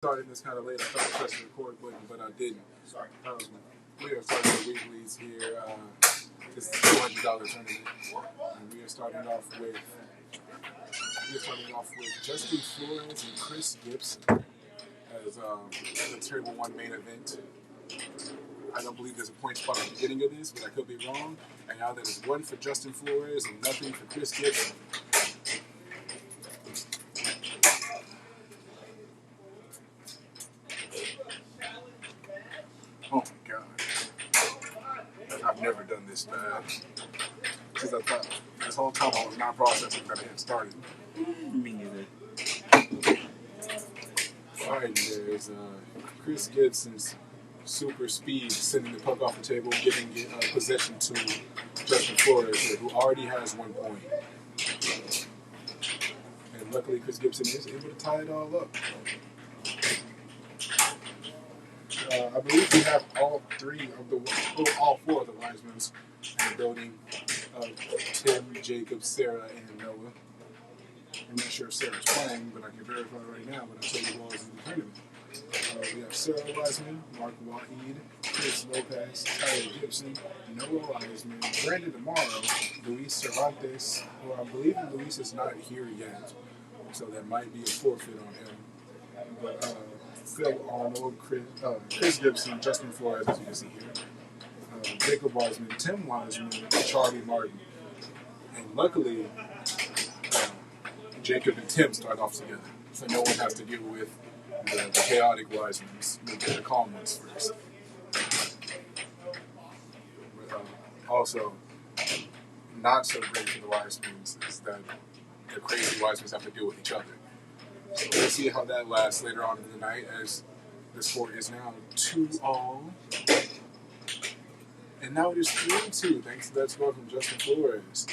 Starting this kind of late. I thought I pressed the record button, but I didn't. We are starting the weeklies here. This is the $200 tournament, and we are starting off with Justin Flores and Chris Gibson as the Table 1 main event. I don't believe there's a point spot at the beginning of this, but I could be wrong. And now that is 1 for Justin Flores and nothing for Chris Gibson. Oh my God. I've never done this bad. Because I thought this whole time I was not processing that it had started. Me neither. Alright, there's Chris Gibson's super speed sending the puck off the table, giving possession to Justin Flores here, who already has 1 point. And luckily Chris Gibson is able to tie it all up. I believe we have all 4 of the Wisemen in the building. Tim, Jacob, Sarah, and Noah. I'm not sure if Sarah's playing, but I can verify right now. But I'll tell you who all is in the tournament. We have Sarah Wiseman, Mark Waheed, Chris Lopez, Tyler Gibson, Noah Wiseman, Brandon Amaro, Luis Cervantes, who I believe Luis is not here yet, so that might be a forfeit on him. But Phil Arnold, Chris Gibson, Justin Flores, as you can see here, Jacob Wiseman, Tim Wiseman, Charlie Martin. And luckily, Jacob and Tim start off together, so no one has to deal with the chaotic Wisemans, the calm ones first. But, also, not so great for the Wisemans is that the crazy Wisemans have to deal with each other. So we'll see how that lasts later on in the night, as the score is now 2-all. And now it is 3-2, thanks to that score from Justin Flores.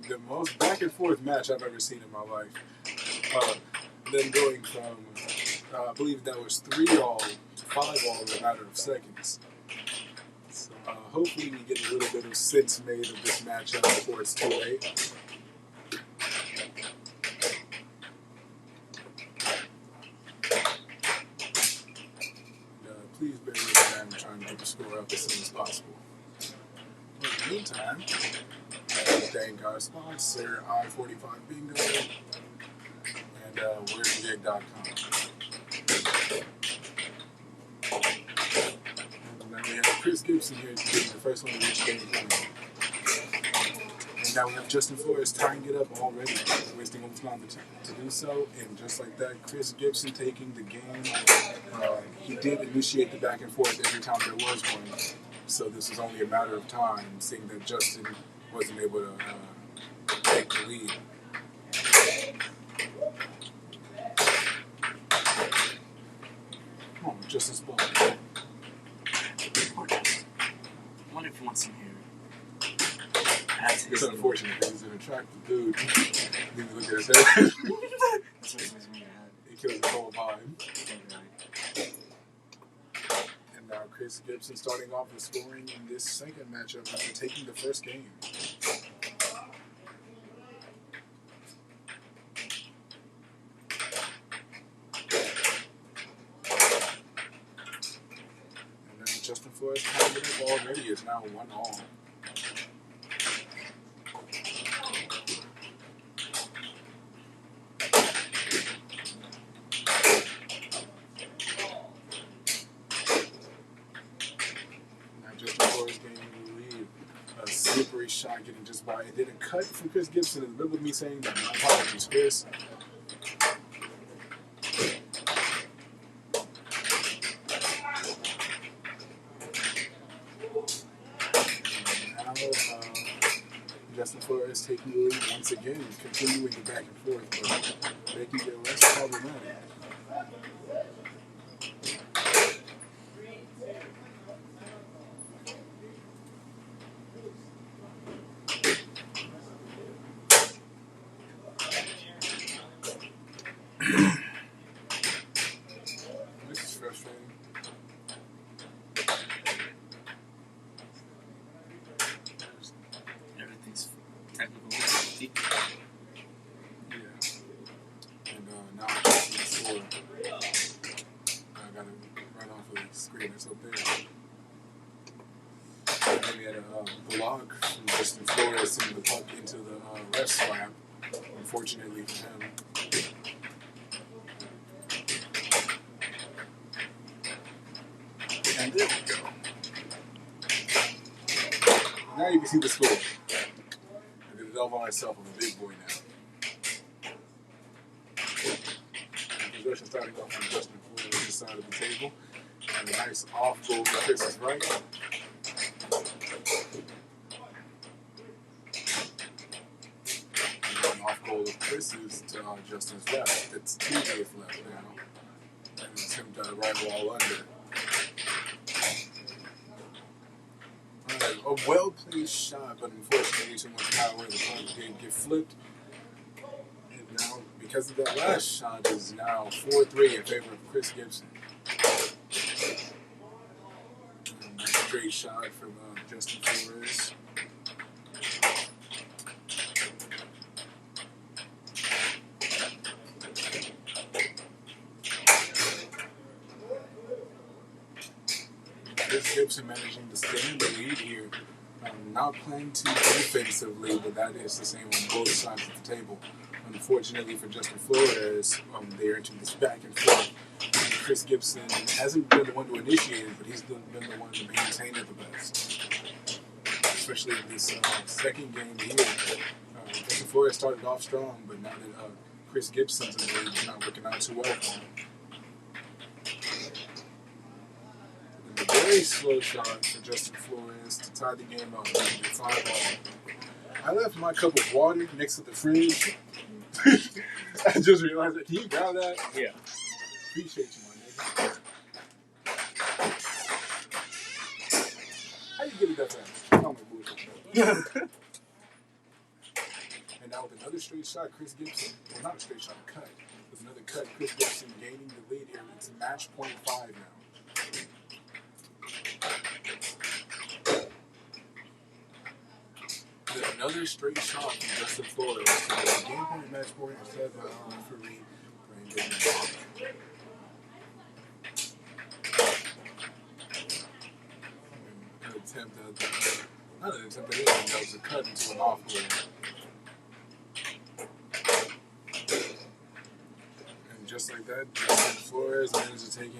The most back and forth match I've ever seen in my life. Then going from, I believe that was 3-all to 5-all in a matter of seconds. So hopefully we get a little bit of sense made of this matchup before it's too late. Please bear with me, I'm trying to get the score up as soon as possible. In the meantime, thank our sponsor, I-45 Bingo, and Where'sYourGig.com. And now we have Chris Gibson here getting the first one to reach game point. And now we have Justin Flores tying it up already, wasting almost none to do so. And just like that, Chris Gibson taking the game. He did initiate the back and forth every time there was one. So this was only a matter of time, seeing that Justin wasn't able to take the lead. Come on, Justin's ball. I wonder if he wants some here. That's his. It's unfortunate because he's an attractive dude. Then you look at his head. That's what he's going to have. He kills the whole vibe. And now Chris Gibson starting off with scoring in this second matchup after taking the first game. And then Justin Flores tying it up already is now 1-all. Slippery shot getting just by. It didn't cut from Chris Gibson in the middle of me saying that. My apologies, Chris. Justin Flores taking the lead once again, continuing the back and forth, but making it less problematic. This is frustrating. Everything's technical. Yeah. And now I'm just the score. I gotta run off of the screen that's up there. And then we had a block from Justin Flores sending the puck into the ref's lap. Unfortunately for him. And there we go. Now you can see the score. I did it all by myself. I'm a big boy now. Possession starting off on Justin Flores' side of the table. And a nice off goal to Chris's right. And then off goal of Chris's to Justin's left. It's TJ's left now. And it's him to right wall under. A well-played shot, but unfortunately too much power. The puck did get flipped. And now, because of that last shot, is now 4-3 in favor of Chris Gibson. Nice straight shot from Justin Flores. Chris Gibson managing to stay in the lead here. Not playing too defensively, but that is the same on both sides of the table. Unfortunately for Justin Flores, they're into this back and forth. And Chris Gibson hasn't been the one to initiate it, but he's been the one to maintain it the best. Especially in this second game here. Justin Flores started off strong, but now that Chris Gibson's in the lead, it's not working out too well for him. A very slow shot for Justin Flores to tie the game up. 5-all. I left my cup of water next to the fridge. I just realized that. Can you grab that? Yeah. Appreciate you, my nigga. How you get it that fast? Oh, my bullshit. And now with another straight shot, Chris Gibson. Well, not a straight shot, a cut. With another cut, Chris Gibson gaining the lead here. It's match point 5 now. Another straight shot from Justin Flores. So game point, match point, instead by referee Brandon. An attempt at not an attempt at anything, that was a cut into an off goal. And just like that, Justin Flores managed to take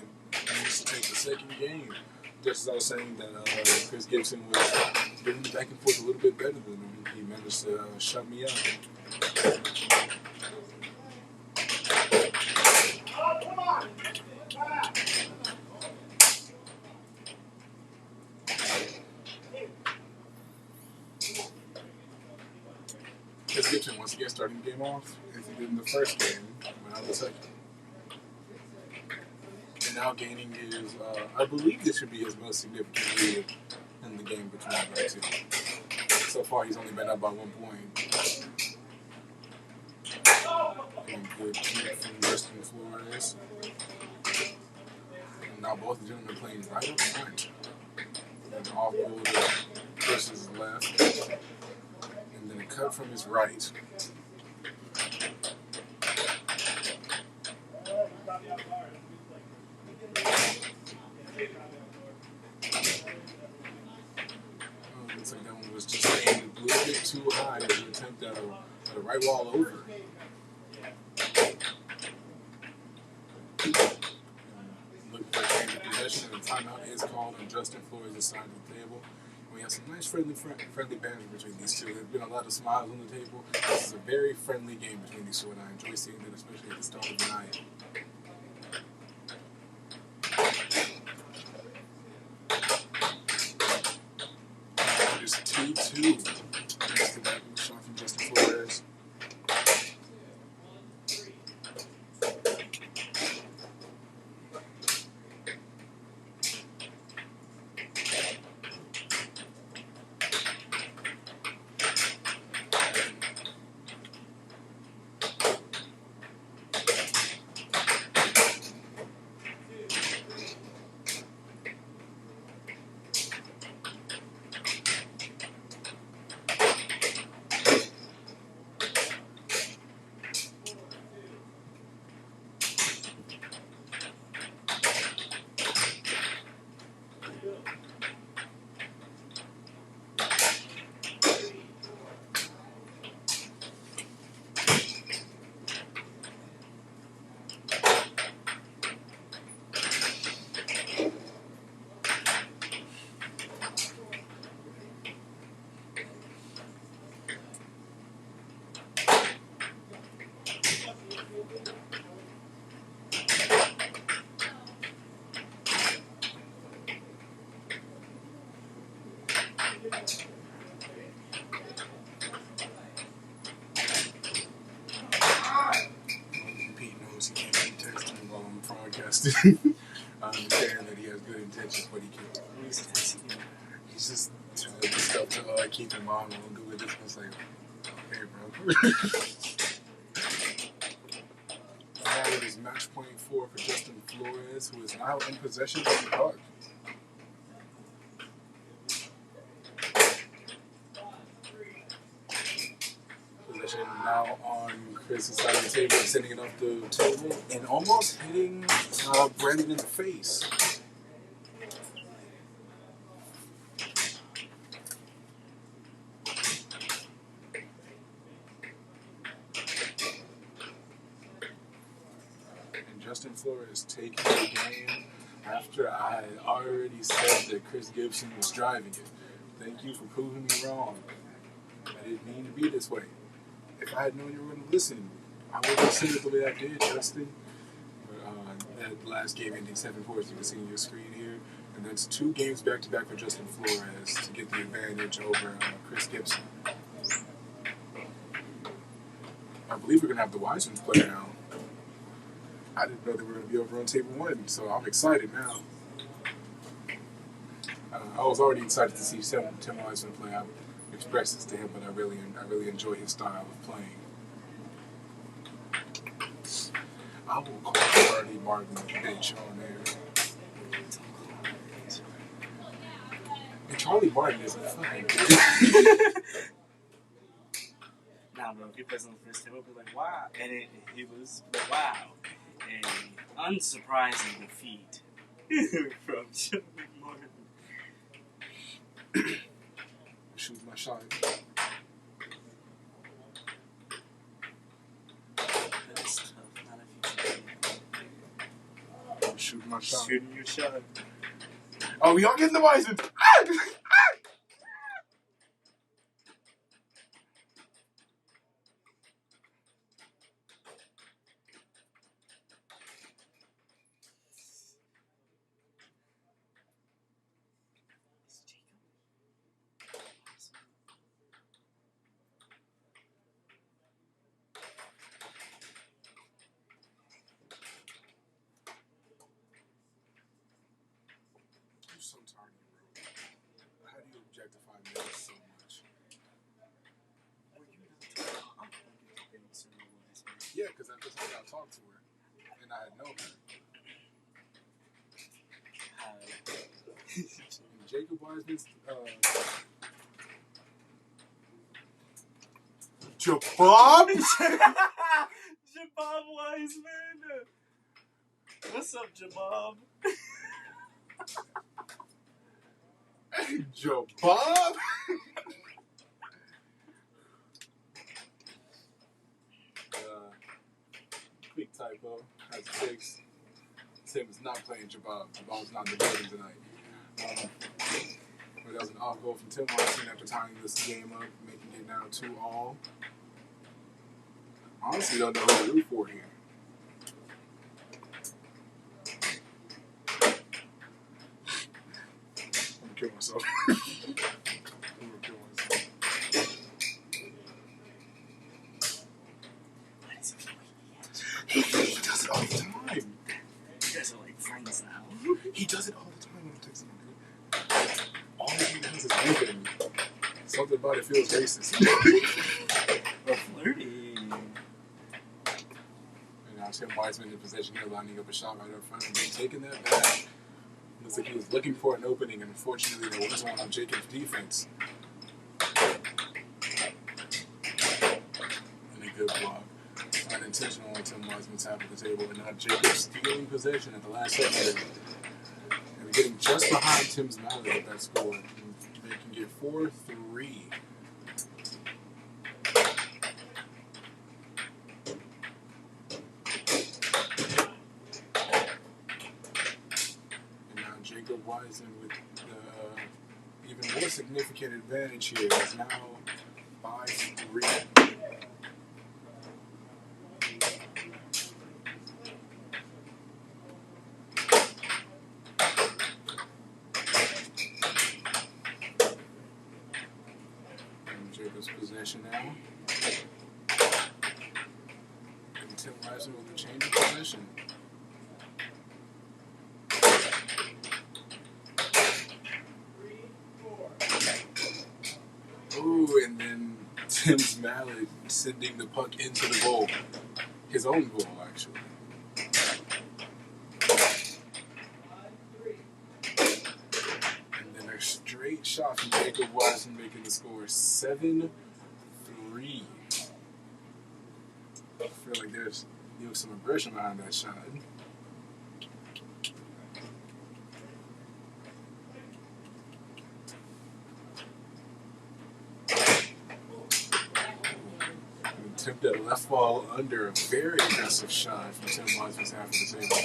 the second game. Just as I was saying that Chris Gibson was getting back and forth a little bit better than him. He managed to shut me up. Chris Gibson once again starting the game off as he did in the first game, but not the second. And now gaining his, I believe this should be his most significant lead in the game between the two. So far, he's only been up by 1 point. And good keep from Justin Flores. And now both of them are playing right up front. And off goal to Chris's left. And then a cut from his right. Looks like that one was just aimed a little bit too high as an attempt at a right wall over. Looking for a change of possession, and the timeout is called on Justin Flores' side of the table. We have some nice friendly banter between these two. There's been a lot of smiles on the table. This is a very friendly game between these two, and I enjoy seeing that, especially at the start of the night. It's 2-2. Next to that Justin. I understand that he has good intentions, but he can't. He's just trying to do stuff to keep him on and do it. This one's like, hey, bro. Now it is match point 4 for Justin Flores, who is now in possession of the puck. Possession now on Chris's side of the table, sending it off the table and almost hitting Brandon in the face. And Justin Flores taking the game after I had already said that Chris Gibson was driving it. Thank you for proving me wrong. I didn't mean to be this way. If I had known you were going to listen, I would have said it the way I did, Justin. But that last game ending 7-4, as you can see on your screen here. And that's 2 games back-to-back for Justin Flores to get the advantage over Chris Gibson. I believe we're going to have the Wiseman's play now. I didn't know they were going to be over on table 1, so I'm excited now. I was already excited to see Tim Wiseman play. I expressed this to him, but I really enjoy his style of playing. I will call Charlie Martin a bitch on there. And Charlie Martin is a fucking bitch. Nah, bro, if he plays on the first team, we'll be like, wow. And he was like, wow. An unsurprising defeat from Charlie Martin. Shoot my shot. That's tough. Not if you Shoot my shot. shooting your shot. Oh, we all getting the Wiseman. I'm so tired of you, bro. How do you objectify me so much? Yeah, because I just got to talk to her. And I had known her. And Jacob Wiseman's Jabob? Jabob Wiseman! What's up, Jabob? Jabob? Quick typo. Has fixed. Tim is not playing Jabob. Jabob's not in the building tonight. But that was an off goal from Tim Wiseman after tying this game up, making it now 2-2. Honestly, don't know who to root for here. I'm gonna kill myself. I'm gonna kill myself. He does it all the time. You guys are like friends now. He does it all the time when I'm texting him, dude. All he does is open. Something about it feels racist. Or flirty. And now Tim Wiseman in possession here, lining up a shot right up front and then taking that back. Looks like he was looking for an opening, and unfortunately there wasn't one on Jacob's defense. And a good block. Unintentional on Tim Wiseman's half of the table, and now Jacob stealing possession at the last second. And getting just behind Tim's Mallet with that score. They can get 4-3. And now Jacob Wiseman with the even more significant advantage here. It's now 5-3. Possession now. And Tim Wiseman with the change of possession. through, and then Tim's mallet sending the puck into the goal. His own goal, actually. And then a straight shot from Jacob Wiseman making the score 7-3. I feel like there's some aggression behind that shot. Attempted a left ball under, a very aggressive shot from Tim Wiseman's half of the table.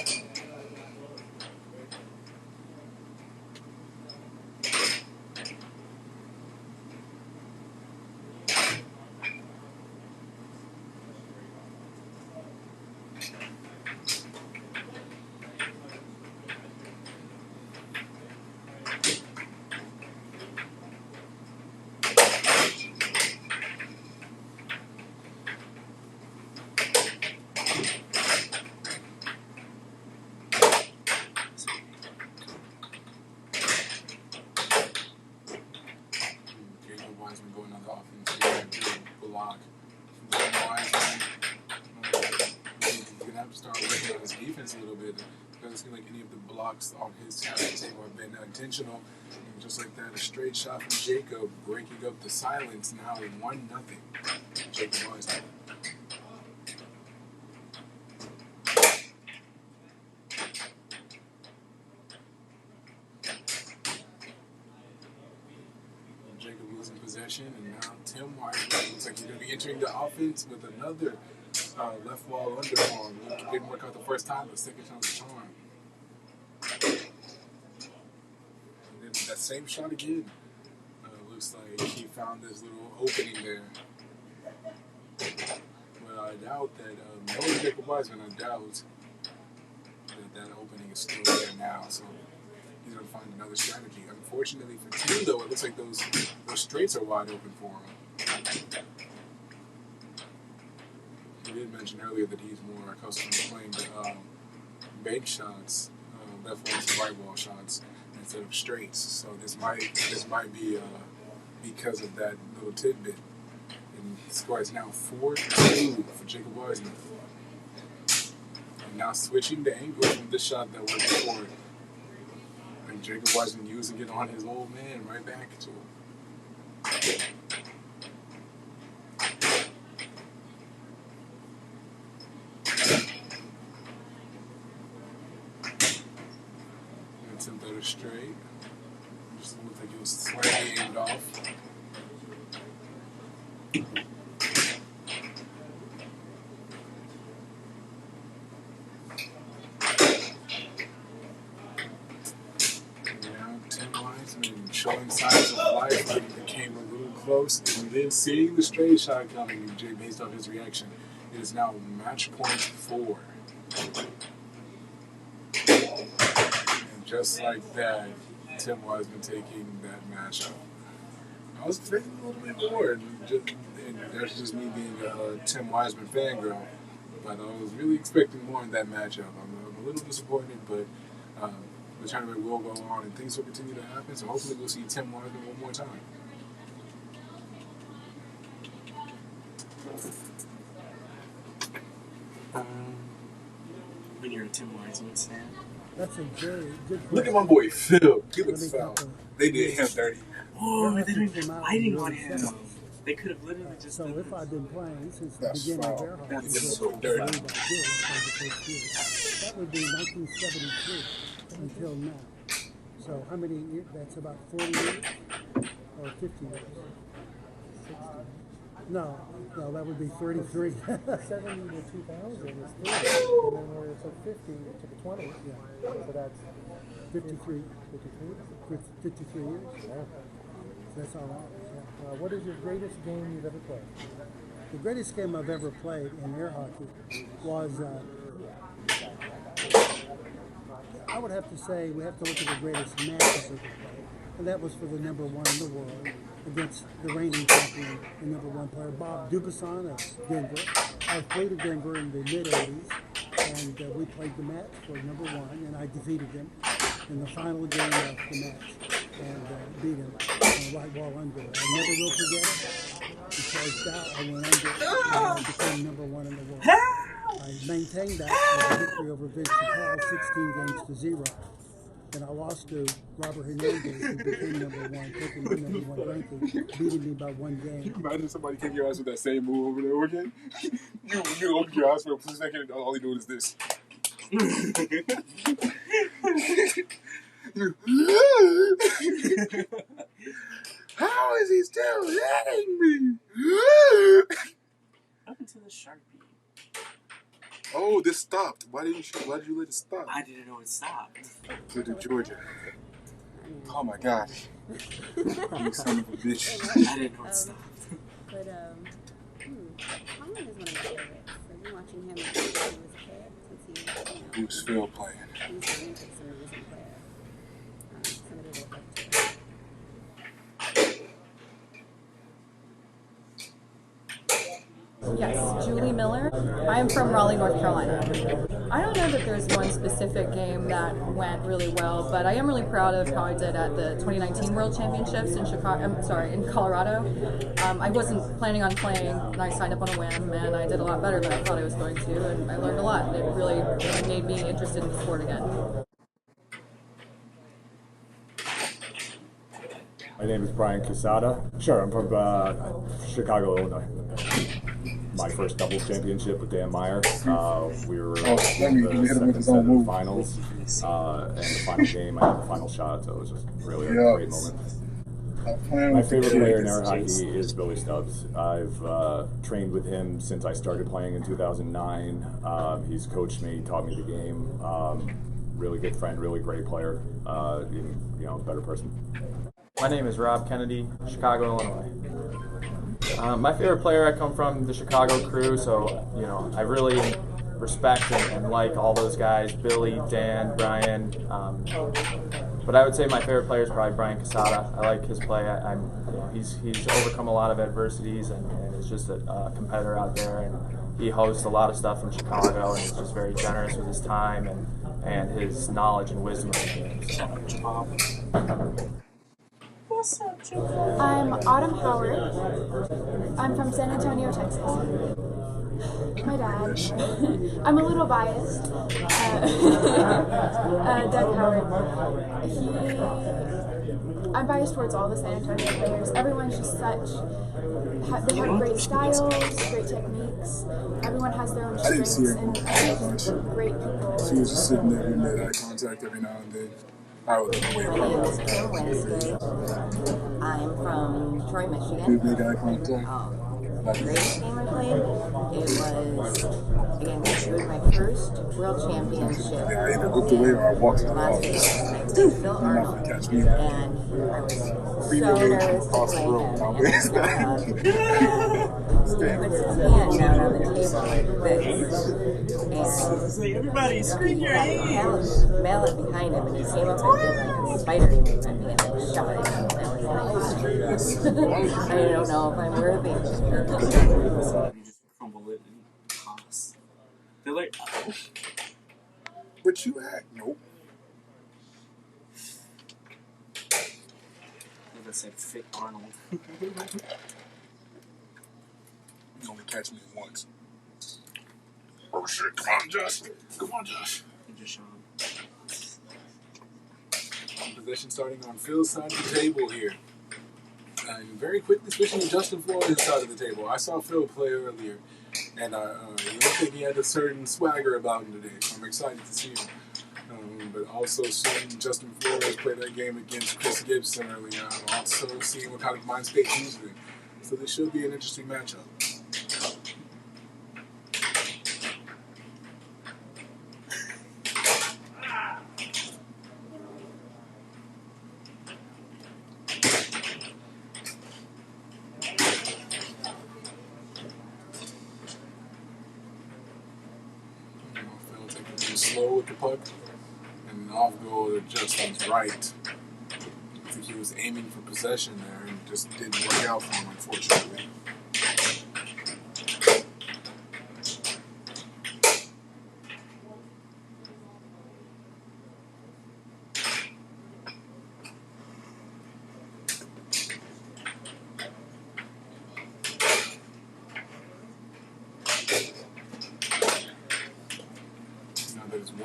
Going on the offense, block. He's gonna have to start working on his defense a little bit. It doesn't seem like any of the blocks on his side of the table have been intentional. And just like that, a straight shot from Jacob, breaking up the silence. Now 1-0. Jacob Wiseman. Losing possession, and now Tim Wiseman looks like he's going to be entering the offense with another left wall underarm. It didn't work out the first time, but second time's a charm. And then that same shot again. Looks like he found this little opening there. But I doubt that, knowing Jacob Wiseman, I doubt that opening is still there now. So he's going to find another strategy. Unfortunately for Tim, though, it looks like those straights are wide open for him. He did mention earlier that he's more accustomed to playing bank shots, left wall and right wall shots instead of straights. So this might be because of that little tidbit. And the score is now 4-2 for Jacob Wiseman. And now switching the angle from the shot that was before. And Jacob Wiseman using it on his old man right back to him. Attempt at a straight. Just looked like it was slightly aimed off. Showing signs of life, but he became a little close, and then seeing the straight shot coming, based off his reaction, it is now match point 4. And just like that, Tim Wiseman taking that matchup. I was expecting a little bit more, and that's just me being a Tim Wiseman fangirl, but I was really expecting more in that matchup. I'm a little disappointed, but the tournament will go on and things will continue to happen, so hopefully we'll see Tim Wiseman one more time. When you're a Tim Wiseman fan. That's a very good question. Look at my boy Phil. He looks foul. They did him dirty. Oh, they're not even fighting on him. They could have literally just. So if I've been playing since the That's beginning foul. of Airhockey, That's so dirty. That would be 1973 until now. So how many years? That's about 40 years or 50 years? 60. No, that would be 33. 70 to 2000 is 30, and then we're so 50 to the 20. Yeah. So that's 53. 53. 53 years. Yeah. So that's all right. What is your greatest game you've ever played? The greatest game I've ever played in air hockey was, I would have to say, we have to look at the greatest match I've ever played. And that was for the number 1 in the world against the reigning champion, the number 1 player, Bob Dubuisson of Denver. I played at Denver in the mid-'80s, and we played the match for number 1, and I defeated him in the final game of the match. and beat him on a right wall under. I never will forget it. He charged out, I went under, and I became number one in the world. I maintained that with a victory over Vince Chappelle, 16 games to 0. Then I lost to Robert Hernandez, who became number one, taking my number one ranking, beating me by 1 game. Imagine somebody came to your house with that same move over and over again. You open your house for a split second, and all he doing is this. How is he still hitting me? Up until the Sharpie. Oh, this stopped. Why did you let it stop? I didn't know it stopped. To Georgia. Oh my God. You son of a bitch. I didn't know it stopped. But, Colin is one of my favorites. I've been watching him since he was a kid. Since he, Who's Phil playing? he's the Olympics and a recent player. Somebody to look up to. Yes, Julie Miller. I am from Raleigh, North Carolina. I don't know that there's one specific game that went really well, but I am really proud of how I did at the 2019 World Championships in Colorado. I wasn't planning on playing, and I signed up on a whim, and I did a lot better than I thought I was going to, and I learned a lot. It really made me interested in the sport again. My name is Brian Casada. Sure, I'm from Chicago, Illinois. My first doubles championship with Dan Meyer. We were in the second set of the finals, and the final game, I had the final shot, so it was just really a great moment. My favorite player in air hockey is Billy Stubbs. I've trained with him since I started playing in 2009. He's coached me, taught me the game. Really good friend, really great player, better person. My name is Rob Kennedy, Chicago, Illinois. My favorite player, I come from the Chicago crew, so, I really respect and like all those guys, Billy, Dan, Brian. But I would say my favorite player is probably Brian Casada. I like his play. He's overcome a lot of adversities and is just a competitor out there. And he hosts a lot of stuff in Chicago and is just very generous with his time and his knowledge and wisdom of the game. So. What's up, Joe? I'm Autumn Howard. I'm from San Antonio, Texas. My dad. I'm a little biased. Doug Howard. I'm biased towards all the San Antonio players. Everyone's just they have great styles, great techniques. Everyone has their own strengths and great people. She was just sitting there, we made eye contact every now and then. I was My name is Kim Wednesday. I'm from Troy, Michigan. Big eye contact. The greatest game I played, it was against my first world championship. I either looked away or I walked to the Las office. Vegas. Phil Arnold. And catch me. And I was so nervous to play him. And he puts his hand down on the table like this. And Everybody, scream your had a hands! mallet behind him, and he came up and did like a spider move at me and I shot it. And I was like, I don't know if I'm worthy. You just crumble it and toss. They're like, oh. But you act, nope. That said, fit Arnold. You only catch me once. Oh shit, come on, Josh. Come on, Josh. Just shot him. Possession starting on Phil's side of the table here. And very quickly switching to Justin Florida's side of the table. I saw Phil play earlier, and he looked like he had a certain swagger about him today. So I'm excited to see him. But also seeing Justin Flores play that game against Chris Gibson earlier. I'm also seeing what kind of mind state he's in. So this should be an interesting matchup. Slow with the puck, and off goal to Justin's right. I think he was aiming for possession there and just didn't work out for him, unfortunately.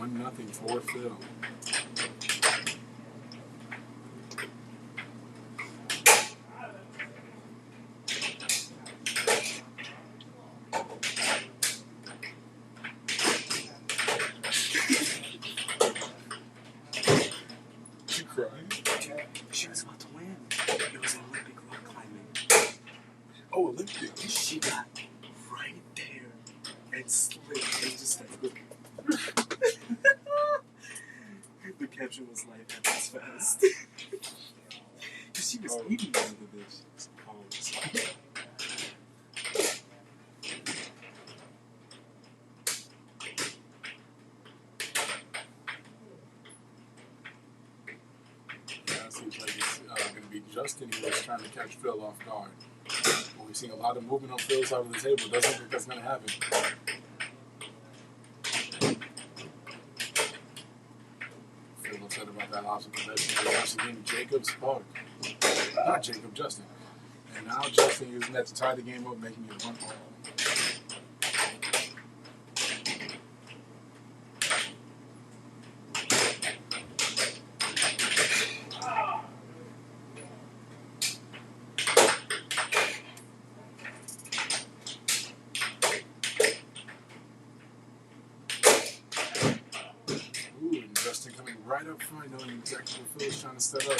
1-0 for Phil. She crying? She was about to win. It was Olympic rock climbing. Oh, Olympic. She got right there and slid and just like the caption was like, that was fast. Because she was eating one of the bitch. Yeah, it seems like it's going to be Justin who was trying to catch Phil off guard. Well, we've seen a lot of movement on Phil's side of the table. Doesn't think that's going to happen. Phil upset about that option possession. Once again, Jacob's Park. Not Jacob, Justin. And now Justin using that to tie the game up, making it 1-1. Ooh, and Justin coming right up front, knowing exactly what Phil is trying to set up.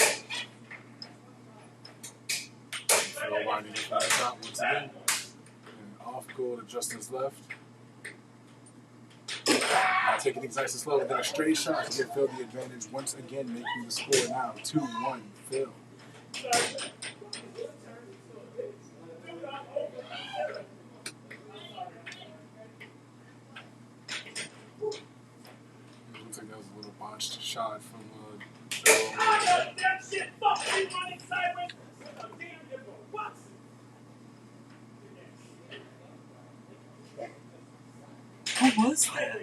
Phil winding up for that shot once again. And off goal to Justin's left. Now taking things nice and slow, and then a straight shot to give Phil the advantage once again, making the score now 2-1 Phil. Looks like that was a little botched shot from Phil. Who was that?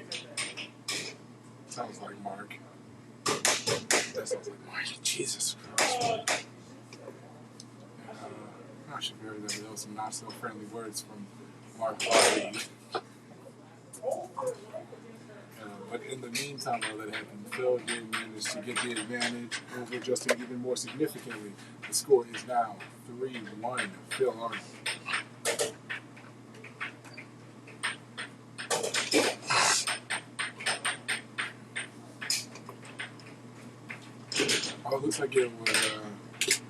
Sounds like Mark. That sounds like Mark. Jesus Christ. I should hear that there was some not so friendly words from Mark Hardy. But in the meantime, while that happened, Phil did manage to get the advantage over Justin even more significantly. The score is now 3-1 Phil Arnold. Oh, it looks like it was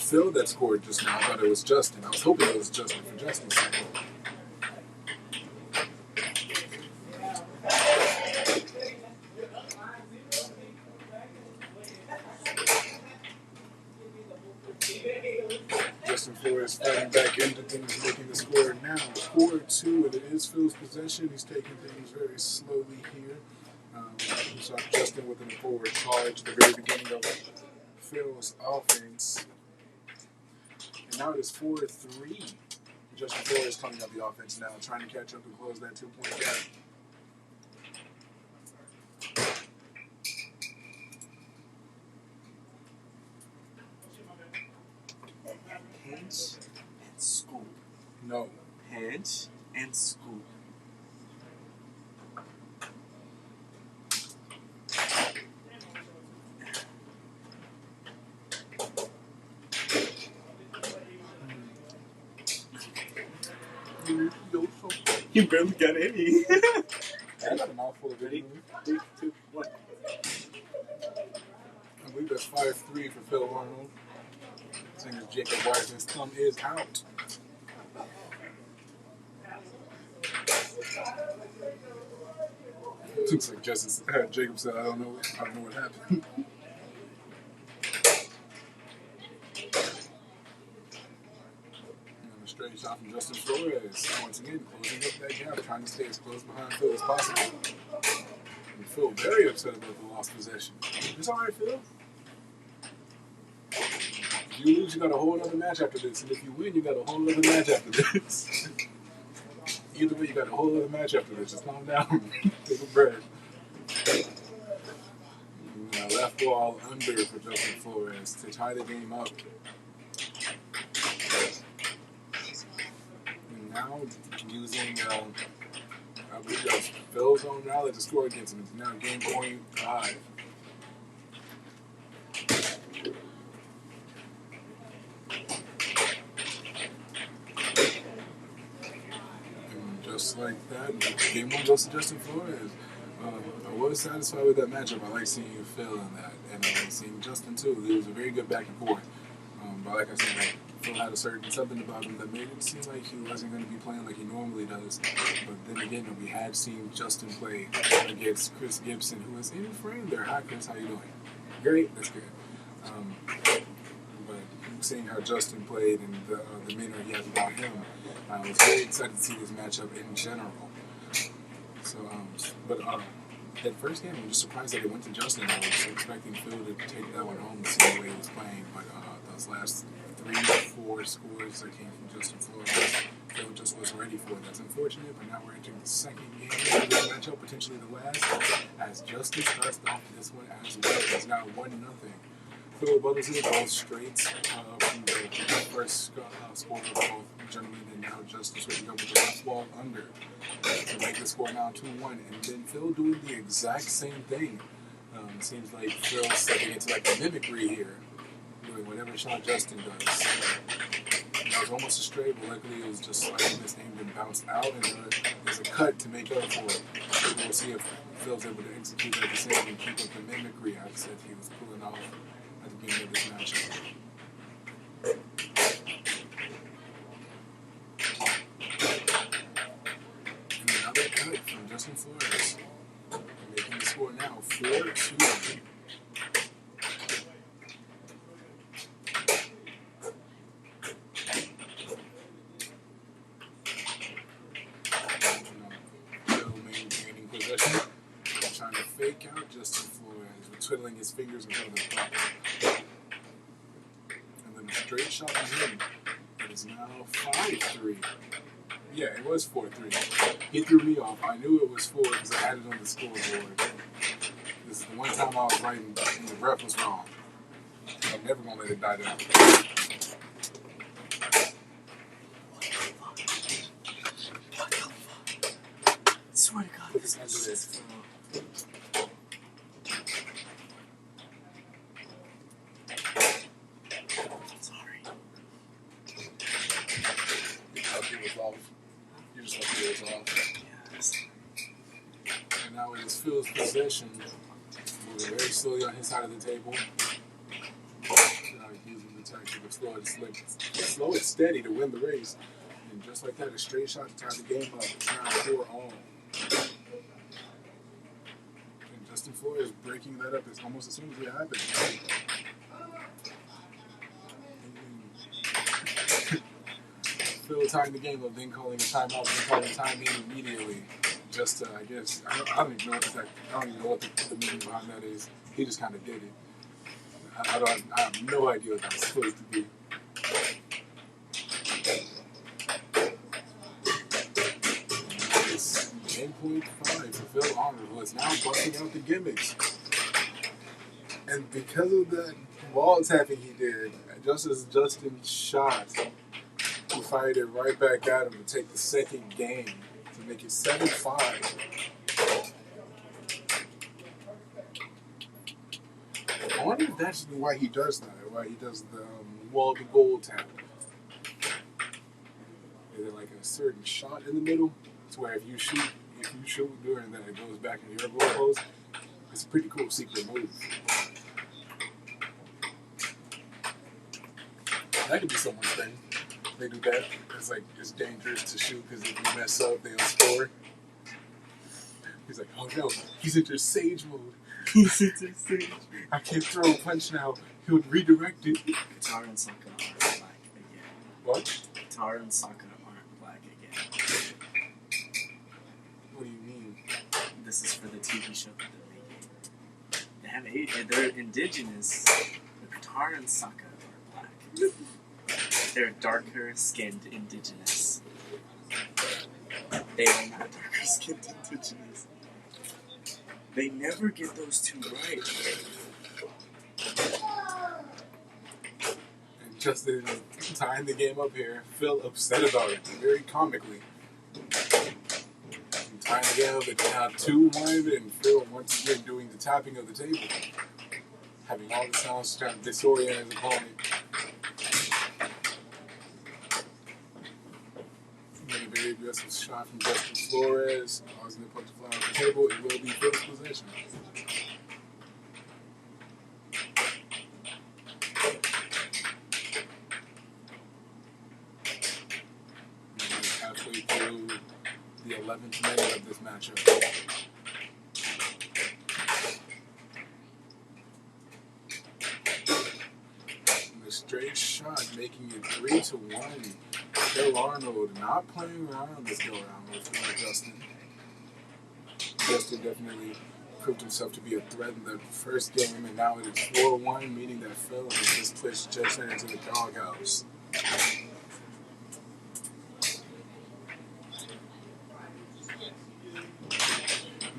Phil that scored just now. I thought it was Justin. I was hoping it was Justin for Justin's sake. Justin Flores fighting back into things, making the score now 4-2, and it is Phil's possession. He's taking things very slowly here. We saw Justin with a forward charge at the very beginning of Phil's offense. And now it is 4-3. Justin Flores coming up the offense now, trying to catch up and close that 2-point gap. Hedge and school. No. Hedge and school. You barely got any. I got a mouthful of it. 3, 2, 1. I believe that's 5-3 for Phil Arnold. Seeing as Jacob Wiseman's thumb is out. Looks like Jacob said, I don't know what happened. And a straight shot from Justin Flores. Once again, closing up that gap, trying to stay as close behind Phil as possible. And Phil very upset about the lost possession. It's all right, Phil. If you lose, you got a whole other match after this. And if you win, you got a whole other match after this. Either way, you got a whole other match after this. Just calm down. Take a breath. Now, left ball under for Justin Flores to tie the game up. And now using I believe that was Phil's own rally to score against him. It's now game point 5. And just like that, game 1 goes to Justin Flores. I was satisfied with that matchup. I like seeing Phil in that, and I like seeing Justin too. It was a very good back and forth. But like I said, Phil had a certain something about him that made it seem like he wasn't going to be playing like he normally does. But then again, we had seen Justin play against Chris Gibson, who was in frame there. Hi, Chris, how you doing? Great, that's good. But seeing how Justin played and the manner he has about him, I was very excited to see this matchup in general. So, that first game, I'm just surprised that it went to Justin. I was expecting Phil to take that one home to see the way he was playing, but those last 3 or 4 scores that came from Justin Flores, Phil just wasn't ready for it. That's unfortunate, but now we're entering the second game of this matchup, potentially the last, as Justin starts off this one as well. It's now 1-0. Phil Buttles is both straight from the first score for both gentlemen, and now Justin switching up with the last ball under to make the score now 2-1. And then Phil doing the exact same thing. Seems like Phil's stepping into like a mimicry here, doing whatever shot Justin does. And that was almost a straight, but luckily it was just slightly misaimed and bounced out, and there's a cut to make up for it. So we'll see if Phil's able to execute that the same and keep up the mimicry I said he was pulling off at the beginning of this matchup. And another cut from Justin Flores, making the score now 4-2. Maintaining possession, trying to fake out Justin Flores, twiddling his fingers in front of his pocket. And then a straight shot on him. It is now 5-3. Yeah, it was 4-3. He threw me off. I knew it was 4 because I had it on the scoreboard. This is the one time I was right and the ref was wrong. I'm never going to let it die down. I swear to God, this is sorry. You just lucky it was off. Yes. And now it is Phil's possession. Moving very slowly on his side of the table. Now he's using the tactic of slow and steady to win the race. And just like that, a straight shot to tie the game up. It's now 4-all. And Justin Flores breaking that up as almost as soon as it happened. Phil tying the game up, then calling a timeout, then calling time in immediately. Just I guess I don't even know what the meaning behind that is. He just kind of did it. I have no idea what that was supposed to be. It's 10.5 for Phil Arnold, who is now busting out the gimmicks. And because of that ball tapping he did, just as Justin shot, he fired it right back at him to take the second game to make it 7-5. I wonder if that's why he does that, why he does the wall to goal tap. Is it like a certain shot in the middle? It's where if you shoot during that, it goes back into your goal post. It's a pretty cool secret move. That could be someone's thing. They do that. It's like it's dangerous to shoot because if you mess up, they'll score. He's like, oh no, he's into sage mode. He's into sage. I can't throw a punch now. He would redirect it. Guitar and Sakura aren't black again. What? Guitar and Sakura aren't black again. What do you mean? This is for the TV show that they're making. They're indigenous. The Guitar and Sakura are black. They're darker skinned indigenous. They are not darker skinned indigenous. They never get those two right. And just in tying the game up here, Phil upset about it, very comically. Trying again, but now 2-1, and Phil once again doing the tapping of the table. Having all the sounds trying to disorient his opponent. Made a very aggressive shot from Justin Flores. Causing the puck to fly off the table. It will be Phil's possession. Halfway through the 11th minute of this matchup. And the straight shot making it 3-1. Phil Arnold not playing around this go around with Justin. Justin definitely proved himself to be a threat in the first game, and now it is 4-1, meaning that Phil has just pushed Justin into the doghouse.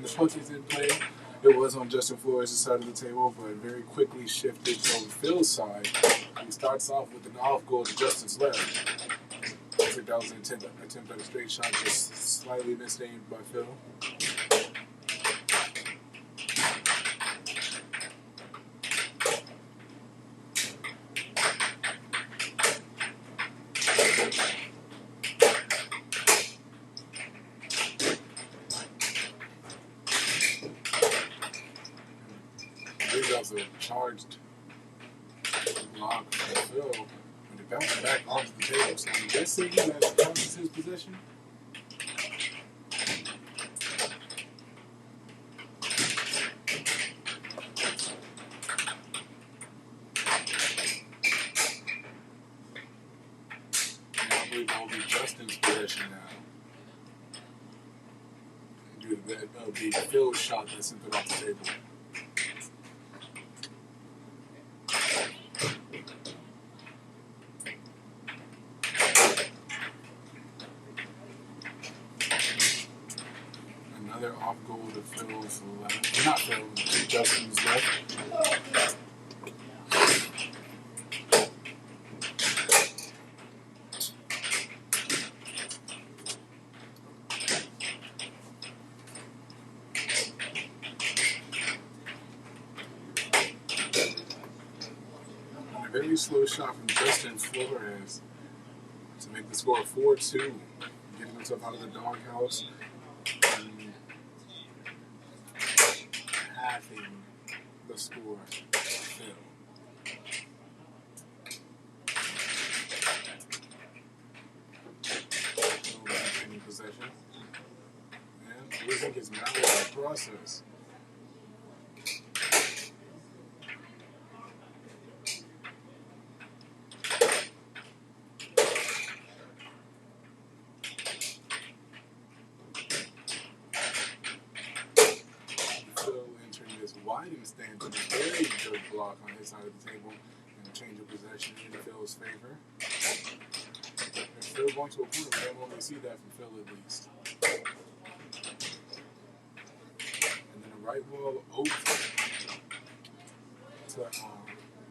The puck is in play. It was on Justin Flores' side of the table, but very quickly shifted to Phil's side. He starts off with an off goal to Justin's left. I think that was an attempt at a straight shot, just slightly misnamed by Phil. Also charged block from Phil, and it bounced back onto the table. So I'm guessing that counts as his position. And I believe that will be Justin's possession now. Due to that, it'll be Phil's shot that sent it off the table. Another off goal to Phil's left. Not Phil, to Justin's left. And a very slow shot from Justin Flores to make the score 4-2. Getting himself out of the doghouse. Having the score Phil. No possession. And losing his mallet in the process. Widen stance with a very good block on his side of the table and a change of possession in Phil's favor. If Phil going to a corner, we don't normally see that from Phil at least. And then a right wall open to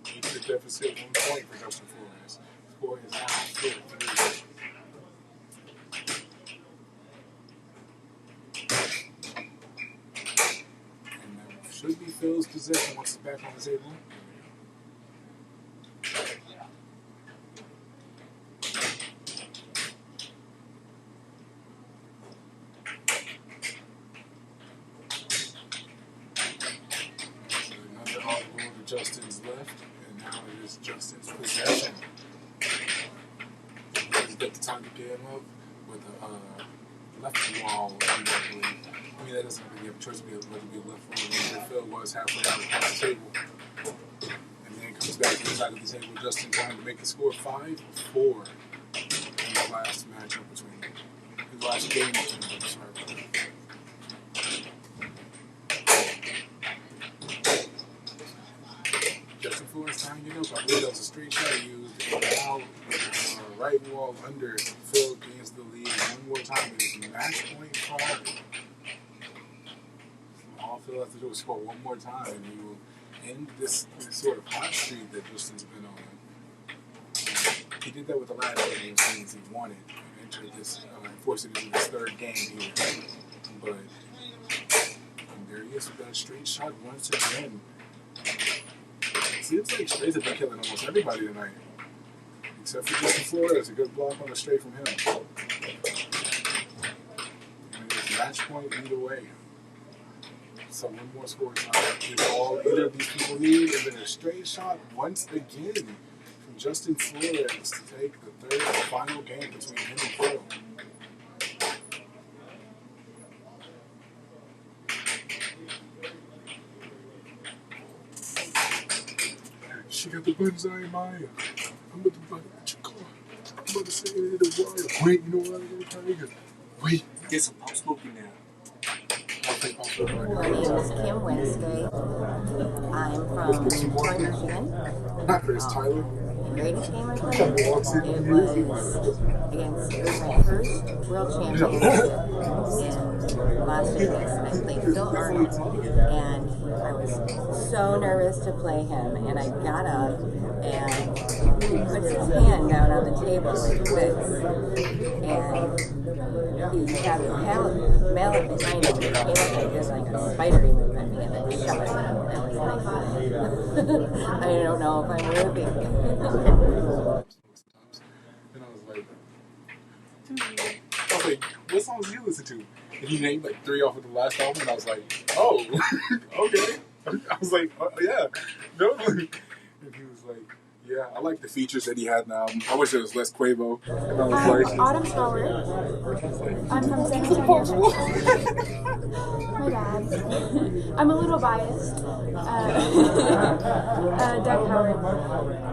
keep the deficit 1 point for Justin Flores. Score is now 4-3. Should be Phil's possession once it's back on the table. Another off goal to Justin's left, and now it is Justin's possession. He's got the time to get him up with a left wall. I mean, that doesn't really have a choice to be left wall. Phil was halfway out across the table. And then comes back to the side of the table just in time to make the score 5-4 in the last matchup between them. The last game between them, sorry. Justin Flores tying it up. I believe that was a straight shot he used. And now, right wall under. Phil gains the lead one more time. It is match point call. All Phil has to do is score one more time, and he will end this sort of hot streak that Justin's been on. He did that with the last game since he won it, and entered this, forced it into his third game here. But there he is with that straight shot once again. Seems like straights have been killing almost everybody tonight. Except for Justin Flores, a good block on the straight from him. And it's match point either way. So one more score is all either of these people need, and then a straight shot once again from Justin Flores to take the third and final game between him and Phil. She got the buttons I admire. I'm about to buy it your car. I'm about to say it in the wire. Wait, you know what I'm going to wait. Get some pop smoking now. My name is Kim Wednesday. I'm from Troy, Michigan. Not Chris Tyler. The greatest game I played, it was my first world championship in Las Vegas. I played Phil Arnold, and I was so nervous to play him, and I got up, and he puts his hand down on the table like this, and he had the mallet behind him, and he did like a spidery move at me, and then shot me, and I was like, I don't know if I'm worthy. And I was like, what songs do you listen to? And he named like 3 off of the last album, and I was like, oh, okay. I was like, yeah, no. And he was like, yeah, I like the features that he had in the album. I wish it was less Quavo. And I was like, Autumn Stroller. I'm from San Antonio. My bad. I'm a little biased. Doug Howard.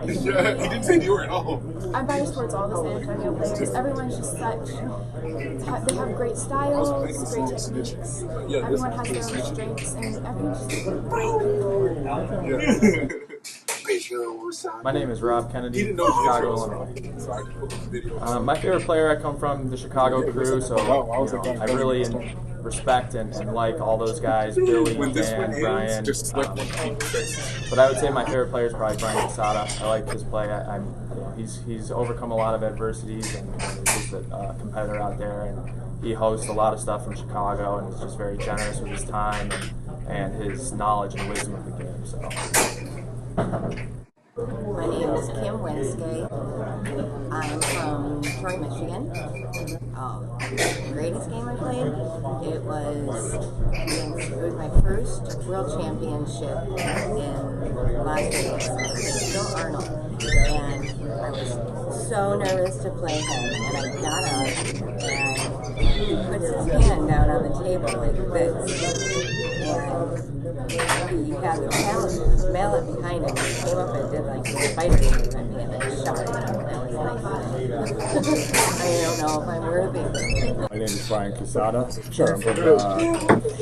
Yeah, he didn't say you were at all. I'm biased towards all the San Antonio players. Everyone's just such. They have great styles, great techniques. Everyone has their own strengths, and everyone's just. My name is Rob Kennedy, Chicago, Illinois. My favorite player, I come from the Chicago crew, so I really respect and like all those guys, Billy, Dan, Brian. But I would say my favorite player is probably Brian Casada. I like his play. He's overcome a lot of adversities, and he's a competitor out there, and he hosts a lot of stuff in Chicago, and he's just very generous with his time and his knowledge and wisdom of the game. So. My name is Kim Wednesday. I'm from Troy, Michigan. The greatest game I played, it was my first world championship in Las Vegas. I played Phil Arnold, and I was so nervous to play him, and I got up, and he puts his hand down on the table like this, and he had the mallet behind him. He came up and did like a spider move at me, and then shot me. And I was like, I don't know if I'm worthy. My name is Brian Casada. Sure, I'm from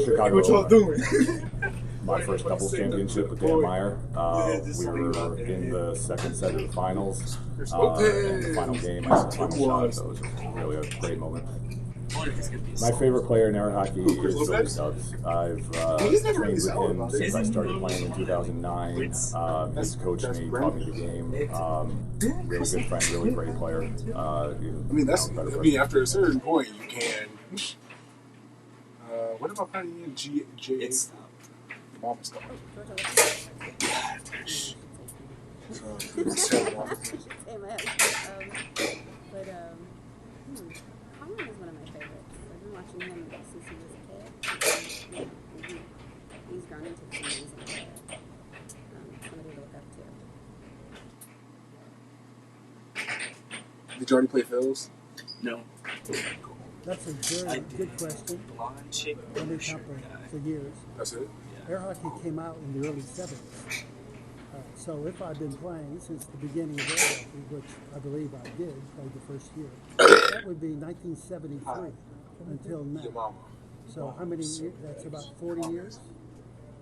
Chicago. What y'all doing? My first doubles championship with Dan Meyer. We were in the second set of the finals. And the final game, I hit the final shot, so it was really a great moment. My favorite player in air hockey is Billy Stubbs. I've trained with him since I started playing in 2009. He's coached me, taught me the game. Really good friend, really great player. After a certain point, you can. What am I playing in? G8? Mama stuff. Colin is one of my favorites. I've been watching him since he was a kid. He's grown into an amazing player. Somebody to look up to. Did you already play Phil's? No. That's a very good question. Blonde chick. I've been for years. That's it? Air hockey came out in the early 70s. So if I've been playing since the beginning of air hockey, which I believe I did, played the first year, that would be 1973 until now. So how many years? That's about 40 years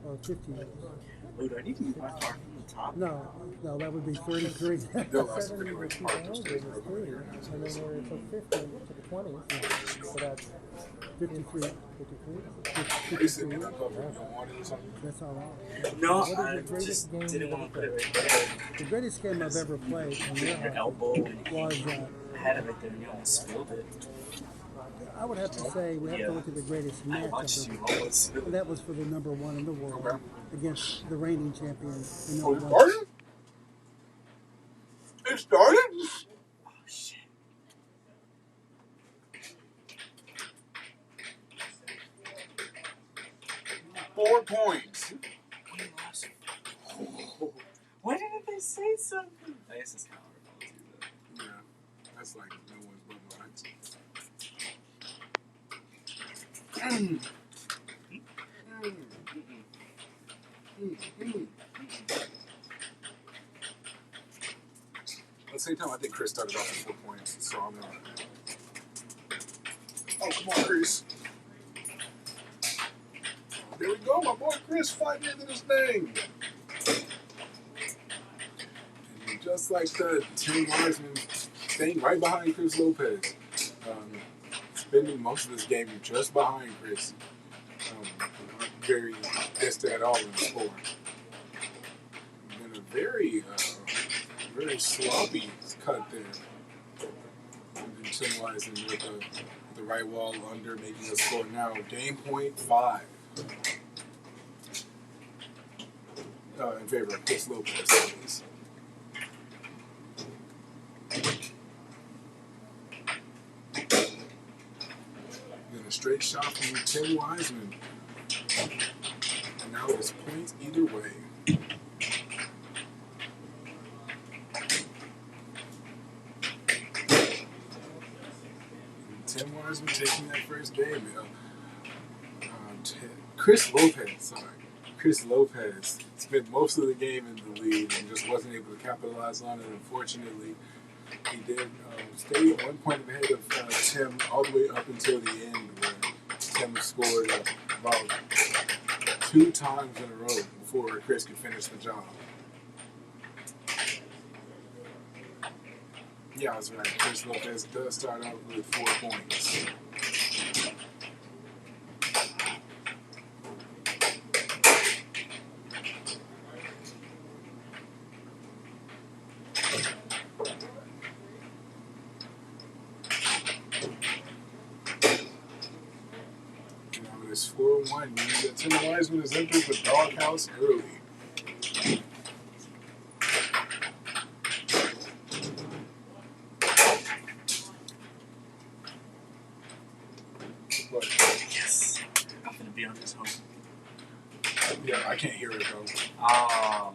or 50 years. Oh, do I need to move my car from the top? No, that would be 33. 70 to 2000 is 3, and then where it took 50 to the 20s, so that's 53. 53. That's all right. No, What I is the greatest just game didn't you want to ever put it right there. The greatest game I've ever played in air Your hockey elbow and was, I had it right there and you almost spilled it. I would have to say we have to look at the greatest match of the and that was for the number 1 in the world against the reigning champion. The number one. Started? It started? Oh shit. Four points. Why didn't they say something? I guess it's kind of hard to do that. Yeah, that's like no one's but mine. At the same time, I think Chris started off with 4 points, so I'm not. Oh, come on, Chris. There we go, my boy Chris fighting into this thing. And just like that, Tim Wiseman staying right behind Chris Lopez. Spending most of this game just behind Chris. Not very distant at all in the score. And a very sloppy cut there. And then Tim Wiseman with the right wall under, making a score now. Game point 5. In favor of Chris Lopez. Then a straight shot from Tim Wiseman. And now it's points either way. And Tim Wiseman taking that first game. Chris Lopez spent most of the game in the lead and just wasn't able to capitalize on it. Unfortunately, he did stay 1 point ahead of Tim all the way up until the end, where Tim scored about 2 times in a row before Chris could finish the job. Yeah, that's right. Chris Lopez does start out with 4 points. It's 4-1. Means that Tim Wiseman has entered the doghouse early. What? Yes. I'm gonna be on his home. Yeah, I can't hear it though.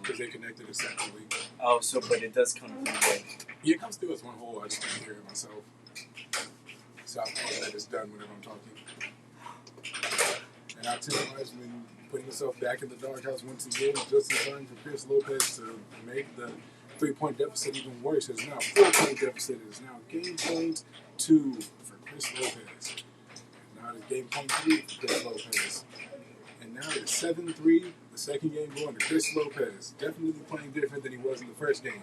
Because they connected it separately. Oh, so but it does come through like. Yeah, it comes through as one whole. I just can't hear it myself. So I'll that it's done whenever I'm talking. And now Tim Wiseman putting himself back in the doghouse once again, just in time for Chris Lopez to make the 3-point deficit even worse. It's now a 4-point deficit. It's now game point 2 for Chris Lopez. And now it's game point 3 for Chris Lopez. And now it's 7-3, the second game going to Chris Lopez. Definitely playing different than he was in the first game.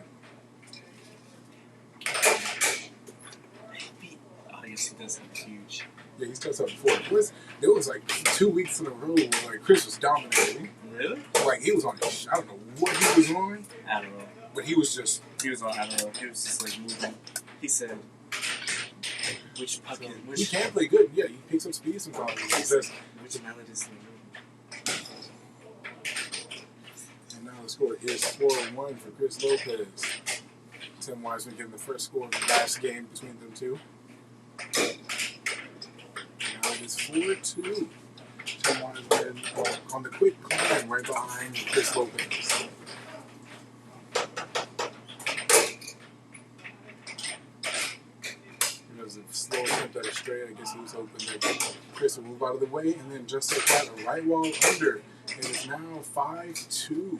Oh, yes, he does have huge. Yeah, he's done something before. It was like 2 weeks in a row where like Chris was dominating. Really? Like he was on his, I don't know what he was on. Adderall. But he was just. He was on Adderall. He was just like moving. He said, which puck is. Which, he can play good. Yeah, he picks up speed sometimes. Which mallet is he moving? And now the score is 4-1 for Chris Lopez. Tim Wiseman getting the first score of the last game between them two. Now it is 4-2. Tim Wiseman on the quick climb right behind Chris Lopez. It was a slow attempt at a straight. I guess he was hoping that Chris would move out of the way, and then just like that, a right wall under. It is now 5-2.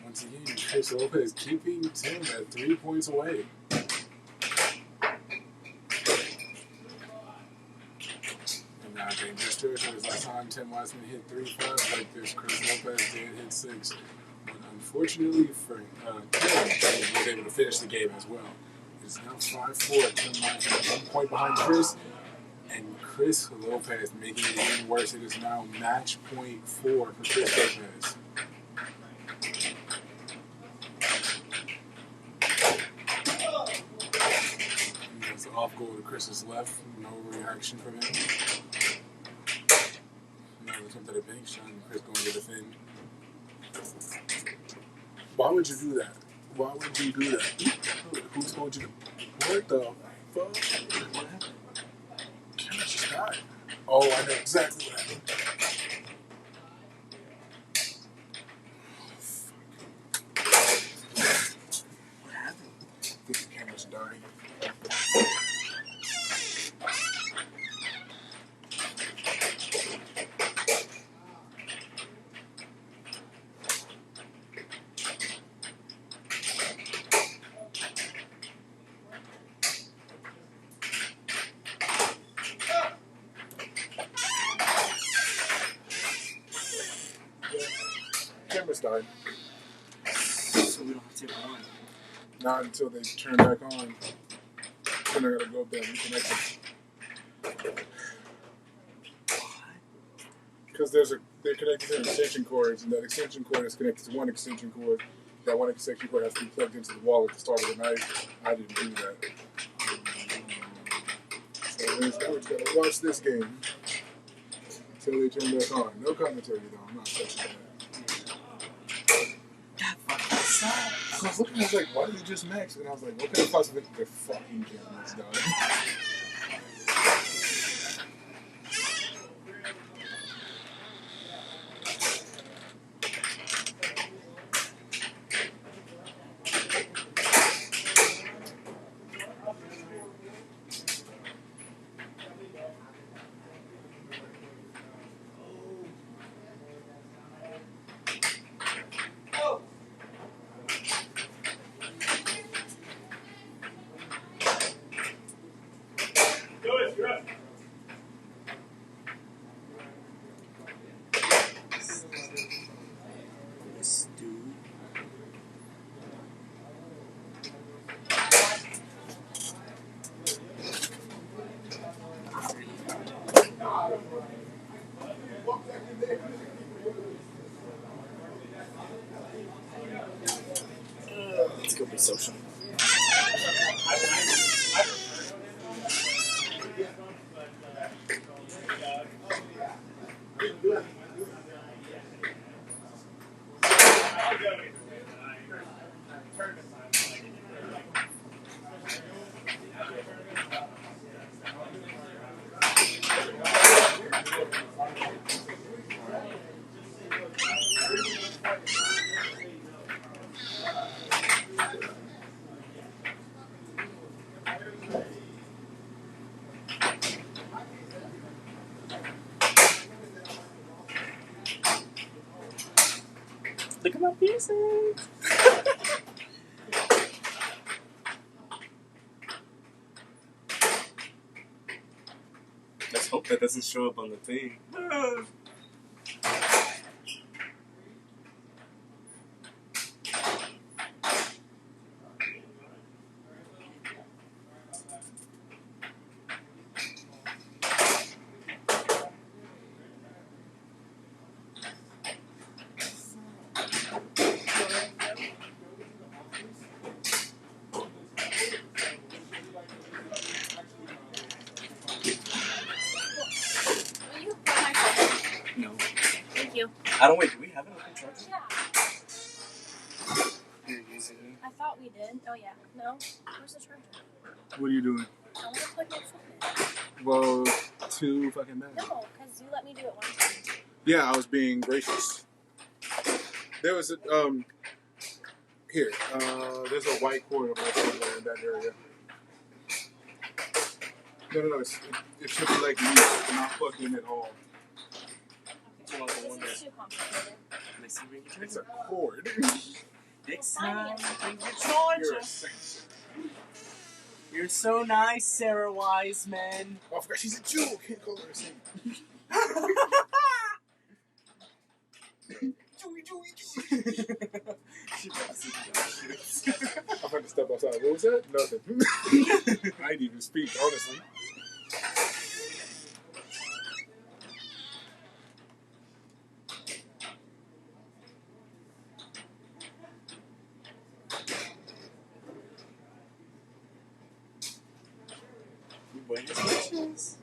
Once again, Chris Lopez keeping Tim at 3 points away. And now dangerous territory. Last time Tim Wiseman hit 3-5 like this, Chris Lopez did hit 6. But unfortunately for Tim, he was able to finish the game as well. It's now 5-4. Tim Wiseman 1 point behind Chris. And Chris Lopez making it even worse. It is now match point 4 for Chris Lopez. It's an off goal to Chris's left. No reaction from him. Another attempt at a bank shot. Chris going to defend. Why would you do that? Why would you do that? Who told you to? What the fuck? What happened? Cameron just died. Oh, I know exactly what happened. What happened? I think the camera's dying. Camera's died. So we don't have to take one. Not until they turn back on. Then I gotta go up there and reconnect it. Because they're connected to extension cords, and that extension cord is connected to one extension cord. That one extension cord has to be plugged into the wall at the start of the night. I didn't do that. So now we just gotta watch this game until they turn back on. No commentary though. I'm not touching that. That fucking sucks. I was looking, I was like, why did you just max? And I was like, what kind of possibility their fucking cameras done? Let's go be social. Look at my pieces. Let's hope that doesn't show up on the thing. No. Thank you. I don't wait. Do we have an open charger? Yeah. You're using it. I thought we did. Oh yeah. No. Where's the charger? What are you doing? I want to plug my phone in. Well, too fucking bad. No, because you let me do it one time. Yeah, I was being gracious. There was a, here, there's a white cord over there somewhere in that area. No, it should be like loose, not plugged in at all. This is too complicated. It's a cord. Next Well, time, fine. bring the charger. You're a saint. You're so nice, Sarah Wiseman. Oh, I forgot she's a Jew. Can't call her a saint. I'm going to step outside. What was that? Nothing. I didn't even speak, honestly. Buenas noches.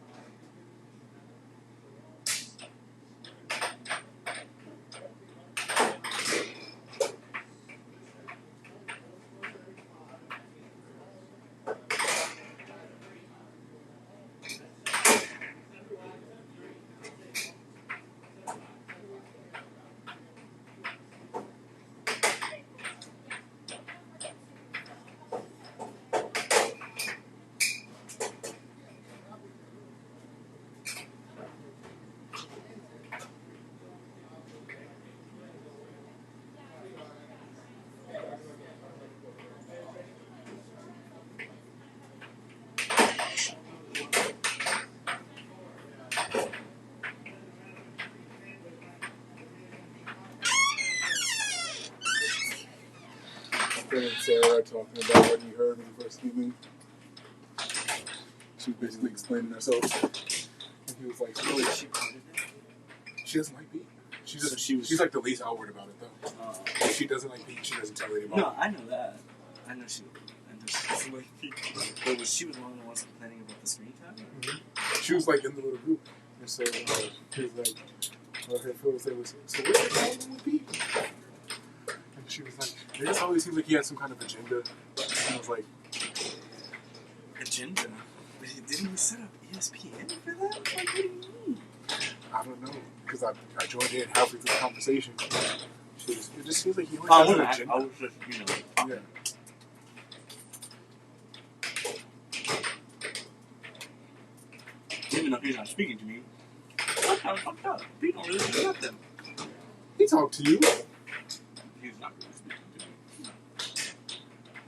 Fran and Sarah talking about what you heard when you first came in. She was basically explaining herself. And he was like, Oh, is she part of it? she doesn't like beat. She just, So she was- she's like the least outward about it, though. If she doesn't like beat, she doesn't tell anybody. No, I know that. I know she doesn't like people. But was she was one of the ones complaining about the screen time? Mm-hmm. She was like in the little group. And so he was like, her fiance was, so what's the problem with Pete? And she was like, it just always seems like he had some kind of agenda. And I was like, Agenda? But didn't he set up ESPN for that? Like, what do you mean? I don't know. Because I joined in halfway through the conversation. It just seems like he always I has an was agenda. just, you know. Yeah. Even though he's not speaking to me, that's kind of fucked up. Pete don't really do nothing. He talked to you. He's not really speaking to me.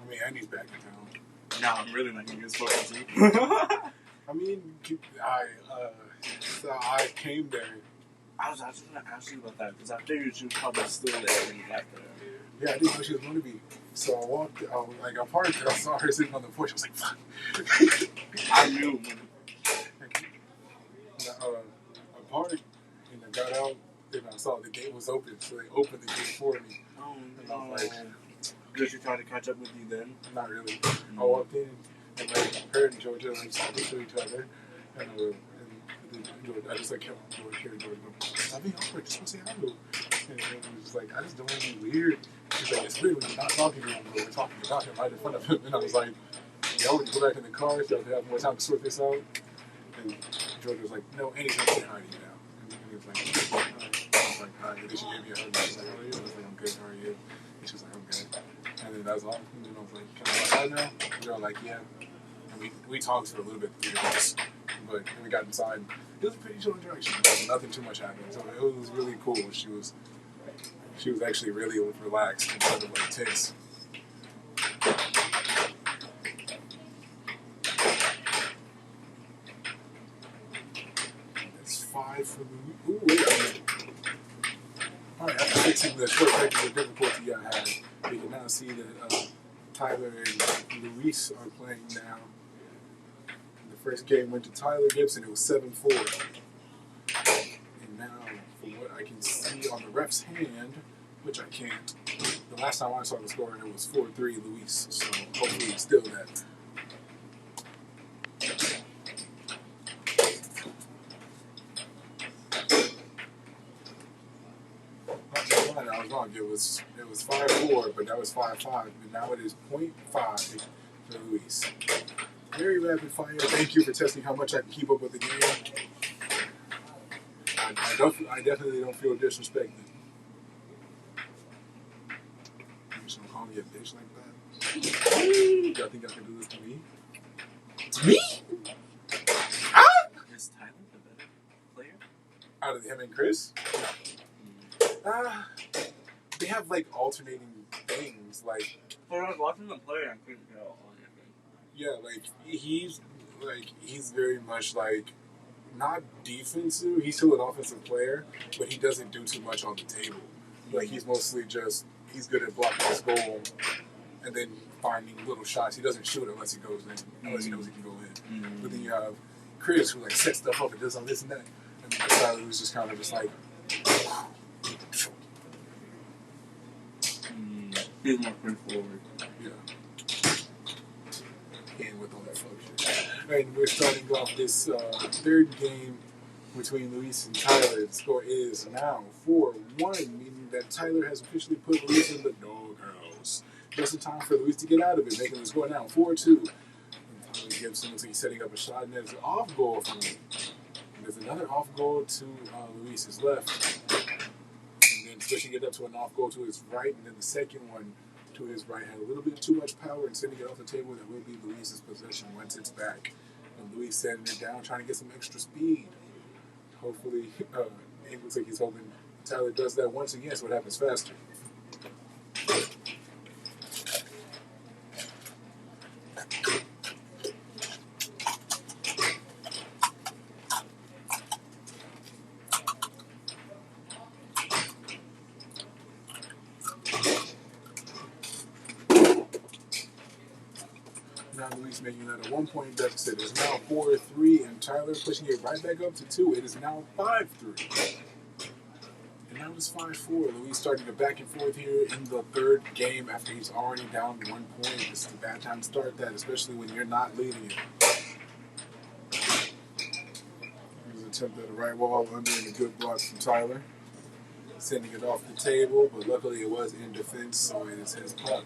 I mean, Andy's back in town. Now I'm really not gonna get spoken to. I mean, so I came there. I was actually gonna ask you about that because I figured she was probably still there when you got there. Yeah, I didn't know she was going to be. So I walked, I parked and I saw her sitting on the porch. I was like, fuck. I knew when. I parked and I got out and I saw the gate was open. So they opened the gate for me. Oh And I was like, did she try to catch up with you then? not really. I walked in and like her and Georgia like stopped to each other. And George, I just like kept carrying Georgia. I mean, I'm just want to say hello. And he was just like, I just don't want to be weird. She's like, it's weird when you're not talking to him, but we're talking about him right in front of him. And I was like, yeah, I want to go back in the car so I have more time to sort this out. And Georgia was like, no, Annie's not saying hi to you now. And he was like, all right. I was like, all right. And then she gave me a hug. And I was like, how are you? I was like, I'm good. How are you? And she was like, I'm good. And then that was all. And then I was like, can I go outside now? And they were like, yeah. And we talked for a little bit, the three of us. But then we got inside. It was a pretty chill interaction. Nothing too much happened. So it was really cool. She was actually really relaxed instead of like tense. That's 5 for the. Ooh, wait a minute. Alright, after fixing the short technical difficulty I had, we can now see that Tyler and Luis are playing now. The first game went to Tyler Gibson. It was 7-4. And now, from what I can see on the ref's hand, which I can't, the last time I saw the score, it was 4-3 Luis. So hopefully it's still that. I was wrong. It was 5-4, but that was 5-5. And now it is 0.5 for Luis. Very rapid fire. Thank you for testing how much I can keep up with the game. I definitely don't feel disrespected. I'm just gonna call me a bitch like that. Y'all think y'all can do this to me? To me? Ah! Is Tyler the better player? Out of him and Chris? They have like alternating things. Like, When I was watching them play, I couldn't tell on anything. yeah, he's very much like not defensive. He's still an offensive player, but he doesn't do too much on the table. Like, he's mostly just he's good at blocking his goal and then finding little shots. He doesn't shoot unless he goes in, unless he knows he can go in. But then you have Chris who like sets stuff up and does all this and that, and Tyler who's just kind of just like. He's more free forward. Yeah. And with all that fuck shit. And we're starting off this third game between Luis and Tyler. The score is now 4-1, meaning that Tyler has officially put Luis in the doghouse. Just in time for Luis to get out of it, making the score now 4-2. Tyler Gibson looks like he's setting up a shot, and there's an off goal from him. And there's another off goal to Luis's left. And then switching it up to an off goal to his right, and then the second one to his right had a little bit too much power and sending it off the table. That will be Luis's possession once it's back. And Luis setting it down, trying to get some extra speed. Hopefully, it looks like he's hoping Tyler does that once again so it happens faster. Now Luis making that a 1-point deficit. It's now 4-3, and Tyler pushing it right back up to 2. It is now 5-3. And now it's 5-4. Luis starting to back and forth here in the third game after he's already down 1 point. It's a bad time to start that, especially when you're not leading it. Here's an attempt at a right wall under and a good block from Tyler. Sending it off the table, but luckily it was in defense, so it is his puck.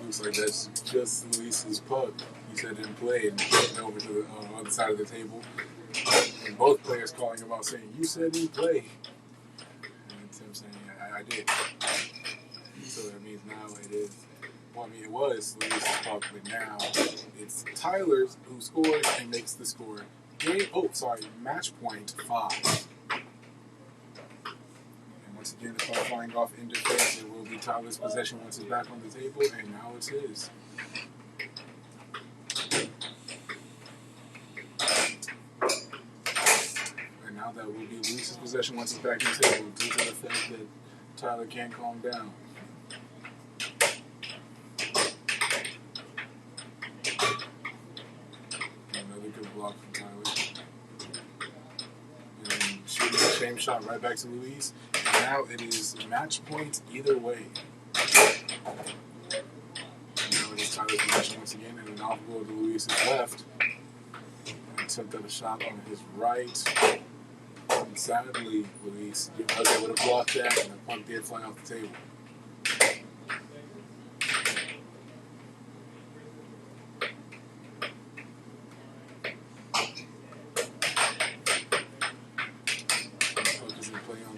Looks like that's just Luis's puck. He said didn't play and went over to the other side of the table. And both players calling him out saying, "You said didn't play." And Tim saying, I did. So that means now it is, well, I mean, it was Luis's puck, but now it's Tyler's who scores and makes the score. Match point 5. Once again, the puck flying off in defense. It will be Tyler's possession once it's back on the table, and now it's his. And now that will be Luis's possession once it's back on the table, due to the fact that Tyler can't calm down. Another good block from Tyler. And shooting the same shot right back to Luis. Now it is match point either way. And now it is Tyler's possession once again, and an off goal to Luis's left. And attempt at a shot on his right. And sadly, Luis was able to block that, and the puck did fly off the table.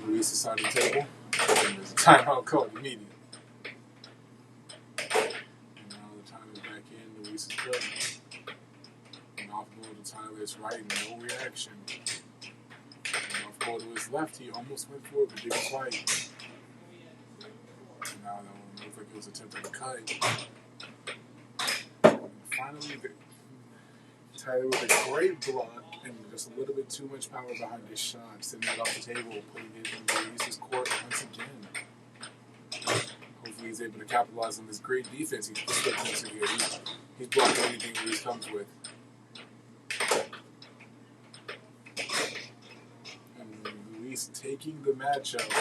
Luis's side of the table, and there's a timeout called immediately. And now the time is back in Luis's play. An off goal to Tyler's right, no reaction. An off goal to his left, he almost went for it, but didn't quite. And now that one looked like it was attempting to cut. And finally, Tyler with a great block. And just a little bit too much power behind his shot, sending it off the table, putting it in Luis's court once again. Hopefully he's able to capitalize on this great defense he's put here. He's blocking anything Luis comes with. And Luis taking the matchup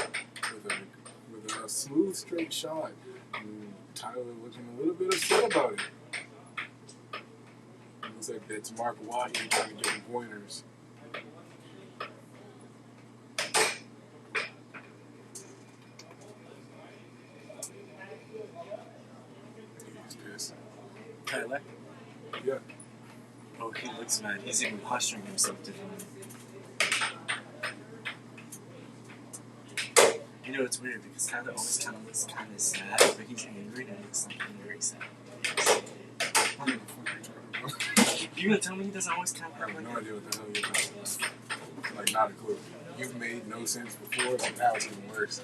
with a smooth, straight shot. And Tyler looking a little bit upset about it. Looks like that's Mark Watt trying to give him pointers. He's pissed. Tyler? Yeah. Oh, he looks mad. He's even posturing himself differently. You know, it's weird because Tyler always kind of looks kind of sad, but he's angry and looks like very sad. You're gonna tell me he doesn't always kind of I have no idea what the hell you're talking about. Like, not a clue. You've made no sense before, but now it's even worse.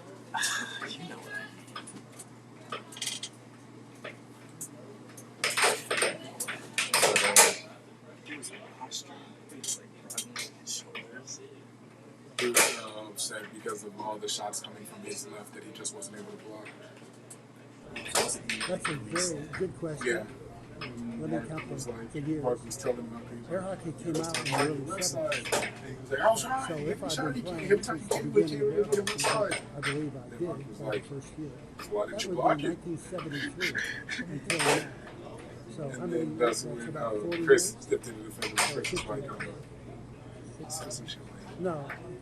You know what I mean. He was posturing. He was like broadening his shoulders. He was upset because of all the shots coming from his left that he just wasn't able to block. That's a very good question. Yeah. Let me count It was the like years. Mark was telling him, Air hockey came out in the early 70s. and he was like, I was trying. So if I'd been playing Every time since he the came with beginning you, of air he was hockey, inside. I believe I did Mark was for like, the first year. Why That did you was block in it? 1973 until now. So how And many then years? that's That's when about 40 Chris years? stepped into the film. Chris was like, said some shit like, No,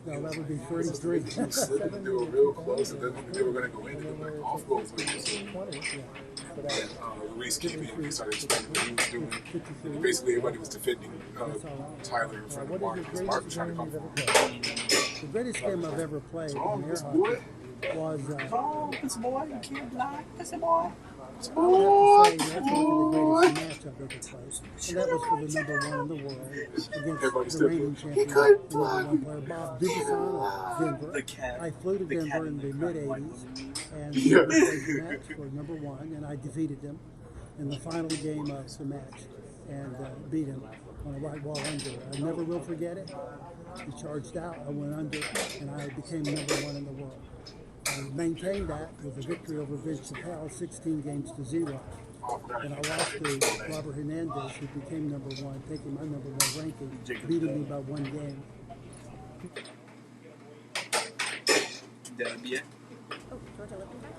that would be they 43. were real close, and then they were going to go in, and then like off goals went. So Luis came in and he started explaining what he was doing. And basically, everybody was defending Tyler in front of Mark because Mark was trying to come for him. The greatest game I've ever played in air hockey was. Pussy boy, you can't lie, pussy boy. I would have to say that's one of the greatest match I've ever played. And that was for the number one in the world against the reigning champion, the number one player, Bob Dubuisson of Denver. I flew to Denver in the mid-'80s and played the match for number one, and I defeated him in the final game of the match and beat him on a right wall under. I never will forget it. He charged out, I went under, and I became number one in the world. I maintained that with a victory over Vince Chappelle, 16 games to 0. And I lost to Robert Hernandez, who became number one, taking my number one ranking, beating me by 1 game. That'll be it. Oh, Georgia looking back.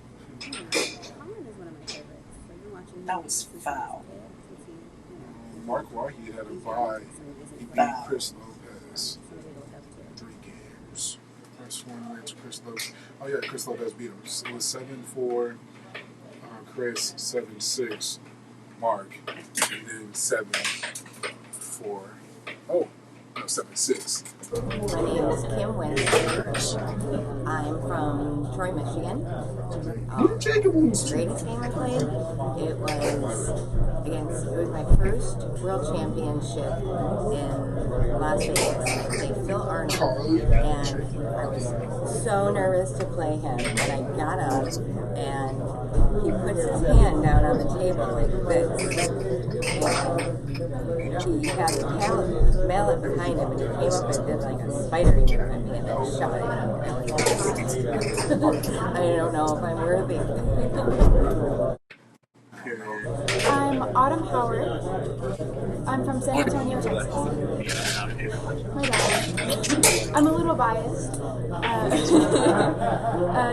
Colin is one of my favorites. I've been watching him That was since foul. he was a kid, since he, Mark Wahi had a bye. He beat Chris Lopez. somebody to look up to. 3 games. First one went to Chris Lopez. Oh yeah, Chris Lopez beat him. It was 7-4. Chris 7-6. Mark, and then 7-4. Oh, no, 7-6. My name is Kim Wednesday. I'm from Troy, Michigan. The greatest game I played, it was my first world championship in Las Vegas. I played Phil Arnold, and I was so nervous to play him, and I got up, and he puts his hand down on the table like this, and he had the mallet behind him, and he came up and did like a spider at me, and then shot him. I don't know if I'm worthy. I'm Autumn Howard. I'm from San Antonio, Texas. My bad. I'm a little biased.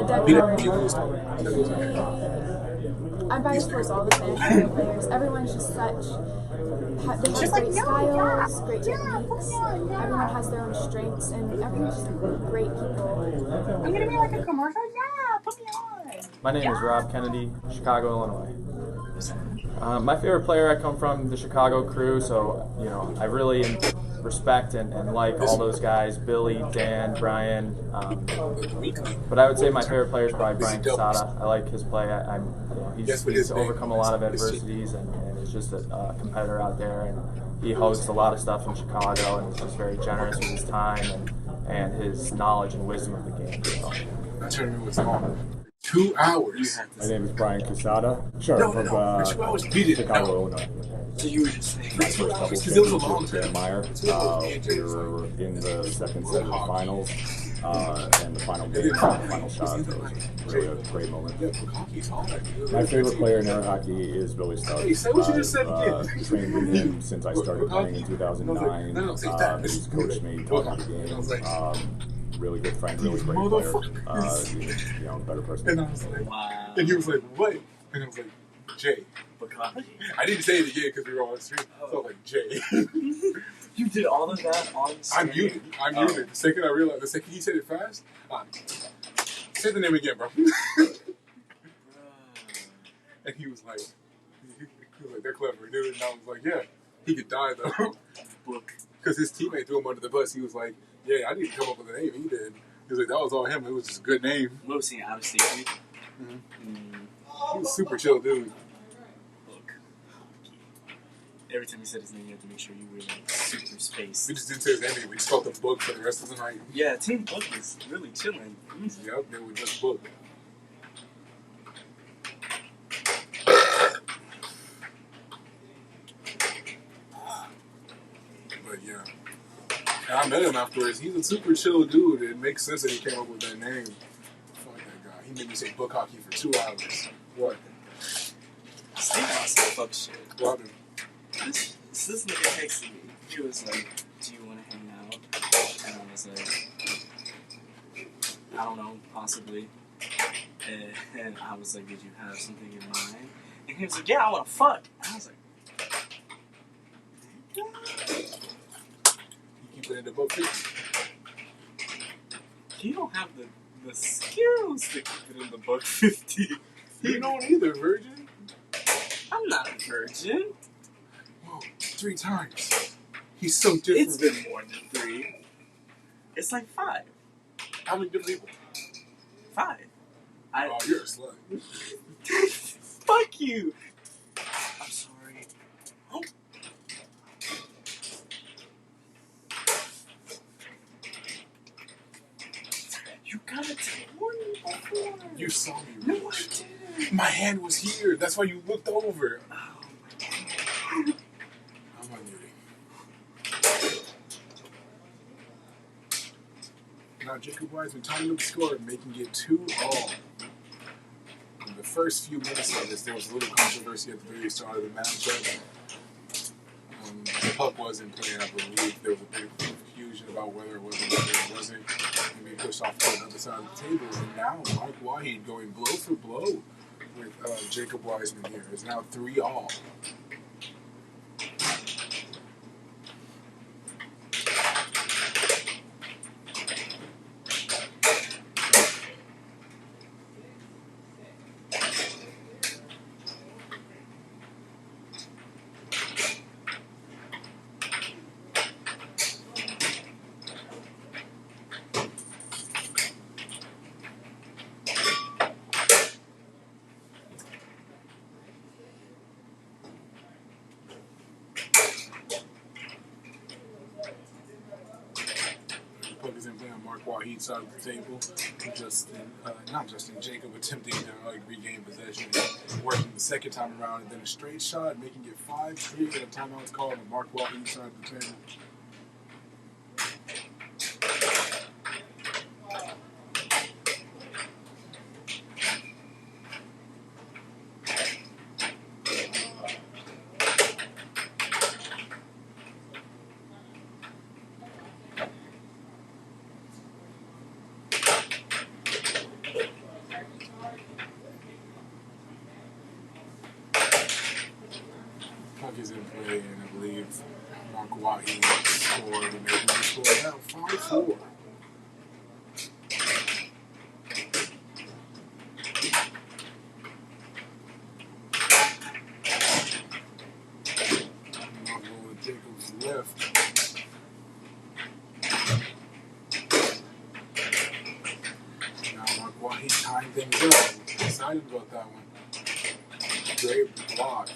Doug Howard. I'm biased towards all the San Antonio players. Everyone's just such. They have great styles, great techniques. Everyone has their own strengths, and everyone's just great people. I'm gonna be like a commercial. Yeah, put me on. My name is Rob Kennedy, Chicago, Illinois. My favorite player, I come from the Chicago crew, so I really respect and like all those guys, Billy, Dan, Brian. But I would say my favorite player is probably Brian Casada. I like his play. He's overcome a lot of adversities and is just a competitor out there. And he hosts a lot of stuff in Chicago and is just very generous with his time and his knowledge and wisdom of the game. So. That tournament was long. 2 hours. My name is Brian Casada. Sure, from Chicago, Illinois. So you were just saying. My first double championship with Dan Meyer. We were in the second set of the finals, and the final game, the final shot. It was really a great moment. My favorite player in air hockey is Billy Stark. I've trained with him since I started playing in 2009. He's coached me, taught me the game. Really good friend, really great player. Better person. And I was like, Wow. and he was like, what? And I was like, Jay. I didn't say it again because we were on the street. So I was like, Jay. You did all of that on screen? I'm muted. The second I realized, the second he said it fast, say the name again, bro. And he was like, they're clever, dude. And I was like, yeah, he could die though. Because his teammate threw him under the bus. He was like, yeah, I didn't come up with a name. He did. He was like, that was all him. It was just a good name. What was he out of safety? He was super chill, dude. Look. Every time you said his name, you had to make sure you were like super spaced. We just didn't say his name. We just called the book for the rest of the night. Yeah, Team Book was really chilling. Yep, they were just book. But yeah. And I met him afterwards. He's a super chill dude. It makes sense that he came up with that name. You made me say book hockey for 2 hours. What? Steve wants some fuck shit. What happened? This nigga texted me. He was like, do you want to hang out? And I was like, I don't know, possibly. And I was like, did you have something in mind? And he was like, yeah, I want to fuck. And I was like, You keep it in the book 50. you don't have the skills to keep it in the book 50. You don't either, virgin. I'm not a virgin. Whoa, 3 times. He's so different. It's been more than 3. It's like 5. How many different people? 5. Oh, you're a slut. Fuck you. I'm sorry. Oh. You gotta tell me before. You saw me No, reach. I didn't. My hand was here. That's why you looked over. Oh my god. I'm unmuting. Now Jacob Wiseman tying up the score, making it 2-all. In the first few minutes of this, there was a little controversy at the very start of the matchup. The puck wasn't playing, I believe. There was a bit of confusion about whether it was or whether it wasn't. And being pushed off to another side of the table. And now Mark Waheed going blow for blow with Jacob Wiseman here. It's now 3-all. Puck is in play on Mark Waheed's side of the table. Jacob attempting to regain possession and working the second time around, and then a straight shot, making it 5-3, and a timeout's called on Mark Waheed's side of the table. Puck is in play, and I believe Mark Waheed scored and making the score now 5-4. Jacob's left. Now Mark Waheed tying things up. I'm excited about that one. Great block.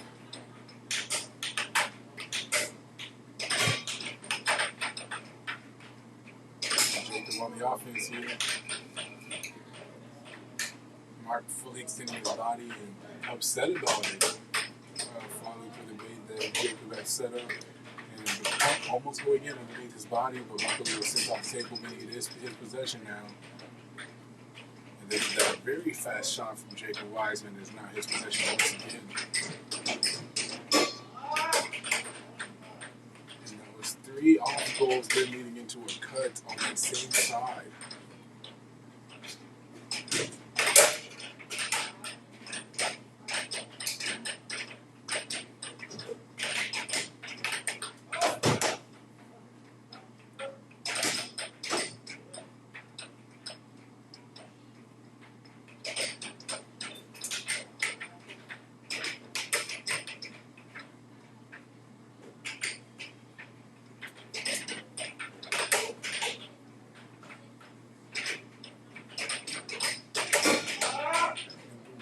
Jacob on the offense here. Mark fully extending his body and upset about it. Falling for the bait that Jacob had set up. And the puck almost going in underneath his body, but luckily was sent off the table, making it his possession now. And then that very fast shot from Jacob Wiseman is now his possession once again. And that was 3 off goals, then leading into a cut on that same side.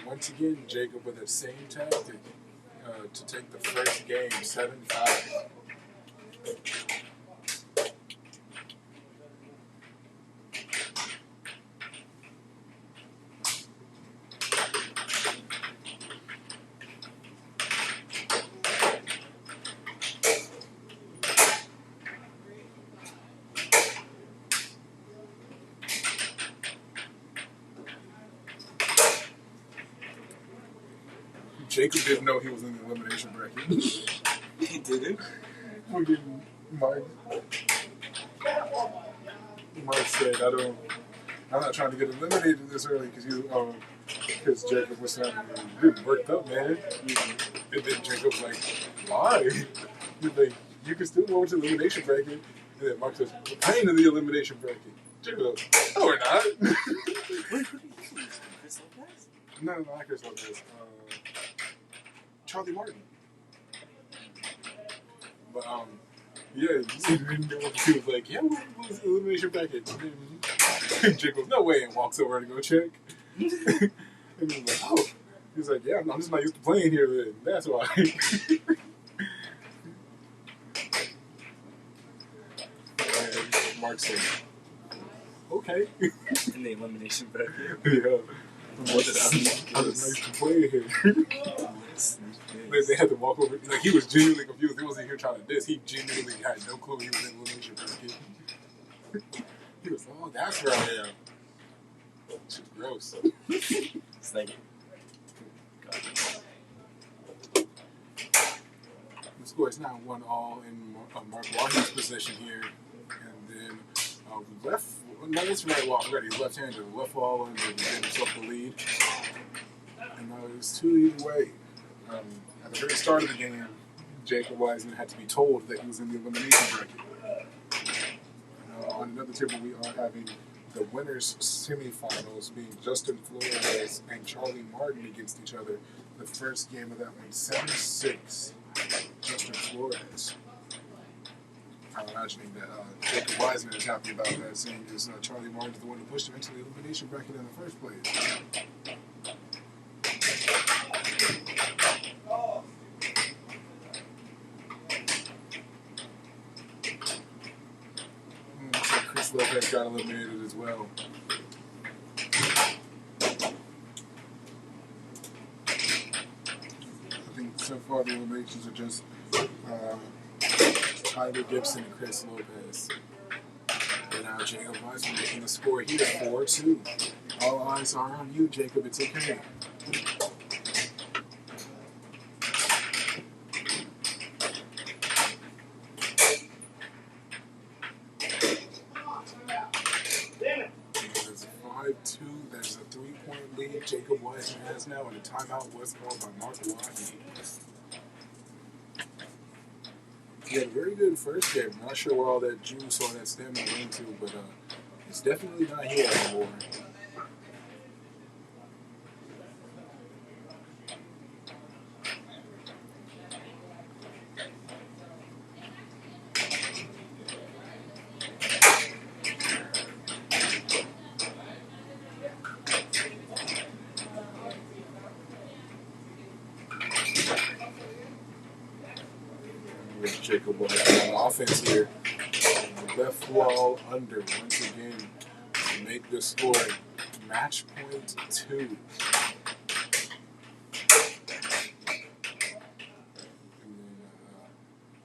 Once again, Jacob with the same tactic to take the first game, 7-5. Jacob didn't know he was in the elimination bracket. He didn't? Fucking Mark said, I'm not trying to get eliminated this early because Jacob was saying, you worked up, man. And then Jacob's like, why? He's like, you can still go into the elimination bracket. And then Mark says, we're playing in the elimination bracket. Jacob goes, no, we're not. Chris Lopez? No, not Chris Lopez. Charlie Martin. But, yeah, he was like, yeah, what was the elimination bracket? And Jake goes, no way, and walks over to go check. And he's like, oh. He's like, yeah, I'm just not used to playing here then. That's why. And Mark said, okay. In the elimination bracket? Yeah. I'm just not used to playing here. They had to walk over. Like, he was genuinely confused. He wasn't here trying to diss. He genuinely had no clue he was in elimination bracket. He was, oh, that's right. Yeah. It's gross. It's like, God. The score is now 1-all in Mark Wahid's possession here. And then it's right wall already. Left-handed. Left wall under to get himself the lead. And now it's 2 either way. At the very start of the game, Jacob Wiseman had to be told that he was in the elimination bracket. On another table, we are having the winners' semifinals being Justin Flores and Charlie Martin against each other. The first game of that one, 7-6, Justin Flores. I'm imagining that Jacob Wiseman is happy about that, seeing as Charlie Martin is the one who pushed him into the elimination bracket in the first place. Chris Lopez got eliminated as well. I think so far the eliminations are just Tyler Gibson and Chris Lopez. And now Jacob Wiseman making the score here, 4-2. All eyes are on you, Jacob. It's okay. There's a 3-point lead Jacob Wiseman has now, and a timeout was called by Mark Wahid. He had a very good first game. I'm not sure where all that juice or that stamina went to, but it's definitely not here anymore. Jacob Wiseman on offense here. Left wall under once again to make the score match point 2. And then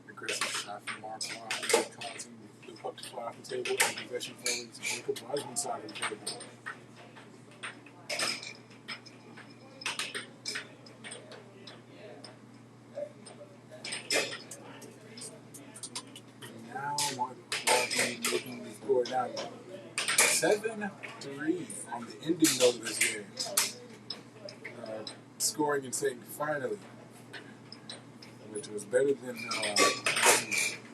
aggressive shot from Mark Wahid causing the puck to fly off the table and possession falling to Jacob Wiseman's side of the table. Making the score now 7-3 on the ending note of this game. Scoring and saying finally, which was better than, I'm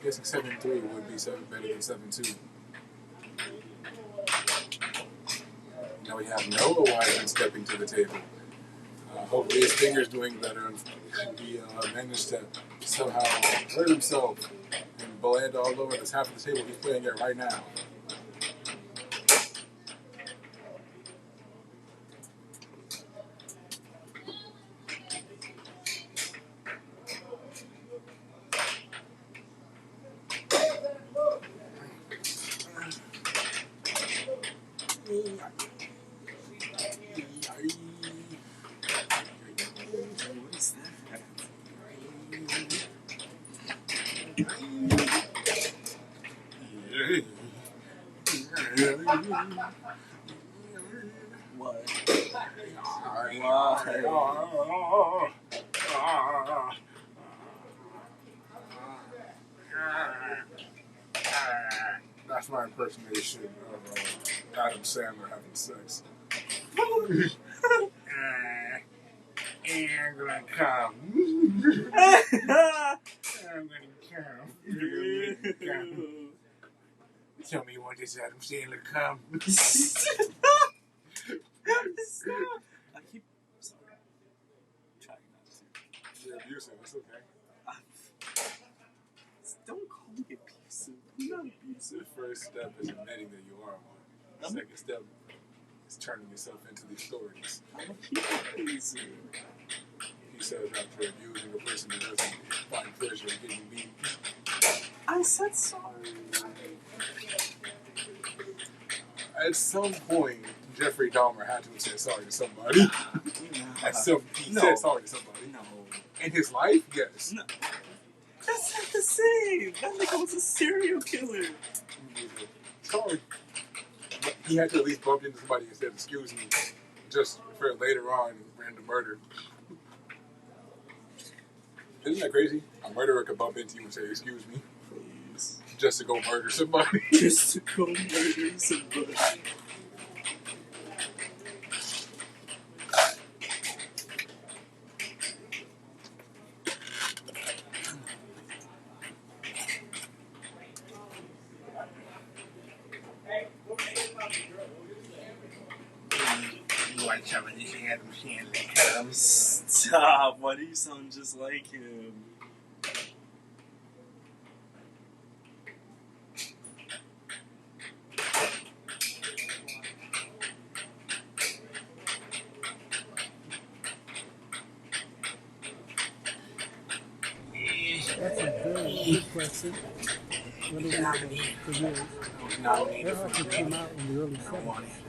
guessing 7-3 would be better than 7-2. Now we have Noah Wiseman stepping to the table. Hopefully his finger's doing better. He managed to somehow hurt himself and land all over this half of the table he's playing at right now. What? That's my impersonation of Adam Sandler having sex. I'm gonna come. I'm gonna come. Tell me when does Adam Sandler come? I keep. Sorry. Trying not to. You're abusive. It's okay. Don't call me abusive. I'm not abusive. The first step is admitting that you are one. The second step is turning yourself into the authorities. I'm a people pleaser. He says after abusing a person who doesn't find pleasure in getting beat. I said sorry. At some point, Jeffrey Dahmer had to have said sorry to somebody. He said sorry to somebody. No. In his life, yes. No. That's not the same. That nigga was a serial killer. Sorry. But he had to at least bump into somebody and said, excuse me, just for later on random murder. Isn't that crazy? A murderer could bump into you and say, excuse me. Please. Just to go murder somebody. Just to go murder somebody. Like telling you Adam Sandler comes. Stop. Why do you sound just like him? That's a very good question. Let me know for years. Airhockey came out in the early 70s.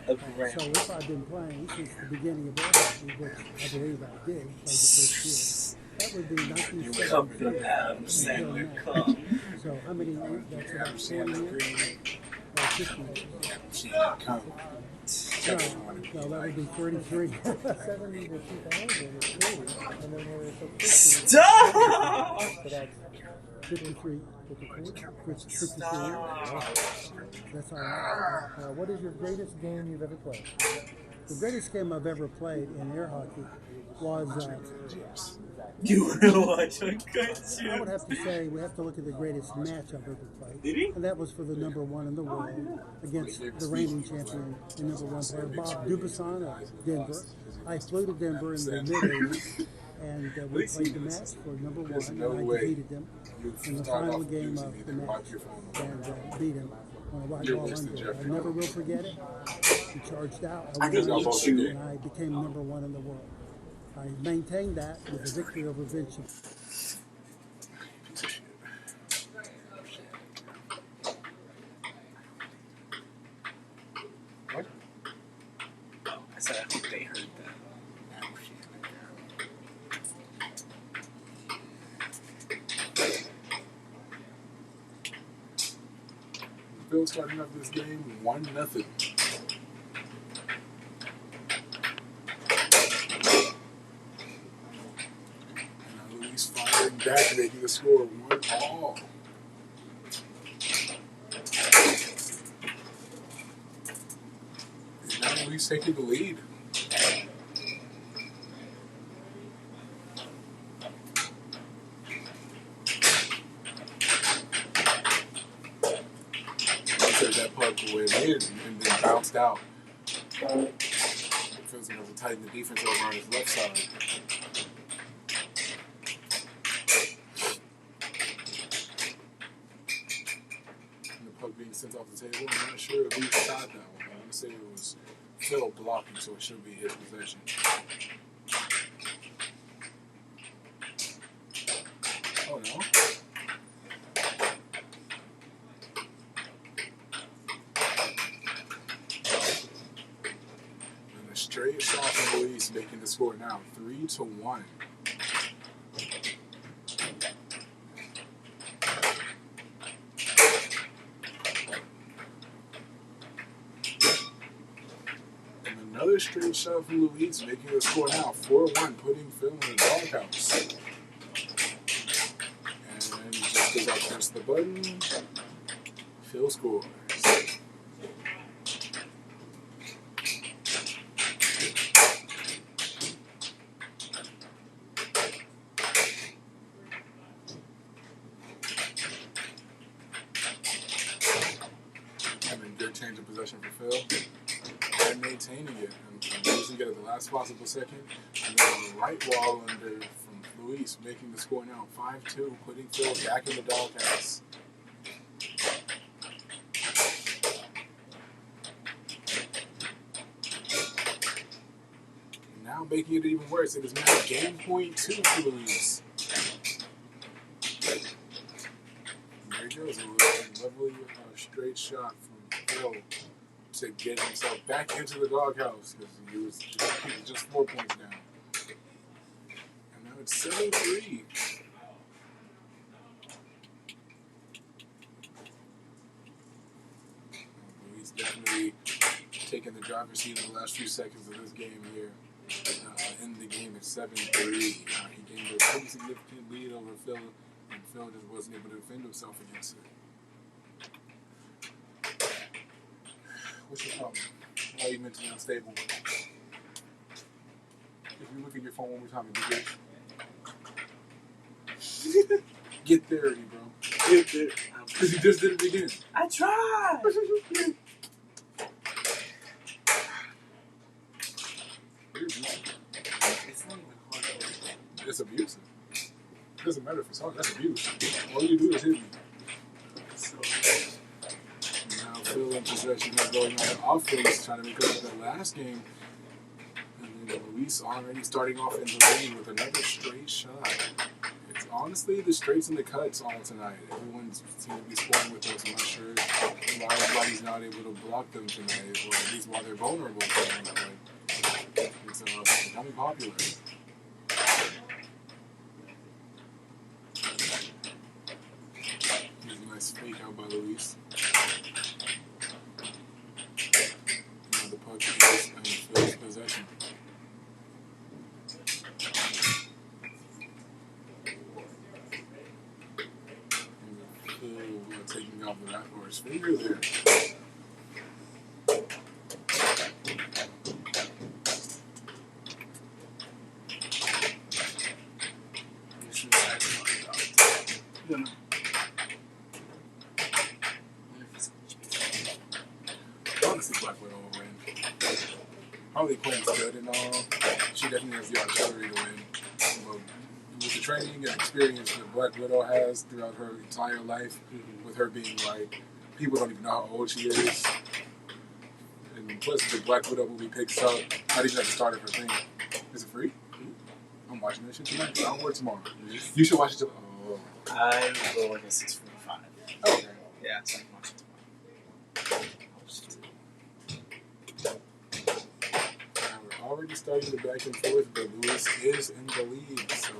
So if I've been playing since the beginning of airhockey, which I believe I did, played the first year, that would be 1973 until now. So how many years? That's about 40 years? Or 50 years? No, that would be 33. 70 to 2000 is 40, and then we're so 50. Stop! So that's 53. 53. That's all right. What is your greatest game you've ever played? The greatest game I've ever played in air hockey was. You want to watch a cartoon? I would have to say we have to look at the greatest match I've ever played. Did he? And that was for the number one in the world against the reigning champion, the number one player, Bob Dubuisson of Denver. I flew to Denver in the mid-80s, and we played the match for number one, and I defeated them in the final game of the match and beat him on a white ball under. I never will forget it. He charged out. I won, and I became number one in the world. I maintained that with a victory over Vincent. What? Oh, I said I hope they heard that. Bill starting up this game 1-0. He's firing back, making the score 1-all. And now he's taking the lead. That puck went in and then bounced out. Feels like to tighten the defense over on his left side. And the puck being sent off the table, I'm not sure who shot that one. I'm going to say it was Phil blocking, so it should be his possession. Oh no. Straight shot from Luis, making the score now 3-1. And another straight shot from Luis, making the score now 4-1, putting Phil in the doghouse. And just as I press the button, Phil scores. Having good change of possession for Phil. And maintaining it and losing it at the last possible second. And then on the right wall under from Luis, making the score now 5-2, putting Phil back in the doghouse. Now making it even worse. It is now game point 2 for Luis. There he goes. A lovely straight shot from Phil to get himself back into the doghouse because he was just 4 points down. And now it's 7-3. He's definitely taking the driver's seat in the last few seconds of this game here. In the game at 7-3. He gained a pretty significant lead over Phil, and Phil just wasn't able to defend himself against it. What's your problem? Why are you mentally unstable? If you look at your phone one more time, get dirty, bro. Get dirty. Because you just did it again. I tried! It's not even hard. It's abusive. It doesn't matter if it's hard. That's abuse. All you do is hit me. So, Now Phil in possession is going on offense, trying to make up for the last game. And then Luis already starting off in the lane with another straight shot. It's honestly the straights and the cuts all tonight. Everyone seems to be scoring with us. I'm not sure why everybody's not able to block them tonight, or at least while they're vulnerable tonight. But it's becoming popular. Here's a nice fake out by Luis. Now the puck is in Phil's possession. And Phil taking off the back for his finger there. Honestly, Black Widow will win. Harley Quinn's good and all. She definitely has the artillery to win. But with the training and experience that Black Widow has throughout her entire life, with her being like, people don't even know how old she is. And plus, the Black Widow movie picks up, not even at the start of her thing. Is it free? I'm watching that shit tonight. I'll work tomorrow. You should watch it tomorrow. Oh. I will like a 6:45. Okay. Yeah, so I can watch it tomorrow. We're already starting the back and forth, but Luis is in the lead, so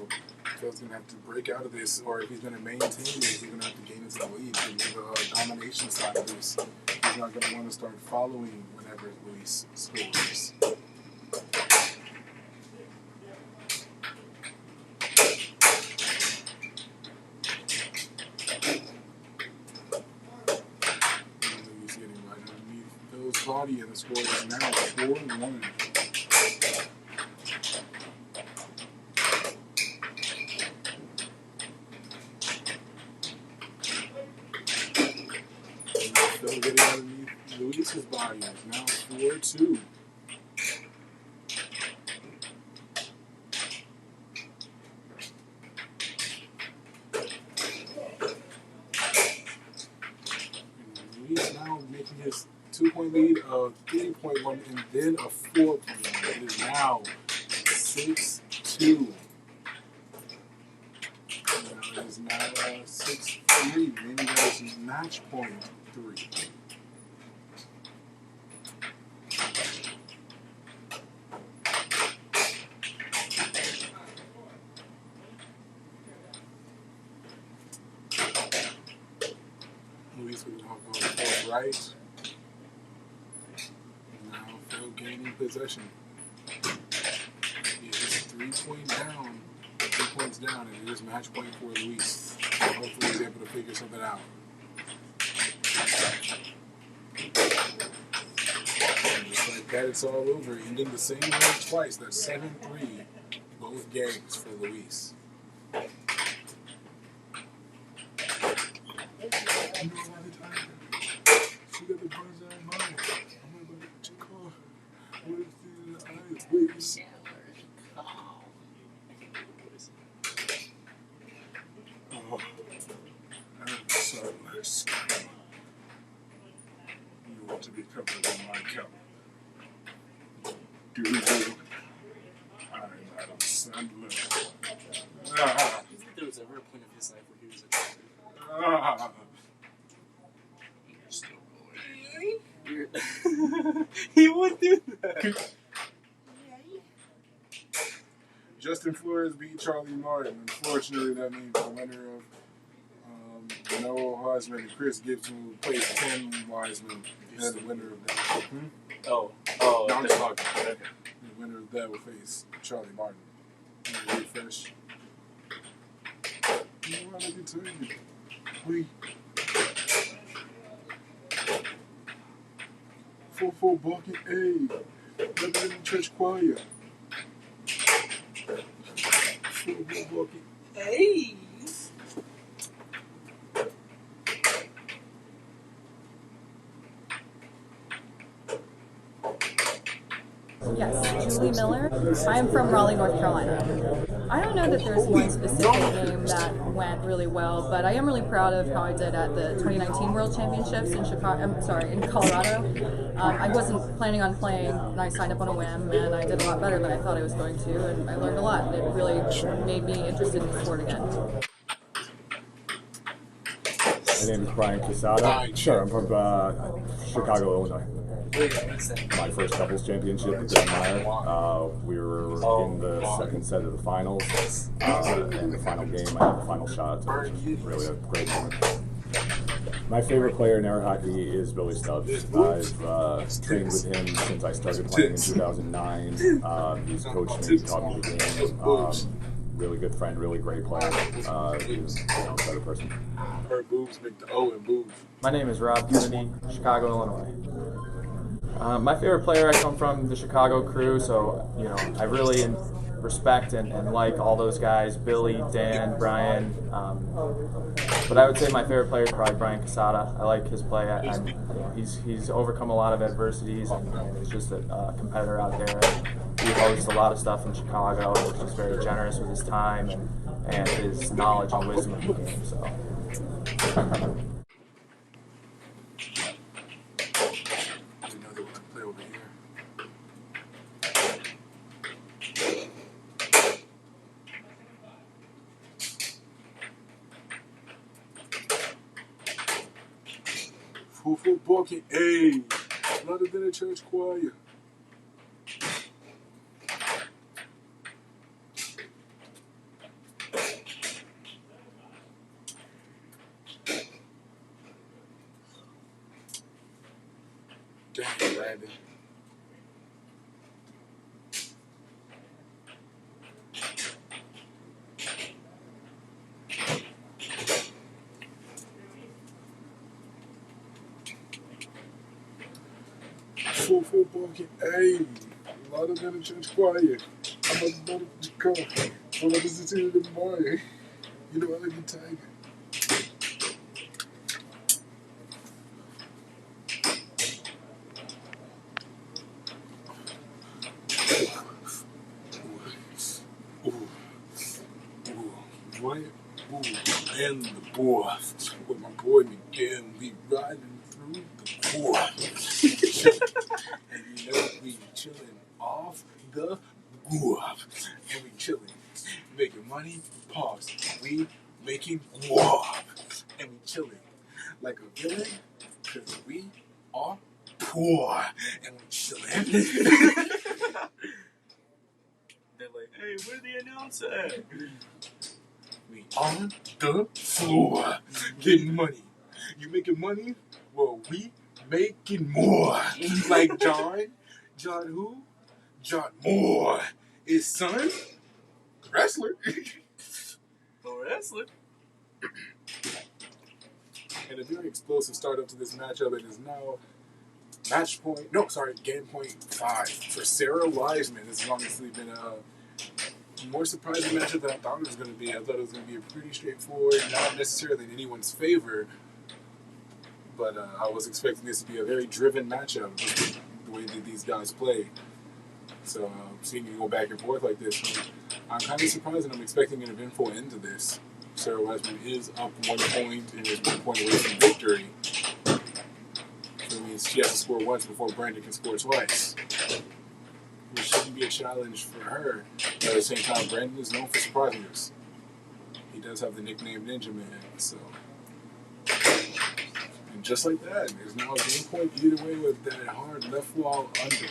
Phil's going to have to break out of this, or if he's going to maintain it, he's going to have to gain into the lead. The domination side of this, he's not going to want to start following whenever Luis scores. Luis getting right underneath Phil's body, and the score is now 4-1. Phil getting underneath Luis's body is now 4-2. And Luis now making his 2-point lead of 3.1 and then a 4-point lead. It is now 6-2. It is now 6-3. Maybe that is match point 3. Luis with the hop going forward right. Now Phil gaining possession. It's 3 points down. 3 points down, and it is match point for Luis. Hopefully he's able to figure something out. And just like that, it's all over. Ending the same way twice. That's 7-3. Both games for Luis. You know why the time? She got the buzz out of mine. I'm not going to get your car. What if the eyes? Wait. Oh, I'm so much. You want to be covered on my count. Do I'm Adam Sandler. Do you think there was ever a point of his life where he was attractive? He would do that. Justin Flores beat Charlie Martin. Unfortunately, that means the winner of Noah Wiseman and Chris Gibson will play Tim Wiseman as the winner of that. Oh, No, I'm just okay. talking. The winner of that will face Charlie Martin. Refresh. You know what I can tell you? We 4-4 bucket A. Never in the church choir. 4-4 bucket A. Yes, Julie Miller. I am from Raleigh, North Carolina. I don't know that there's one specific game that went really well, but I am really proud of how I did at the 2019 World Championships in in Colorado. I wasn't planning on playing, and I signed up on a whim, and I did a lot better than I thought I was going to, and I learned a lot, and it really made me interested in the sport again. My name is Brian Casada. Sure, I'm from Chicago, Illinois. My first doubles championship with Dan Meyer. We were in the second set of the finals. In the final game, I had the final shot. It was just really a great moment. My favorite player in air hockey is Billy Stubbs. I've trained with him since I started playing in 2009. He's coached me, taught me the game. Really good friend, really great player. He's a better person. Her boobs make the O and boobs. My name is Rob Kennedy, Chicago, Illinois. My favorite player, I come from the Chicago crew, so I really respect and like all those guys, Billy, Dan, Brian. But I would say my favorite player is probably Brian Casada. I like his play. He's overcome a lot of adversities, and he's just a competitor out there. He hosts a lot of stuff in Chicago, and he's just very generous with his time and his knowledge and wisdom of the game. So. Full bucket A. Louder than a church choir. Dang, Brandon. Full bucket A. Louder than a church choir. I'm about to come. I'm about to sit in the bar. You know I like the tiger. And the boy, with my boy Miguel, we riding through the boy. And we chilling off the woof. And we chilling, making money, pause. We making woof. And we chilling like a villain, because we are poor. And we chilling. They're like, hey, where's the announcer at? We on the floor getting money. You making money? Well, we making more. Like John who? John Moore, his son, wrestler. The wrestler. And a very explosive start up to this matchup. It is now game point 5 for Sarah Wiseman. This has honestly been a more surprising matchup than I thought it was going to be. I thought it was going to be a pretty straightforward, not necessarily in anyone's favor, but I was expecting this to be a very driven matchup, the way that these guys play. So seeing you go back and forth like this, I'm kind of surprised, and I'm expecting an eventful end to this. Sarah Wiseman is up 1 point and is 1 point away from victory. So it means she has to score once before Brandon can score twice, which shouldn't be a challenge for her. But at the same time, Brandon is known for surprising us. He does have the nickname Ninja Man, so. And just like that, there's now a game point either way with that hard left wall under.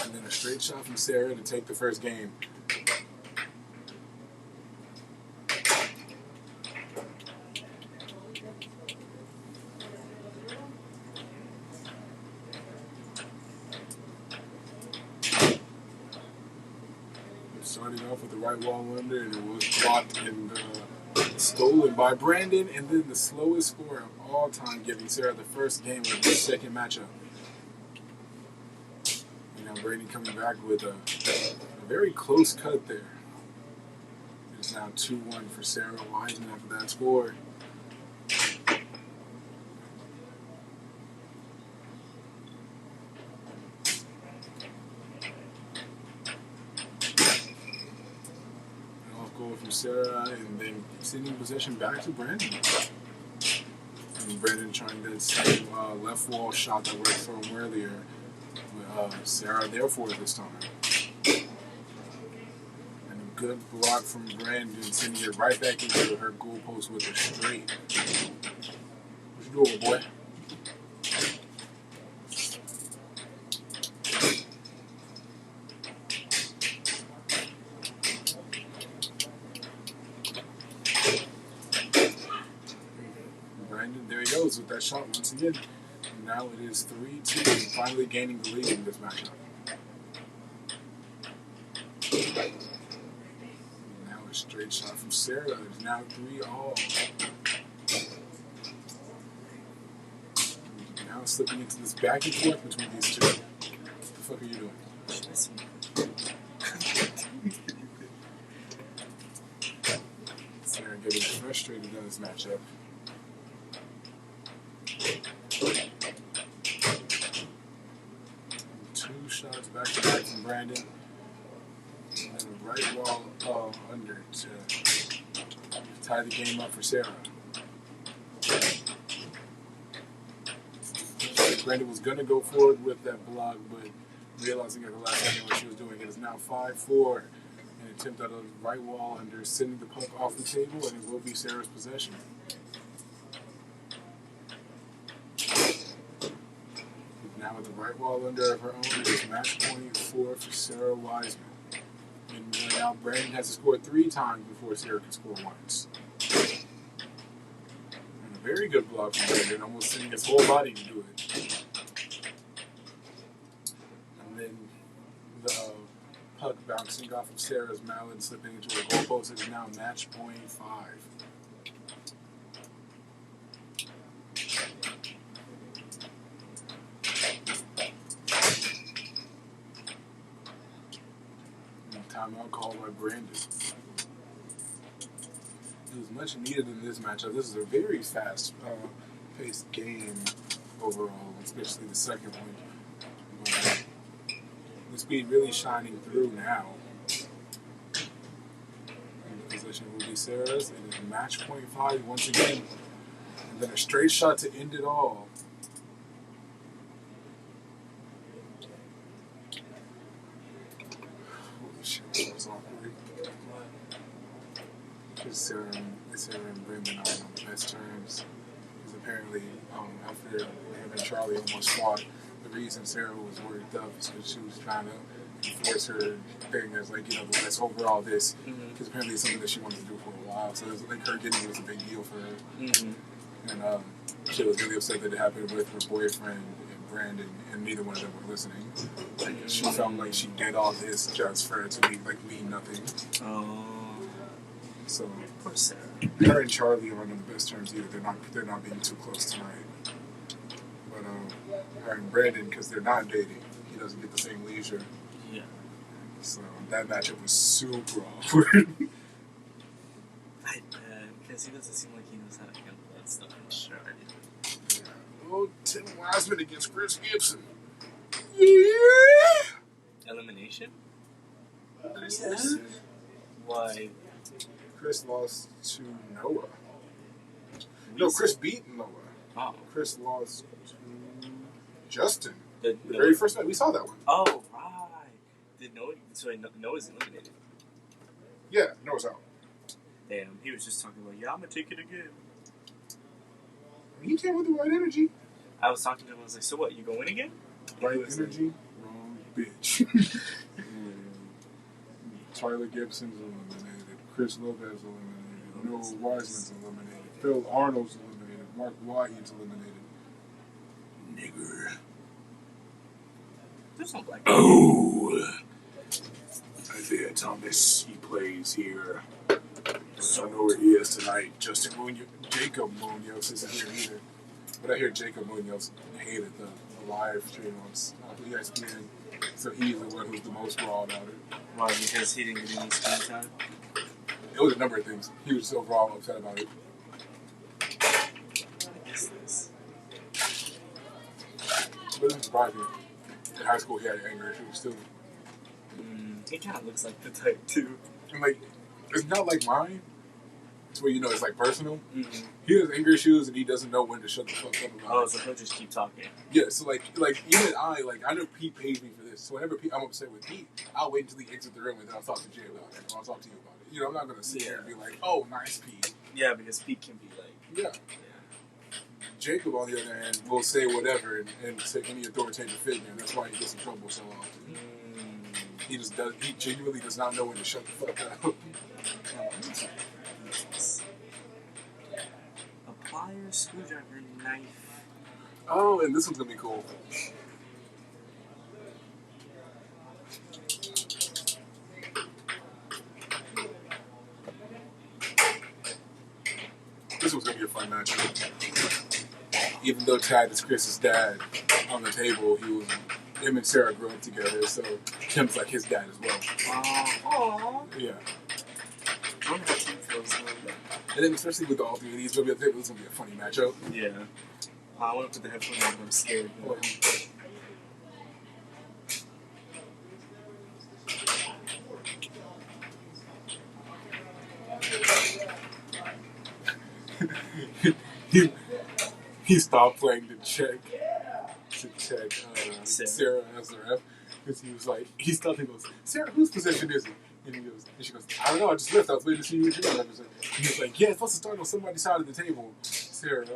And then a straight shot from Sarah to take the first game. Starting off with the right wall under, and it was blocked and stolen by Brandon, and then the slowest score of all time, giving Sarah the first game of the second matchup. And now Brandon coming back with a very close cut there. It's now 2-1 for Sarah Wiseman after that score. From Sarah, and then sending possession back to Brandon. And Brandon trying that same left wall shot that worked for him earlier. With Sarah there for it this time. And a good block from Brandon, sending it right back into her goalpost with a straight. What you doing, boy? There he goes with that shot once again. And now it is 3-2, finally gaining the lead in this matchup. Now a straight shot from Sarah. It's now 3-all. Now slipping into this back and forth between these two. What the fuck are you doing? Sarah getting frustrated in this matchup. Two shots back to back from Brandon. And then a right wall under to tie the game up for Sarah. Brandon was going to go forward with that block, but realizing at the last second what she was doing, it is now 5-4. An attempt at a right wall under, sending the puck off the table, and it will be Sarah's possession. Now with the right wall under of her own, it is match point 4 for Sarah Wiseman. And now Brandon has to score 3 times before Sarah can score once. And a very good block from Brandon, almost sending his whole body to do it. And then the puck bouncing off of Sarah's mallet, slipping into her goalpost. It is now match point 5. Timeout called by Brandon. It was much needed in this matchup. This is a very fast-paced game overall, especially the second one. But the speed really shining through now. And the possession will be Sarah's. It is match point 5 once again. And then a straight shot to end it all. Shit, was awkward. Because Sarah and Brendan are on the best terms. Because apparently, after him and Charlie almost fought, the reason Sarah was worked up is because she was trying to enforce her thing as, like, the last overall this. Because apparently it's something that she wanted to do for a while. So it was like her getting it was a big deal for her. And she was really upset that it happened with her boyfriend and Brandon, and neither one of them were listening. Like, she felt like she did all this just for it to mean nothing. Oh. So Poor Sarah. her and Charlie aren't on the best terms either. They're not being too close tonight. But her and Brandon, because they're not dating, he doesn't get the same leisure. Yeah. So that matchup was super awkward. I bet, because he doesn't seem like he knows how to handle that stuff in charity. Oh, Tim Wiseman against Chris Gibson. Yeah. Elimination? Yeah. Why? Chris lost to Noah. No, Chris beat Noah. Oh. Chris lost to Justin. The very first night we saw that one. Oh, right. Did Noah? So Noah's eliminated. Yeah, Noah's out. Damn, he was just talking about, yeah, I'm gonna take it again. He came with the right energy. I was talking to him. I was like, so what? You going again? Right energy, wrong bitch. Tyler Gibson's eliminated. Chris Lopez eliminated. Noah Wiseman's eliminated. Phil Arnold's eliminated. Mark Waheed's eliminated. Nigger. There's no black. Oh! Isaiah Thomas, he plays here. So I know where he is tonight. Jacob Munoz isn't here either. But I hear Jacob Munoz hated the live stream on ESPN. So he's the one who's the most raw about it. Why? Because he didn't get any screen time? It was a number of things. He was so raw upset about it. I guess this. But it was surprising. In high school, he had anger issues still. He kind of looks like the type, too. And like, it's not like mine. It's where, it's like personal. Mm-hmm. He has anger issues and he doesn't know when to shut the fuck up about it. Oh, so he'll just keep talking. Yeah, so like even I know Pete pays me for this. So whenever I'm upset with Pete, I'll wait until he exits the room and then I'll talk to Jay about it. Or I'll talk to you about it. I'm not gonna sit here and be like, oh, nice Pete. Yeah, because Pete can be like... Yeah. Jacob, on the other hand, will say whatever and take any authoritative figure, and that's why he gets in trouble so often. He genuinely does not know when to shut the fuck up. A pliers, screwdriver, knife. Oh, and this one's gonna be cool. This was gonna be a fun matchup. Even though Tad is Chris's dad on the table, him and Sarah grew up together, so Tim's like his dad as well. Aww. Yeah. I wonder how Tim feels like that. And then especially with all three of these, this is gonna be a funny matchup. Yeah. I want to put the headphones on, but I'm scared. He stopped playing to check Sarah as the ref because he was like, he stopped and goes, Sarah, whose position is it? And she goes, I don't know, I just left. I was waiting to see you do that. And he was like, yeah, it's supposed to start on somebody's side of the table, Sarah.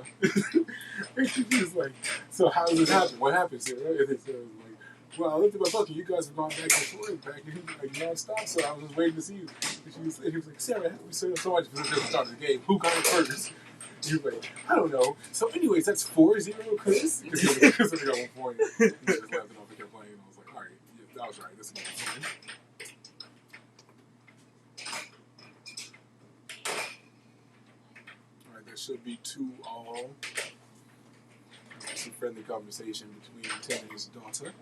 And she was like, so how does this happen? What happened, Sarah? And then Sarah was like, well, I looked at my bucket. You guys have gone back and forth, back and like non-stop, so I was just waiting to see you. And he was like, Sarah, help me so much for the start of the game. Who got it first? And he was like, I don't know. So anyways, that's 4-0, Chris? Because he got 1 point. And he just left it off and kept playing. And I was like, all right, yeah, that was right. This is fun. All right, there should be 2-all. Some friendly conversation between Tim and his daughter.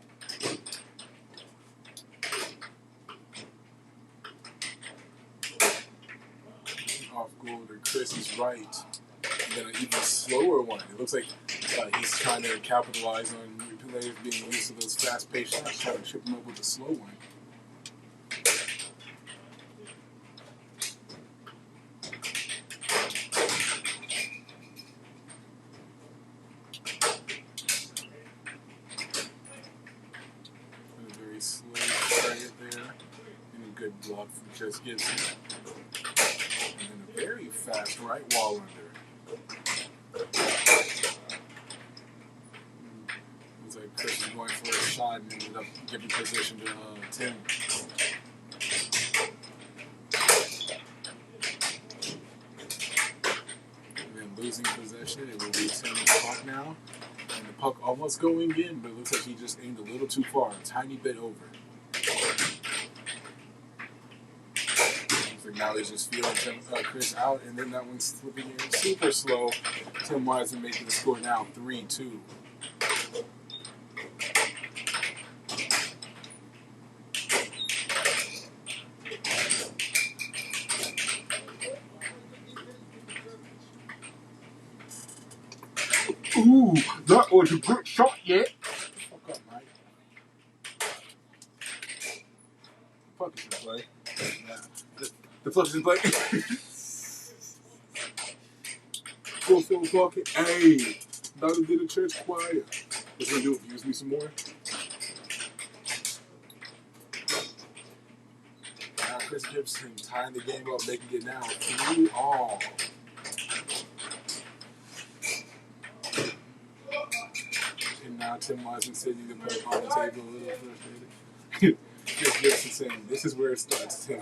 Off goal to Chris is right. And then an even slower one. It looks like he's trying to capitalize on players being used to those fast-paced shots, trying to trip him up with a slow one. Block from Chris Gibson. And then a very fast right wall under. Looks like Chris is going for a shot and ended up giving position to Tim. And then losing possession. It will be 10 o'clock now. And the puck almost going in, but it looks like he just aimed a little too far, a tiny bit over. So now they're just feeling Chris out, and then that one's slipping in super slow. Tim Wiseman making the score now 3-2. Ooh, that was a good shot, yeah. Fuck up, Mike. Fuck is in play. Nah, the fuck is in play. Full bucket. Hey, Dr. did a church choir. What's gonna do? Use me some more? Now Chris Gibson tying the game up, making it now 3-all. And now Tim Wiseman sitting the puck on the table a little frustrated. Chris Gibson saying, "This is where it starts, Tim."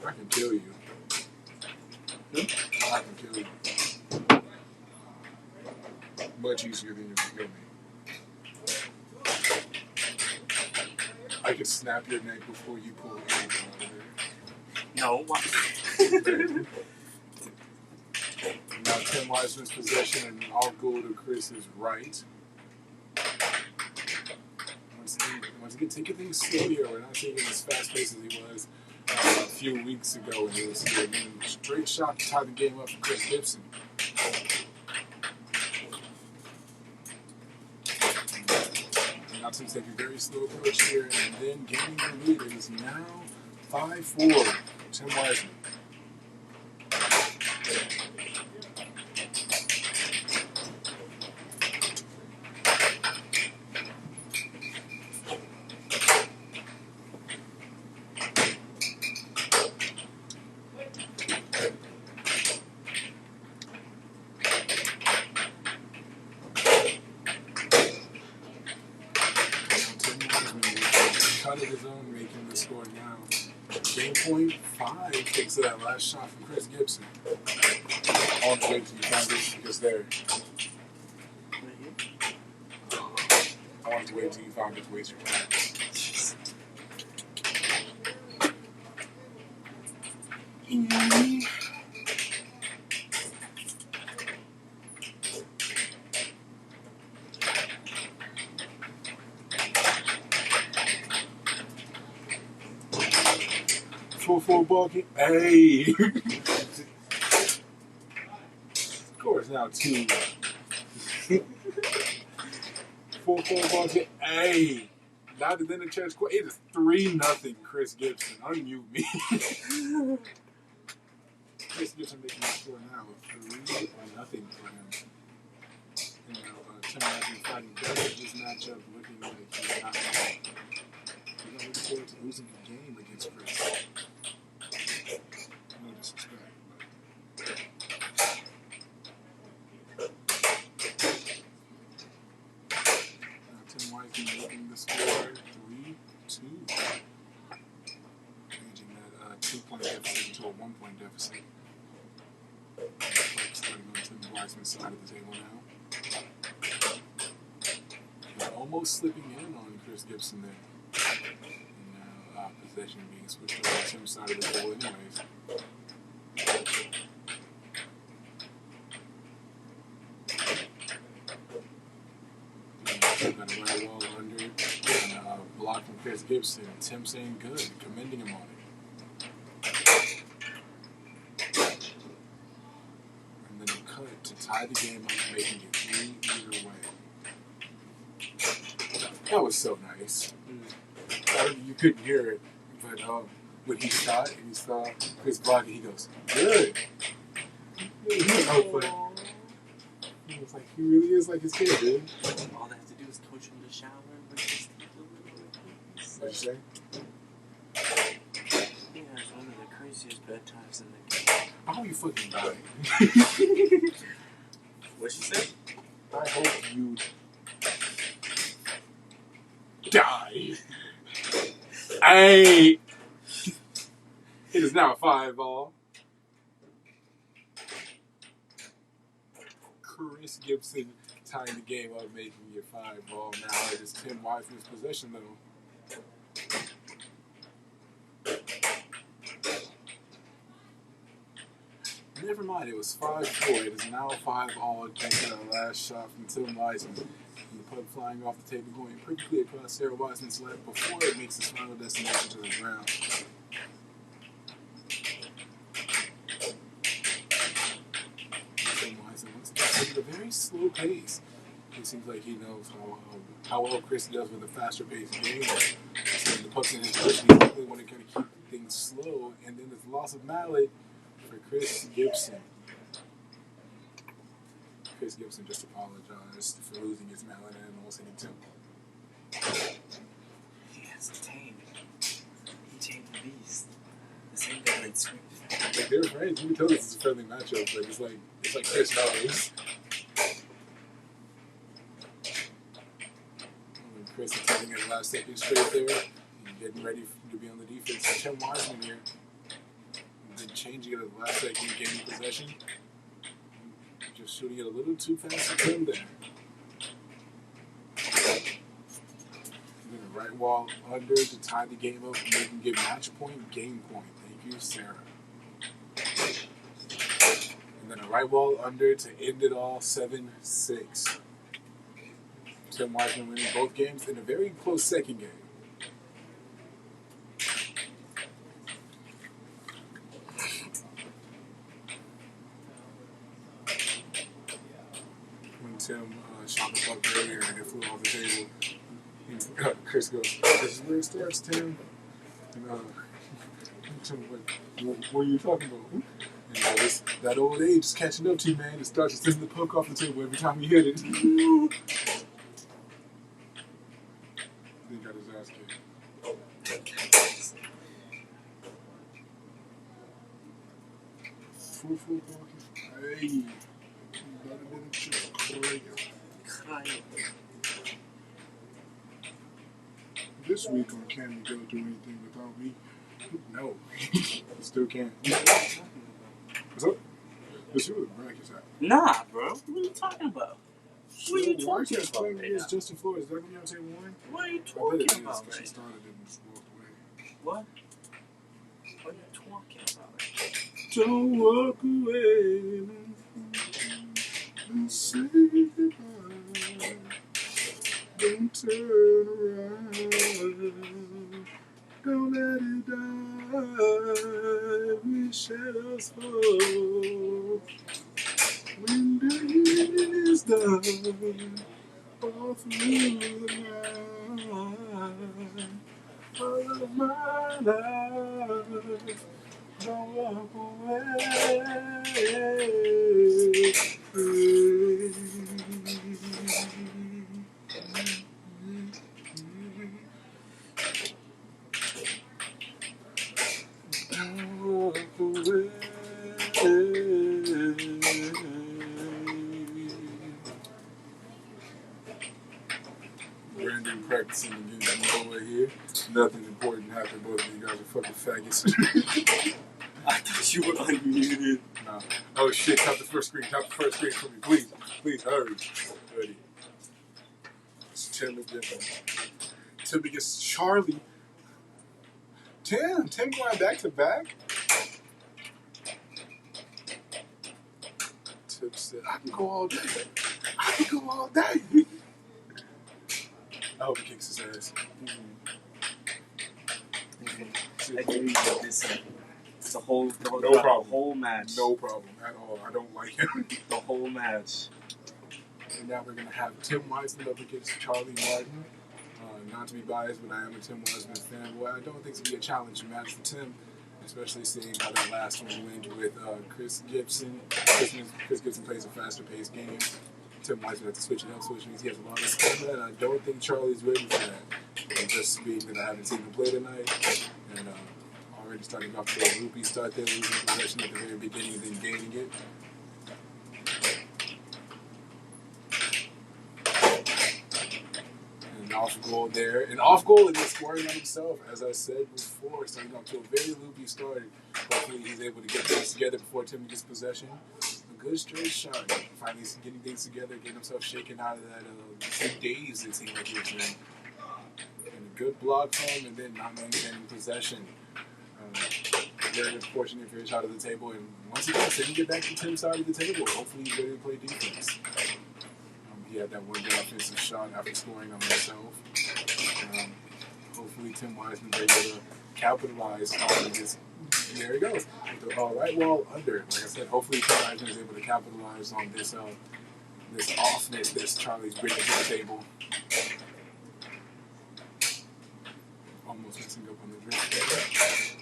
I can kill you. I can kill you. Much easier than you can kill me. I could snap your neck before you pull anything out of there. No. Now Tim Wiseman's possession, and I'll go to Chris's right. Once again, taking things slow here. We're not taking as fast pace as he was a few weeks ago when he was here. Again, straight shot to tie the game up for Chris Gibson. And now Tim's taking a very slow approach here, and then gaining the lead. It is now 5-4. Tim Wiseman. Cut of his own, making the score now. Game point 5 takes that last shot from Chris Gibson. I want to wait till you find it because there. I want to wait till you found it to waste your time. Full bucket. Hey! Score is now 2. Full bucket. Hey! Now that then the church score, it is 3-0 Chris Gibson. Unmute me. Chris Gibson making the score now with 3-0 for him. And now Tim Wiseman fighting better in this matchup, looking like he's not wrong. He's not looking forward to losing a game against Chris. No disrespect, now Tim Wiseman making the score 3-2. Changing that 2-point deficit to a 1-point deficit. Starting on Tim Wiseman's side of the table now. And almost slipping in on Chris Gibson there. And now possession being switched over to Tim's side of the ball anyways. Got a right wall under and block from Chris Gibson. Tim saying good, commending him on it. And then a cut to tie the game up, making it 3 either way. That was so nice. You couldn't hear it, but when he shot and he saw Chris blocking, he goes, good. He was like, he really is like his kid, dude. All they have to do is coach him to shower with just a little piece. What'd you say? Yeah, it's one of the craziest bedtimes in the game. I hope you fucking die. What'd she say? I hope you die. Hey! It is now a 5-ball. Chris Gibson tying the game up, making it 5-ball. Now it is Tim Wiseman's possession, though. Never mind, it was 5-4. It is now 5-all thanks to that last shot from Tim Wiseman. And the puck flying off the table, going perfectly across Sarah Wiseman's lap before it makes its final destination to the ground. Tim Wiseman once again taking a very slow pace. It seems like he knows how well Chris does with a faster paced game. So the puck's in his position, he's definitely want to kind of keep things slow. And then there's loss of mallet for Chris Gibson. Chris Gibson just apologized for losing his mallet and almost hitting Tim. He has tamed. He tamed the beast. The same guy that swept. Like, they're friends. You can tell this is a friendly matchup, but it's like Chris knows. Chris is taking it last second straight there. And getting ready to be on the defense. Tim Wiseman here. And then changing it at the last second, gaining possession. Just shooting it a little too fast for Tim there. And then a right wall under to tie the game up, making it match point, game point. Thank you, Sarah. And then a right wall under to end it all, 7-6. Tim Wiseman winning both games in a very close second game. When Tim shot the puck earlier and it flew off the table, Chris goes, "This is where it starts, Tim." And Tim went, "What are you talking about?" And it's that old age is catching up to you, man. It starts sending the puck off the table every time you hit it. He got his ass kicked. Full pocket. Hey. This week on Can You Go Do Anything Without Me? No. Still can't. What's up? Let's see where the bracket's at. Nah, bro. What are you talking about? What are you talking about right now? Justin Flores. Is that going to be on table 1? What are you I talking bet it is, about because she right started it and just walked away. What? What are you talking about right Don't walk away and say goodbye. Don't turn around. Don't let it die. We shadows fall. When the evening is done, all through the night, all of my life. Don't walk away. Don't walk away. Brandon practicing against Noah here. Nothing important happened. Both of you guys are fucking faggots. I thought you were unmuted. Nah. Oh shit, tap the first screen. Tap the first screen for me. Please. Please, hurry. Ready. Tim is different. Tim against Charlie. Tim going back to back? Tim said, I can go all day. I can go all day. I hope he kicks his ass. I agree with this. It's a whole, No problem. The whole match. No problem at all. I don't like him. The whole match. And now we're going to have Tim Wiseman up against Charlie Martin. Not to be biased, but I am a Tim Wiseman fanboy. I don't think it's going to be a challenging match for Tim, especially seeing how that last one went with Chris Gibson. Chris Gibson plays a faster-paced game. Tim Wiseman has to switch it up, which means he has a lot of stamina, and I don't think Charlie's ready for that. And just being that I haven't seen him play tonight, and already starting off to a loopy start there, losing possession at the very beginning and then gaining it. And an off goal there. An off goal and then scoring on himself, as I said before, starting off to a very loopy start. Hopefully he's able to get things together before Tim gets possession. A good straight shot. Finally getting things together, getting himself shaken out of that daze it seemed like he was in. And a good block home and then not maintaining possession. Very unfortunate for his shot at the table. And once again, Tim get back to Tim's side of the table. Hopefully he's ready to play defense. He had that one good offensive shot after scoring on himself. Hopefully Tim Wiseman is able to capitalize on this. There he goes. The right wall under. Like I said, hopefully Tim Wiseman is able to capitalize on this this offness that Charlie's bringing to the table. Almost messing up on the drift.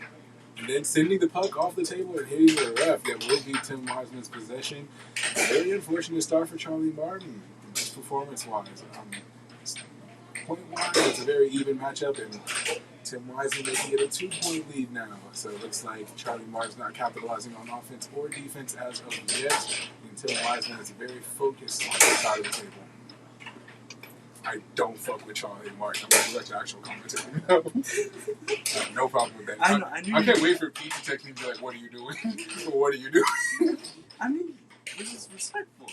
And then sending the puck off the table and hitting the ref. That will be Tim Wiseman's possession. A very unfortunate start for Charlie Martin, just performance-wise. Point-wise, it's a very even matchup, and Tim Wiseman making it a 2-point lead now. So it looks like Charlie Martin's not capitalizing on offense or defense as of yet. And Tim Wiseman is very focused on his side of the table. I don't fuck with Charlie Martin. I'm going to let the actual commentator know. No problem with that. I can't wait for Pete to text me and be like, what are you doing? What are you doing? I mean, this is respectful.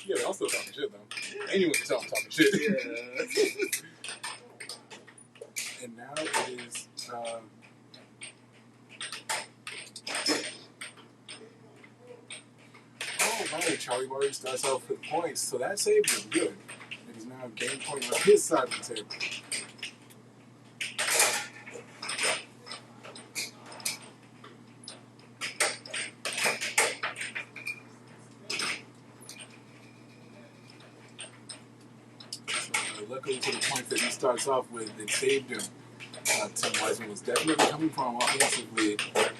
Yeah, but I'm still talking shit, though. Anyone can tell I'm talking shit. Yeah. And now it is... right, Charlie Martin starts off with points, so that saved him good. And he's now game point on his side of the table. Luckily to the point that he starts off with, it saved him. Tim Wiseman was definitely coming from offensively. I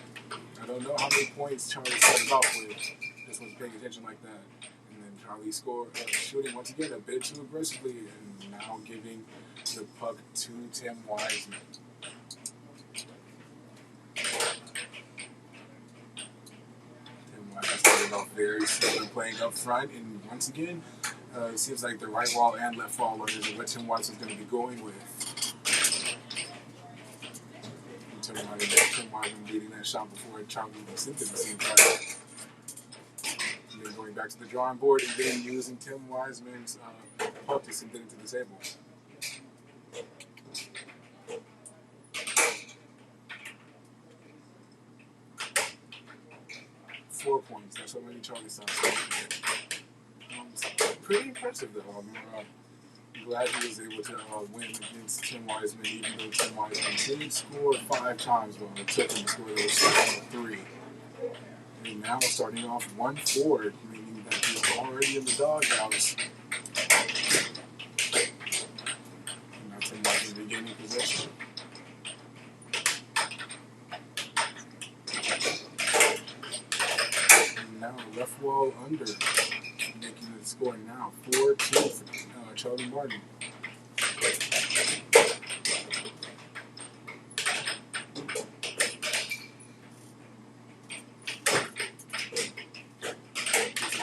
don't know how many points Charlie started off with. Just wasn't paying attention like that. And then Charlie scored, shooting once again a bit too aggressively, and now giving the puck to Tim Wiseman. Tim Wiseman started off very slow, playing up front, and once again, it seems like the right wall and left wall are what Tim Wiseman's going to be going with. Tim Wiseman leading that shot before Charlie even sent it, it seems like. And then going back to the drawing board and then using Tim Wiseman's puck to send it into the table. Four points. That's how many Charlie saw. Pretty impressive, though. I'm glad he was able to win against Tim Wiseman, even though Tim Wiseman did score 5 times, but it took him to score those 3. And now starting off 1-4, meaning that he's already in the doghouse. And now Tim Wiseman regaining possession. And now left wall under. Making the score now 4-2 for Charlie Martin.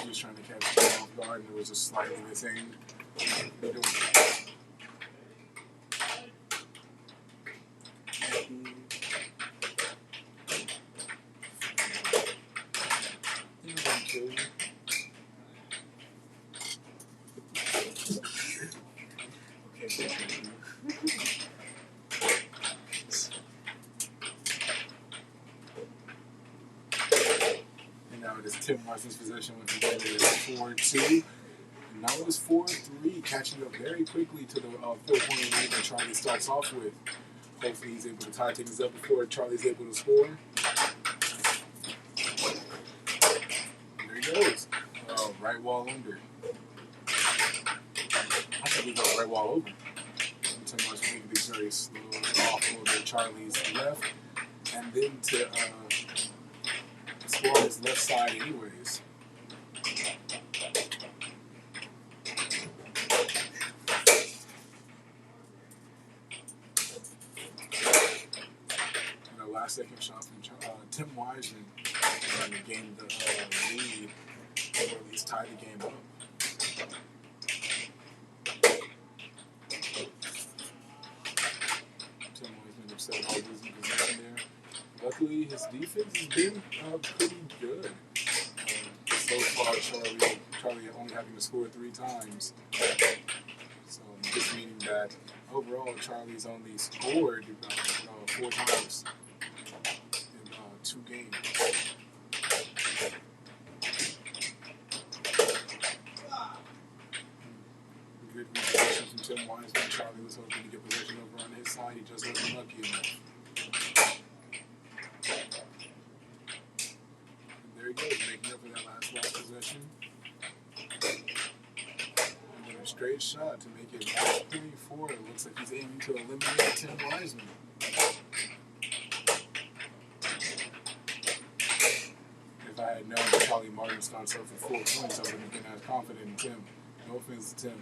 He was trying to catch him off guard and it was just slightly missing. Tim Wiseman's possession once again. It is 4-2. And now it is 4-3, catching up very quickly to the 4-point lead that Charlie starts off with. Hopefully he's able to tie things up before Charlie's able to score. And there he goes. Right wall under. I think we go right wall over. Tim Wiseman making these very slow off over Charlie's left. And then to score on his left side anyways. And the last-second shot from Tim Wiseman and gained the lead, or at least tied the game up. Tim Wiseman upset about losing possession there. Luckily, his defense has been pretty good. So far, Charlie only having to score 3 times. So this meaning that overall, Charlie's only scored 4 times in 2 games. Good possession from Tim Wiseman. Charlie was hoping to get possession over on his side. He just wasn't lucky enough. There he goes, making up for that last possession. And then a straight shot to make it match 34. It looks like he's aiming to eliminate Tim Wiseman. If I had known that Charlie Martin starts out for 4 points, I wouldn't have been as confident in Tim. No offense to Tim.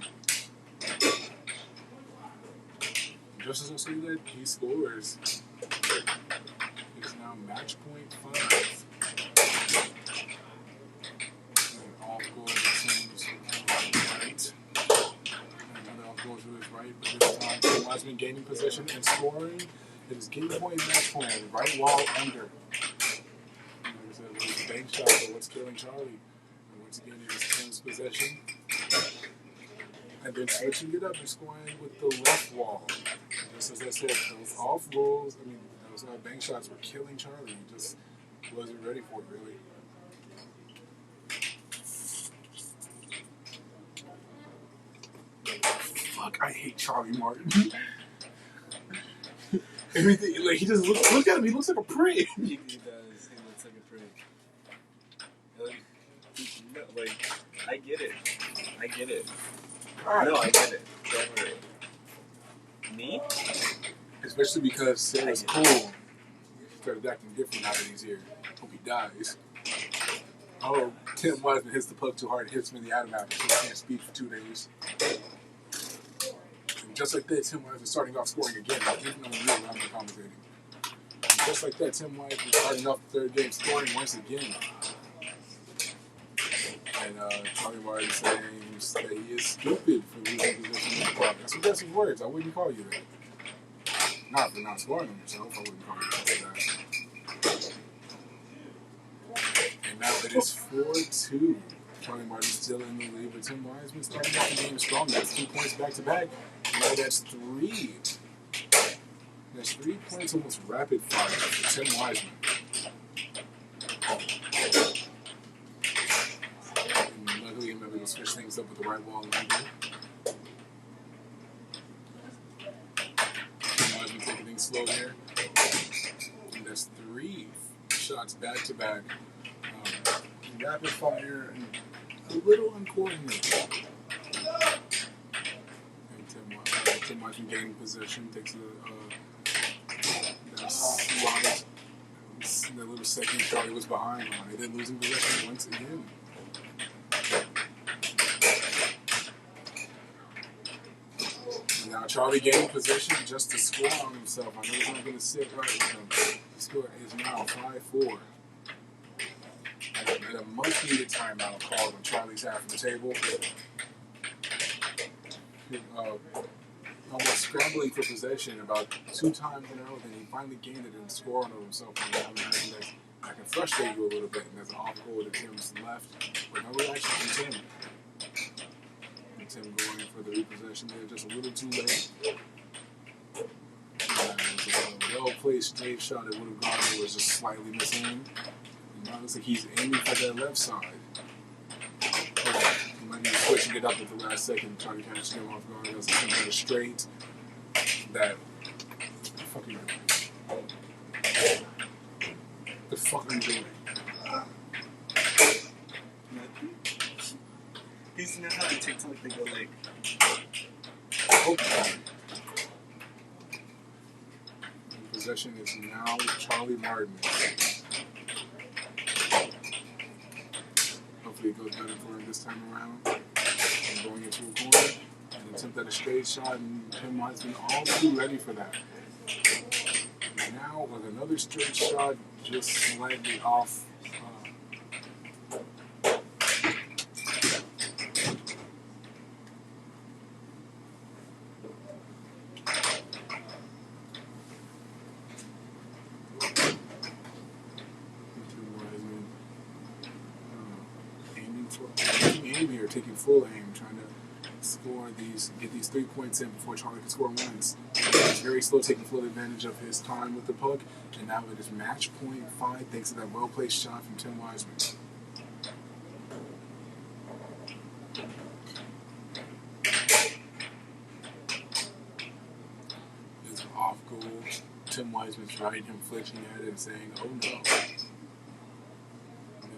Just as I see that he scores, it's now match point 5. Off goal to Tim's right. Another off goal to his right, but this time Tim Wiseman gaining possession and scoring. It is game point, match point, right wall under. And like I said, it was a bank shot, but what's killing Charlie? And once again, it is Tim's possession. And then switching it up and scoring with the left wall. Just as I said, those off goals, those bank shots were killing Charlie. He just wasn't ready for it, really. Fuck, I hate Charlie Martin. Everything, like, he just look at him, he looks like a prick. He does. He looks like a prick. Like, I get it. I get it. Right. No, I get it. Don't worry. Me? Especially because Sarah's cool. He started acting different now that he's here. Hope he dies. Oh, Tim Wiseman hits the puck too hard, hits him in the Adam apple, so he can't speak for 2 days. And just like that, Tim Wiseman starting off scoring again. Even though I'm not commentating. And just like that, Tim Wiseman starting off the 3rd game, scoring once again. And Charlie Martin saying that he is stupid for losing position in the club. That's aggressive words. I wouldn't call you that. Not for not scoring on yourself. I wouldn't call you that. And now it is 4-2. Charlie Martin still in the lead, but Tim Wiseman starting off the game strong. That's 2 points back to back. Now that's 3. That's 3 points almost rapid fire for Tim Wiseman. Luckily, I'm able to switch things up with the right wall angle. Wiseman taking things slow there. And that's 3 shots back to back. Rapid fire and a little uncoordinated. And Tim Wiseman gaining possession, takes that slide. That little second Charlie was behind on. And then losing possession once again. Now Charlie gaining possession just to score on himself. I know he's not going to sit right with him. The score is now 5-4. And a much-needed timeout called on Charlie's half of the table. Almost scrambling for possession about 2 times in a row. Then he finally gained it and scored on himself. And that can frustrate you a little bit. And there's an off goal to Tim's left. But no reaction from Tim. Tim going in for the repossession there just a little too late. A well-played straight shot that would have gone. It was just slightly missing. And now it looks like he's aiming for that left side. He might be pushing it up at the last second, trying to catch him off guard. That's a straight that fucking the fuck are you doing? You know how on TikTok they go like, okay. And possession is now Charlie Martin. Hopefully it goes better for him this time around. And going into a corner and attempt at a straight shot, and Tim Wiseman all too ready for that. now with another straight shot, just slightly off. Aiming or taking full aim, trying to get these 3 points in before Charlie can score once. He's very slow, taking full advantage of his time with the puck, and now it is match point 5 thanks to that well-placed shot from Tim Wiseman. It's an off goal. Tim Wiseman's right, him flinching at it and saying, "Oh no."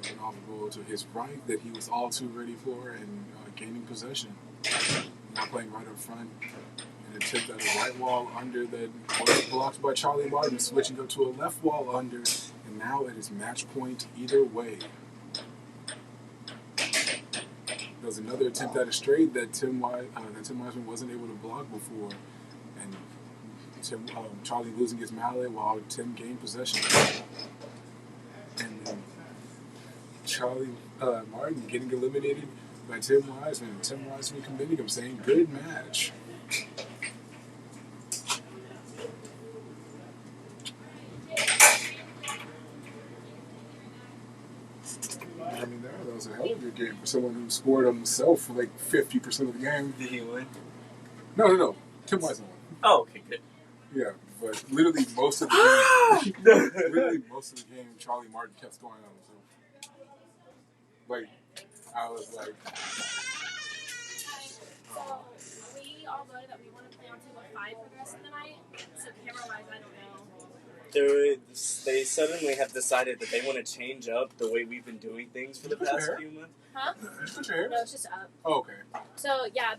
An off goal to his right that he was all too ready for and gaining possession. Now playing right up front. And a tip at a right wall under that was blocked by Charlie Martin, switching up to a left wall under. And now it is match point either way. There's another attempt at a straight that Tim Wiseman wasn't able to block before. And Charlie losing his mallet while Tim gained possession. And then Charlie Martin getting eliminated by Tim Wiseman. Tim Wiseman commending him, saying, "Good match." I mean, that was a hell of a good game for someone who scored on himself for like 50% of the game. Did he win? No. Tim Wiseman won. Oh, okay, good. Yeah, but literally most of the game, Charlie Martin kept scoring on himself. Like, I was like... So, we all voted that we want to play on table 5 for the rest of the night. So, camera-wise, I don't know. They suddenly have decided that they want to change up the way we've been doing things for the past few months. Huh? Put your hair? No, it's just up. Oh, okay. So, yeah,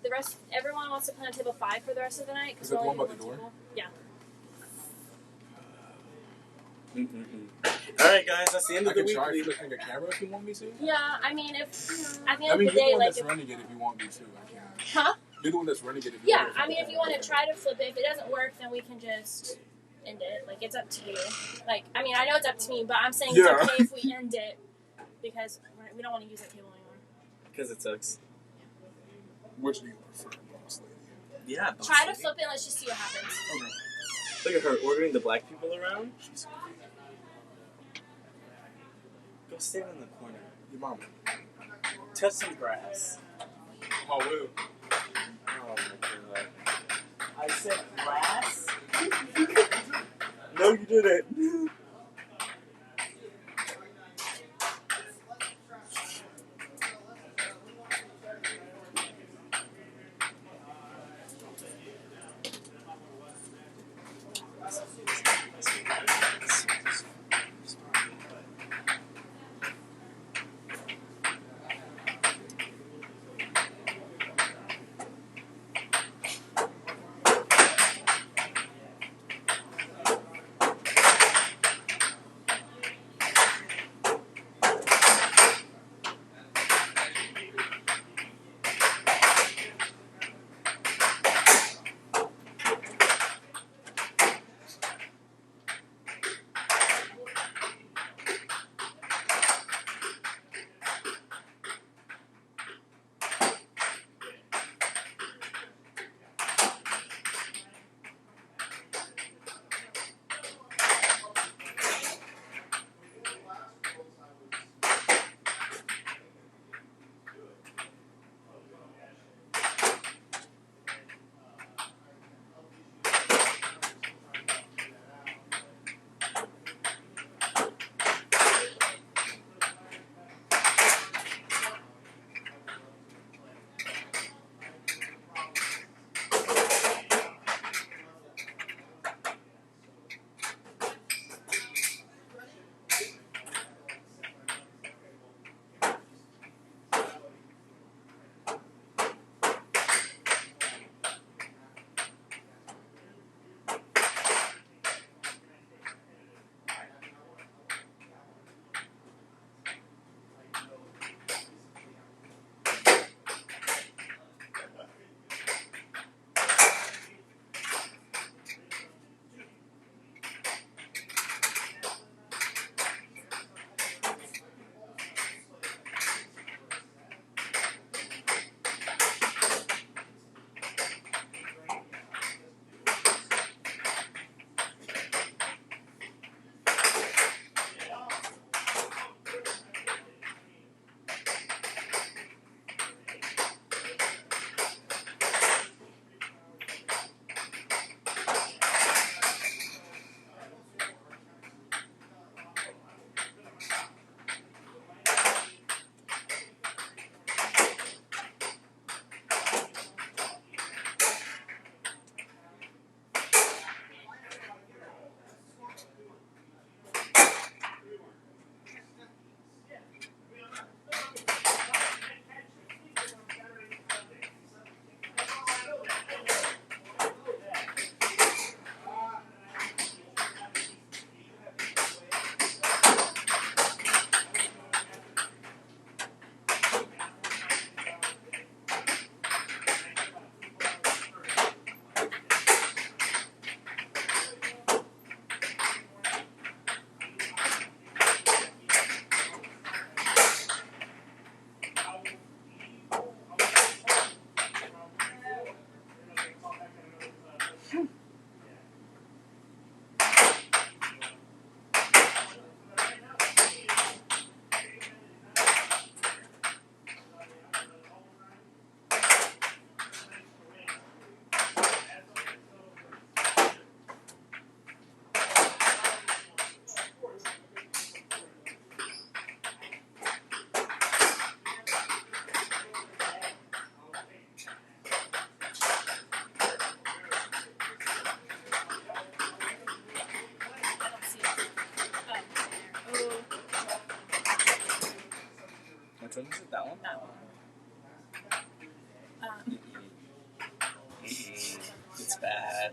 everyone wants to play on table 5 for the rest of the night. Is that the one by the door? Table. Yeah. Alright, guys, that's the end of the week. I can try flipping the camera if you want me to. Yeah, I mean, if at the end I mean, of the day, you're the one like, that's running it if you want me to. I can. Huh? You're the one that's running it if you Yeah, want me to. I mean, if you want to try to flip it, if it doesn't work, then we can just end it. Like, it's up to you. Like, I mean, I know it's up to me, but I'm saying it's okay if we end it because we don't want to use that table anymore. Because it sucks. Which do you prefer, boss lady? Yeah, boss Try lady. to flip it and let's just see what happens. Okay. Look at her ordering the black people around. Go stand in the corner. Your mama. Touch some grass. Oh, will. Oh my god. I said grass? No, you didn't.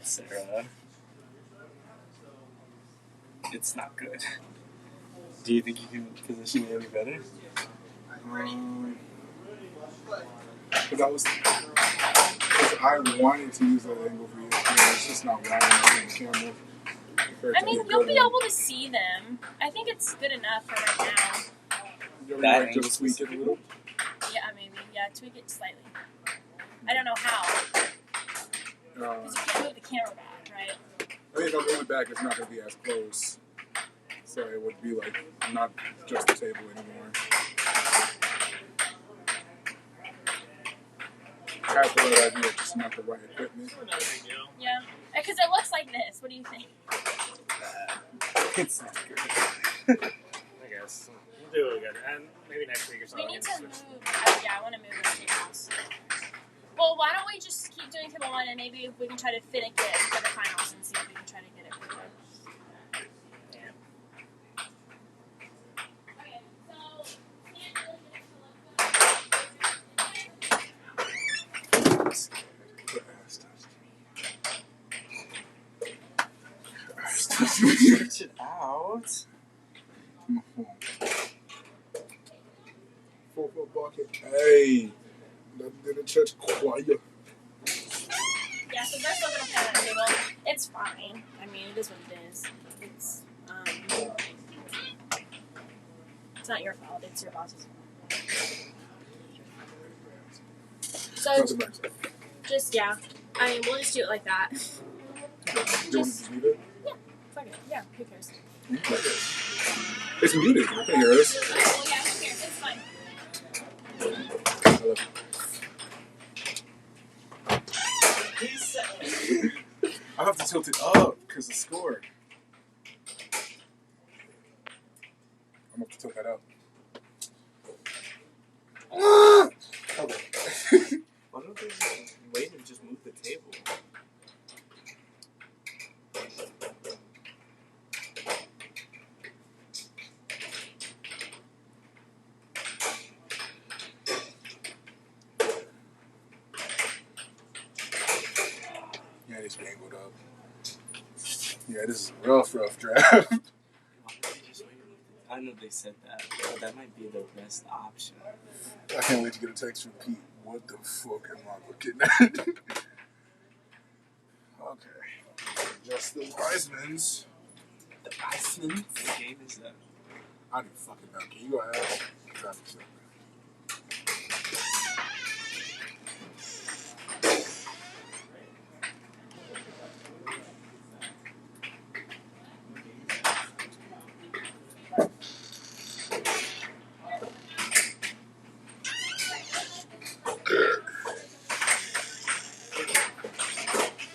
Sarah. It's not good. Do you think you can position it any better? Because I wanted to use that angle for you. It's just not wide enough on the camera. I mean, you'll be able to see them. I think it's good enough for right now. You ever just tweak it a little? Yeah, maybe. Yeah, tweak it slightly. I don't know how. Because you can't move the camera back, right? I mean, if I move it back, it's not going to be as close. So it would be like not just the table anymore. I have the right idea, just not the right equipment. Yeah. Because it looks like this. What do you think? It's not good. I guess. We'll do what we got. And maybe next week or something. We need to move. I want to move the tables. Well, why don't we just keep doing table 1 and maybe we can try to fit it good for the finals and see if we can try to get it for the Stretch it out. Four bucket. Hey, that didn't touch quiet. Yeah, so they're still gonna play on that table. It's fine. I mean, it is what it is. It's not your fault. It's your boss's fault. So just yeah. I mean, we'll just do it like that. Just leave it? Yeah, fuck it. Yeah, who cares? It's muted. I can't hear us. Well, yeah, who cares? It's fine. I have to tilt it up because the score. I'm going to tilt that up. Okay. Why don't they just wait and just move the table? Yeah, it's angled up. Yeah, this is a rough draft. I know they said that, but that might be the best option. I can't wait to get a text from Pete. What the fuck am I looking at? Okay. Just the Wisemans. The Wisemans? What game is that? I don't fucking know. Can you go ahead? Grab yourself.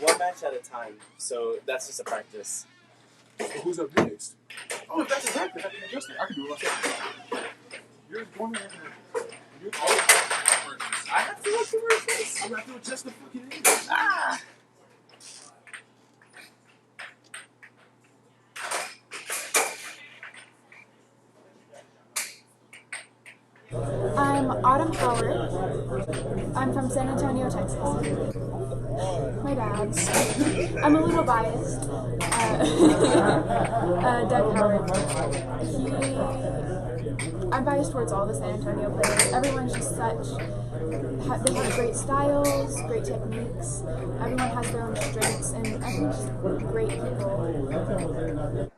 One match at a time, so that's just a practice. So who's up next? Oh, that's a practice. I can adjust it. I can do it myself. You're going to you're always I have to look the word face. I have to adjust the fucking angle. Ah! I'm Autumn Howard. I'm from San Antonio, Texas. My dad. I'm a little biased. Doug Howard. I'm biased towards all the San Antonio players. Everyone's just they have great styles, great techniques. Everyone has their own strengths, and everyone's just great people.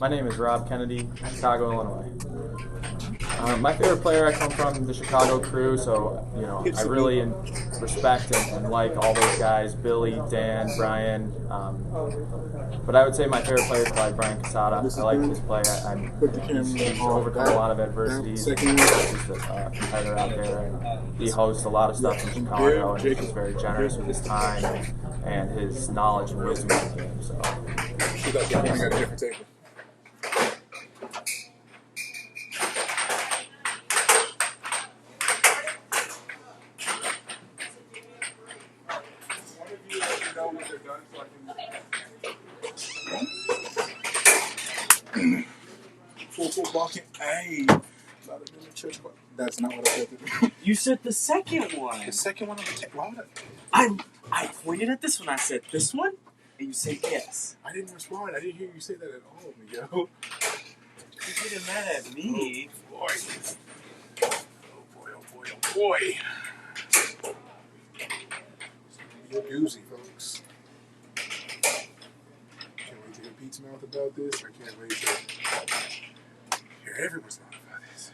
My name is Rob Kennedy, Chicago, Illinois. My favorite player, I come from the Chicago crew, so I really respect and like all those guys, Billy, Dan, Brian. But I would say my favorite player is probably Brian Casada. I like his play. He's overcome a lot of adversities. He's a competitor out there. And he hosts a lot of stuff in Chicago, and he's just very generous with his time and his knowledge and wisdom of the game. So. I got a different table. full blocking. Hey, not in the church, but that's not what I said to do. You said the second one. The second one on the tape. Why would I pointed at this one. I said, this one? And you said yes. I didn't respond. I didn't hear you say that at all, Miguel. You're getting mad at me. Oh boy. Oh boy. You're doozy, folks. Can't wait to hear Pete's mouth about this. I can't wait to hear everyone's mouth about this.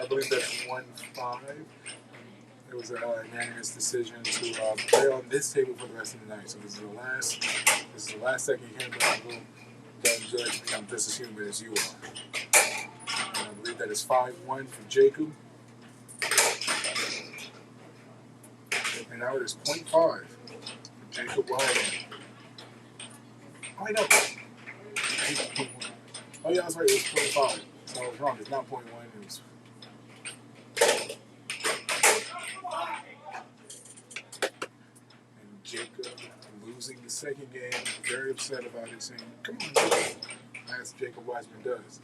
I believe that's 1-5. It was a unanimous decision to play on this table for the rest of the night. So this is the last second here, but I will don't judge me. I'm just as human as you are. And I believe that is 5-1 for Jacob. And now it is 0.5 for Jacob Wilder. Oh, I know. Oh, yeah, that's right. It was 0.5. So I was wrong. It's not 0.1. It was. And Jacob losing the second game, very upset about it, saying, "Come on, Jacob," as Jacob Wiseman does.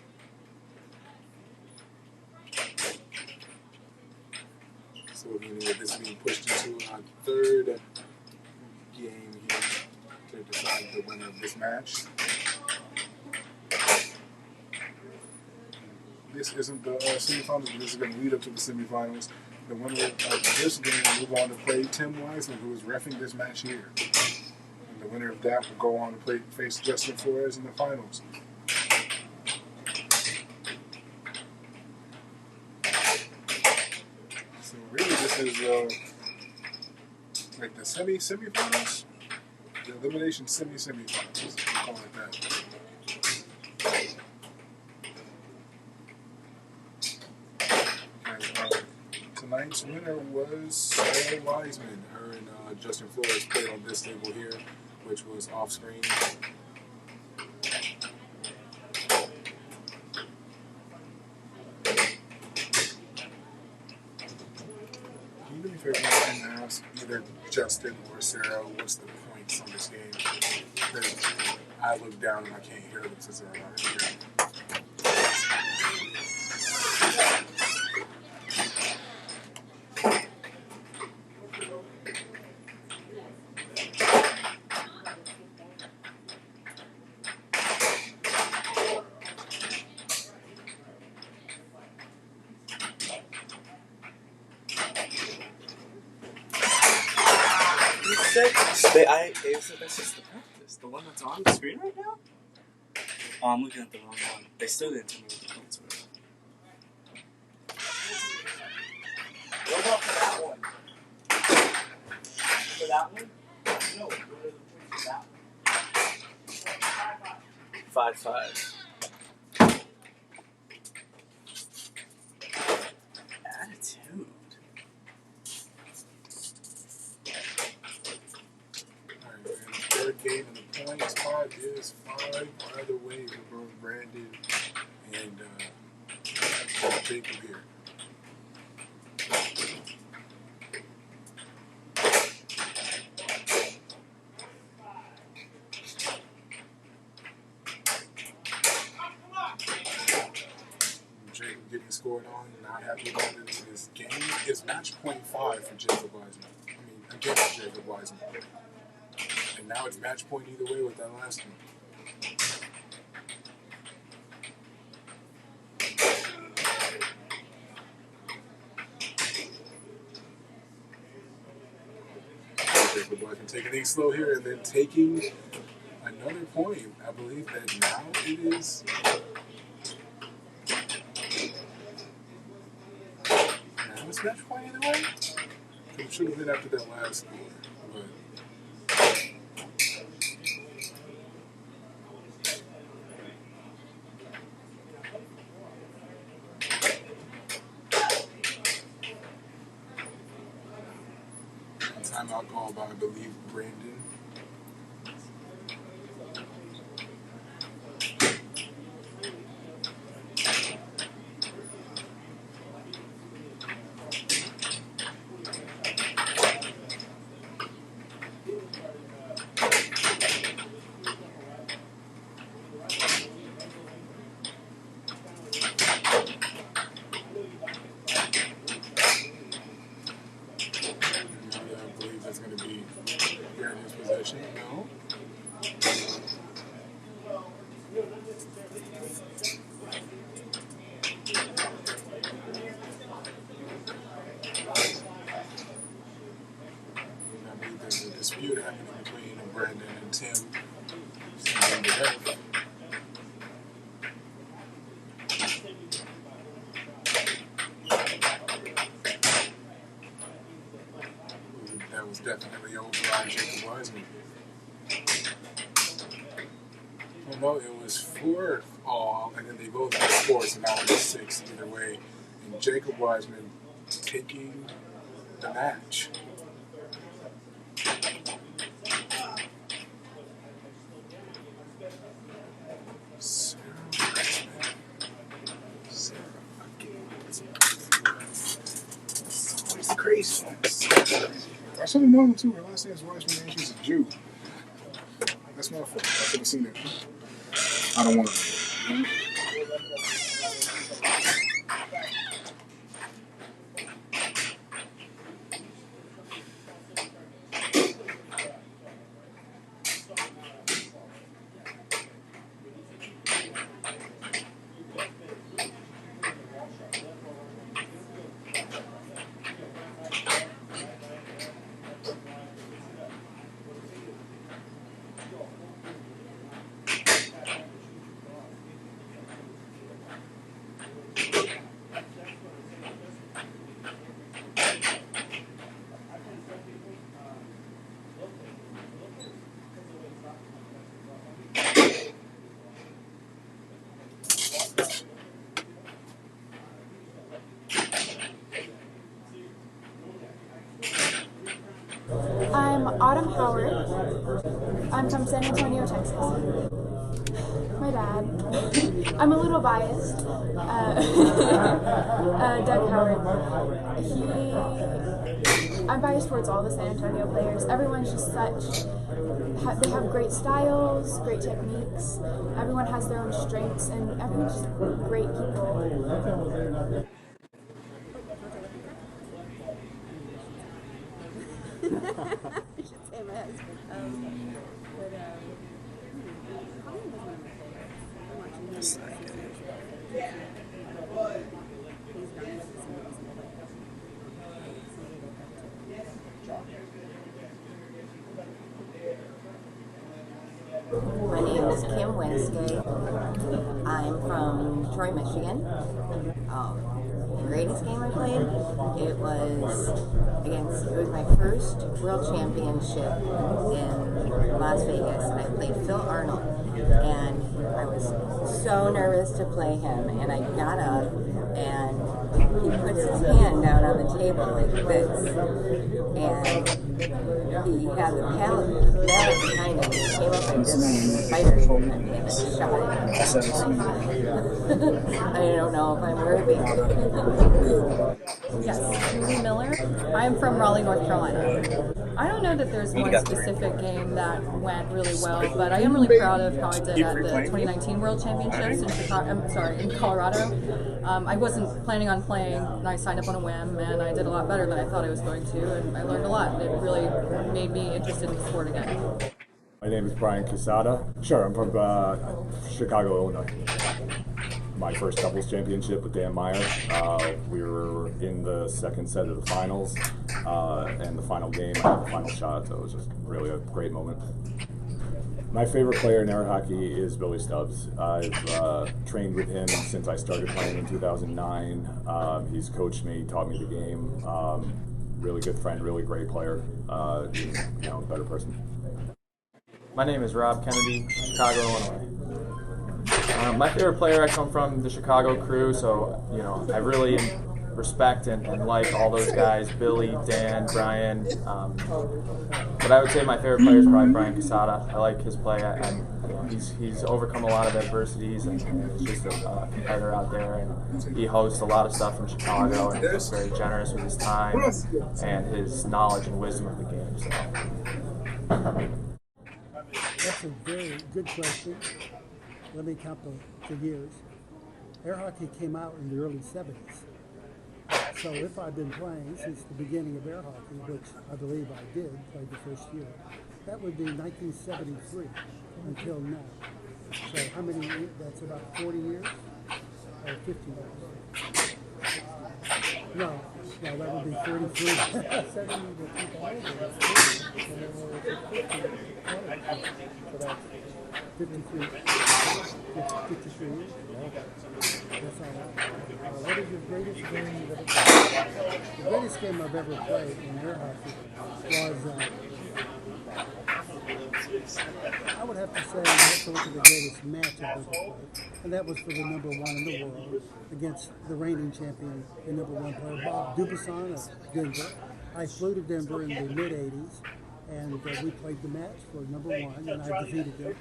So meaning that this being pushed into our third game here to decide the winner of this match. This isn't the semifinals, but this is going to lead up to the semifinals. The winner of this game will move on to play Tim Wiseman, who is reffing this match here. And the winner of that will go on to face Justin Flores in the finals. So really, this is like the semifinals, the elimination semifinals. We call it that. Tonight's winner was Sarah Wiseman. Her and Justin Flores played on this table here, which was off screen. Can you do me a favor and ask either Justin or Sarah what's the points on this game? Because I look down and I can't hear them since they're not here. They said that's just the practice. The one that's on the screen right now? Oh, I'm looking at the wrong one. They still didn't tell me what the points were. What about for that one? For that one? No, what are the points for that one? 5-5. Attitude. Third game in the point spot is 5 either way for both Brandon and Jacob here. Jacob getting scored on, not happy about it. This game is match point 5 for Jacob Wiseman. Against Jacob Wiseman. And now it's match point either way with that last one. Jacob Wiseman taking things slow here and then taking another point. I believe that now it is. Now it's match point either way. It should have been after that last score. But timeout call by, I believe, Brandon. in his possession. No. I believe there's a dispute happening between Brandon and Tim. That was definitely over by Jacob Wiseman. Well, no, it was 4 all, and then they both got 4, so now it's 6 either way. And Jacob Wiseman taking the match. Crazy. I should have known too. Her last name is Wiseman and she's a Jew. That's my fault. I should have seen it. I don't want to. I'm Autumn Howard. I'm from San Antonio, Texas. My dad. I'm a little biased. Doug Howard. I'm biased towards all the San Antonio players. Everyone's just they have great styles, great techniques. Everyone has their own strengths, and everyone's just great people. I should say my husband. But Colin was one of my favorites. I'm watching him. He's running with some My name is Kim Winskay. I'm from Troy, Michigan. The greatest game I played, it was my first world championship in Las Vegas, and I played Phil Arnold, and I was so nervous to play him, and I got up, and he puts his hand down on the table like this, and he had the pallet behind him, he came up like this, fighter, and he just shot it. I don't know if I'm worthy. Yes, Julie Miller. I'm from Raleigh, North Carolina. I don't know that there's one specific game that went really well, but I am really proud of how I did at the 2019 World Championships in Colorado. I wasn't planning on playing, and I signed up on a whim, and I did a lot better than I thought I was going to, and I learned a lot. It really made me interested in the sport again. My name is Brian Casada. Sure, I'm from Chicago, Illinois. My first doubles championship with Dan Meyer. We were in the second set of the finals, and the final game, the final shot, so it was just really a great moment. My favorite player in air hockey is Billy Stubbs. I've trained with him since I started playing in 2009. He's coached me, taught me the game. Really good friend, really great player, better person. My name is Rob Kennedy, Chicago, Illinois. My favorite player, I come from the Chicago crew, so I really respect and like all those guys, Billy, Dan, Brian. But I would say my favorite player is probably Brian Casada. I like his play. He's overcome a lot of adversities, and he's just a competitor out there. And he hosts a lot of stuff in Chicago, and he's very generous with his time and his knowledge and wisdom of the game. So. That's a very good question. Let me count the years. Air hockey came out in the early 70s. So if I've been playing since the beginning of air hockey, which I believe I did, played the first year, That would be 1973 until now. So how many? That's about 40 years or 50 years. No, that would be 33. 70 to 2000 was 30, and then there was a 50 to 20. So that's 53. 53 years. That's all right. what is your greatest game you've ever played? The greatest game I've ever played in air hockey was, I would have to say, you have to look at the greatest match I've ever played. And that was for the number one in the world against the reigning champion, the number one player, Bob Dubuisson of Denver. I flew to Denver in the mid-'80s, and we played the match for number one, and I defeated him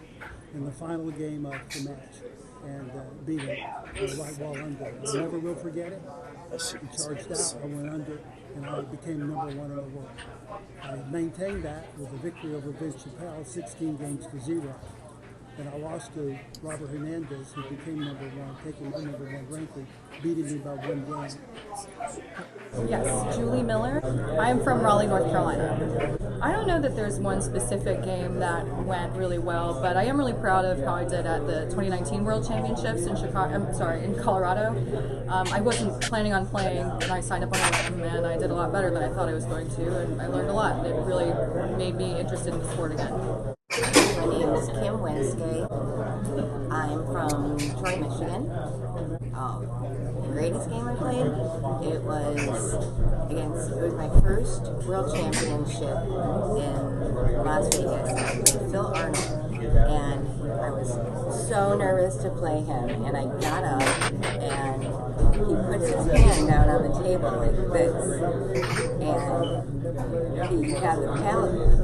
in the final game of the match and beat him right while under. I never will forget it. He charged out, I went under, and I became number one in the world. I maintained that with a victory over Vince Chappelle, 16 games to 0. And I lost to Robert Hernandez, who became number one, taking my number one ranking, beating me by 1 game. Yes, Julie Miller. I'm from Raleigh, North Carolina. I don't know that there's one specific game that went really well, but I am really proud of how I did at the 2019 World Championships in Colorado. I wasn't planning on playing, and I signed up on a whim, and I did a lot better than I thought I was going to, and I learned a lot, and it really made me interested in the sport again. My name is Kim Winskay. I'm from Troy, Michigan. The greatest game I played, it was my first world championship in Las Vegas with Phil Arnold. And I was so nervous to play him, and I got up and he put his hand down on the table like this, and he had the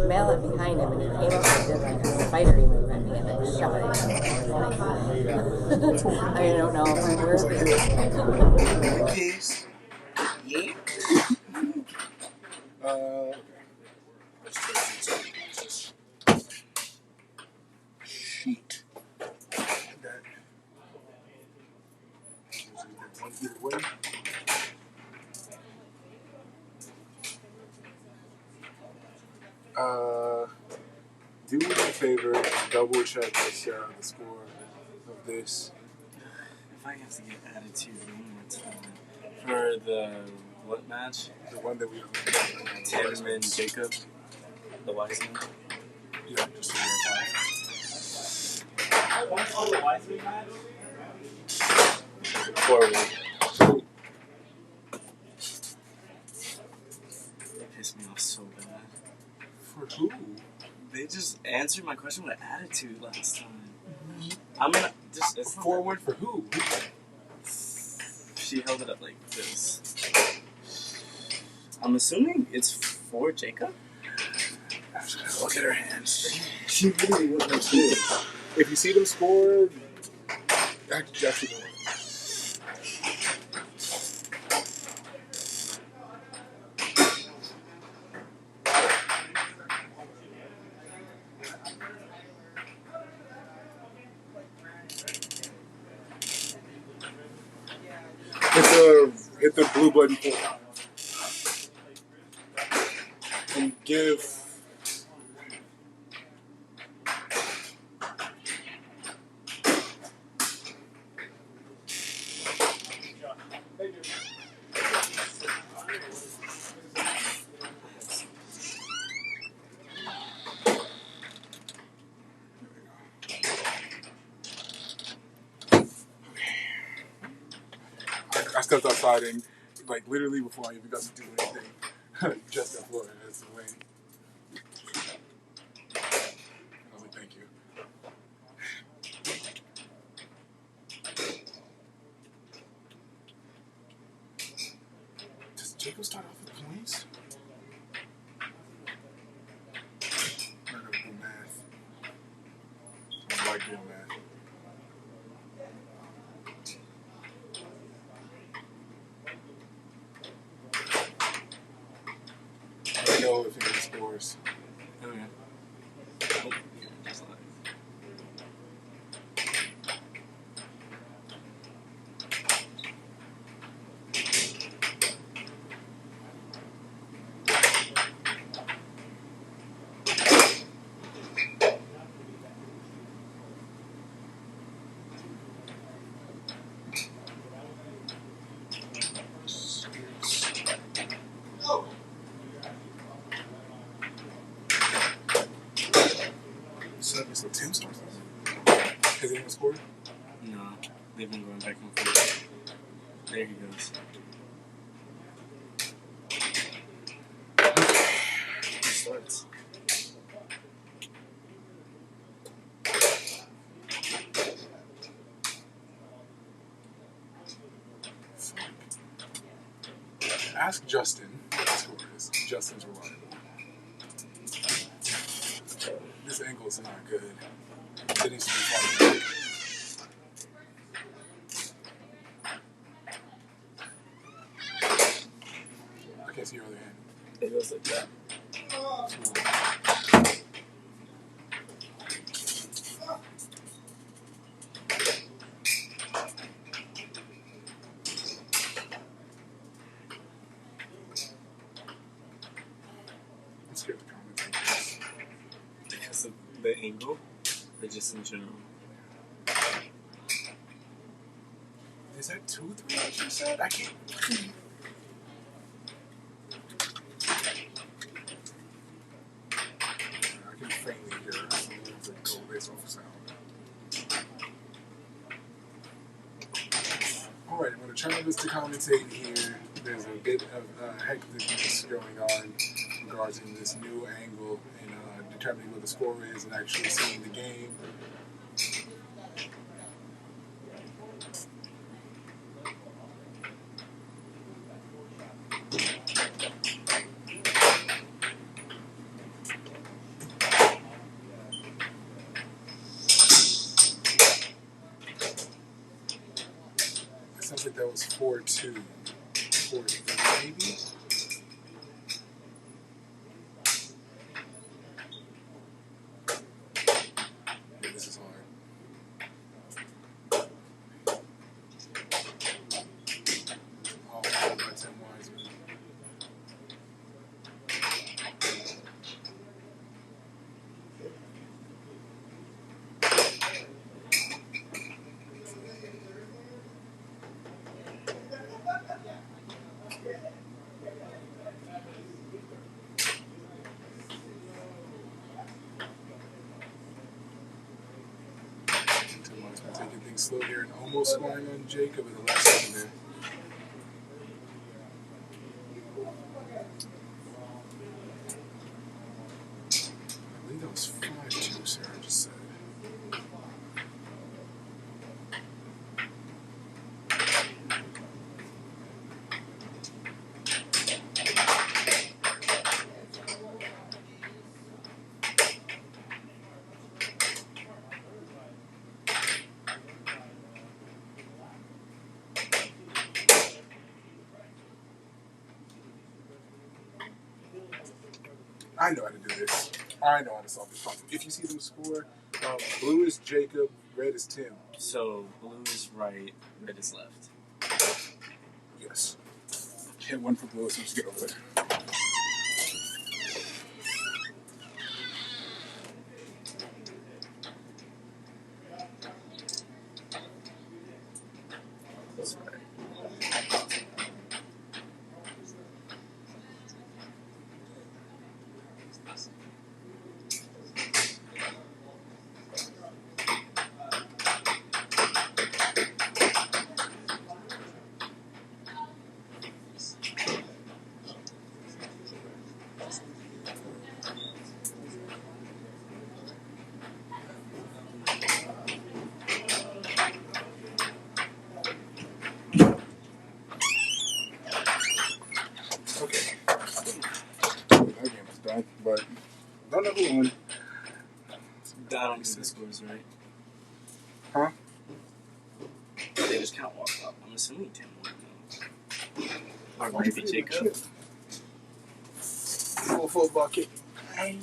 mallet behind him, and he came up and did like a spidery move at me, and then shot it. I don't know if I'm worth it. Peace. Yeah. Let's try this. Sheet. That. Either way. Do me a favor and double check the score of this. If I have to get attitude one more time. For the what match? The one that we Tim and Jacob, the Wiseman. Yeah, just to verify. The Wiseman match? Forward. They pissed me off so bad. For who? They just answered my question with attitude last time. I'm gonna just. It's forward for who? She held it up like this. I'm assuming it's for Jacob. Look at her hands. She literally wouldn't have scored. If you see them score, that's the one. Hit the blue button for and give I stepped outside and, like, literally before I even got to do anything, just that floor, and that's the lane. I was like, thank you. Does Jacob start off with points? I'm not gonna do math. I don't like doing math. Know if he scores. Oh yeah. So Tim starts this. Has anyone scored? No, they've been going back and forth. There he goes. He starts. Ask Justin what the score is. Justin's reliable. This angle is not good. It needs to be far back. I can't see your other hand. It goes like that. I'm scared of the comments. Because of the angle, or just in general? Is that 2-3 that you said? I can't. I can faintly hear the goal based off of sound. Alright, I'm going to turn over to commentating here. There's a bit of hecticness going on regarding this new angle and determining what the score is and actually seeing the game. Sounds like that was 4-2. 4-3 maybe? Yeah, this is hard. Oh, by Tim Wiseman. Tim Wiseman taking things slow here and almost scoring on Jacob in the last second there. I believe that was 5-2, Sarah just said. I know how to do this. I know how to solve this problem. If you see them score, blue is Jacob, red is Tim. So blue is right, red is left. Yes. Hit one for blue, so let's get over there. That's right. Okay. That game was done, but don't know who won. I don't think the scores right. Huh? They just kind of walked up. I'm assuming Tim won though. Or maybe Jacob. Full bucket. There you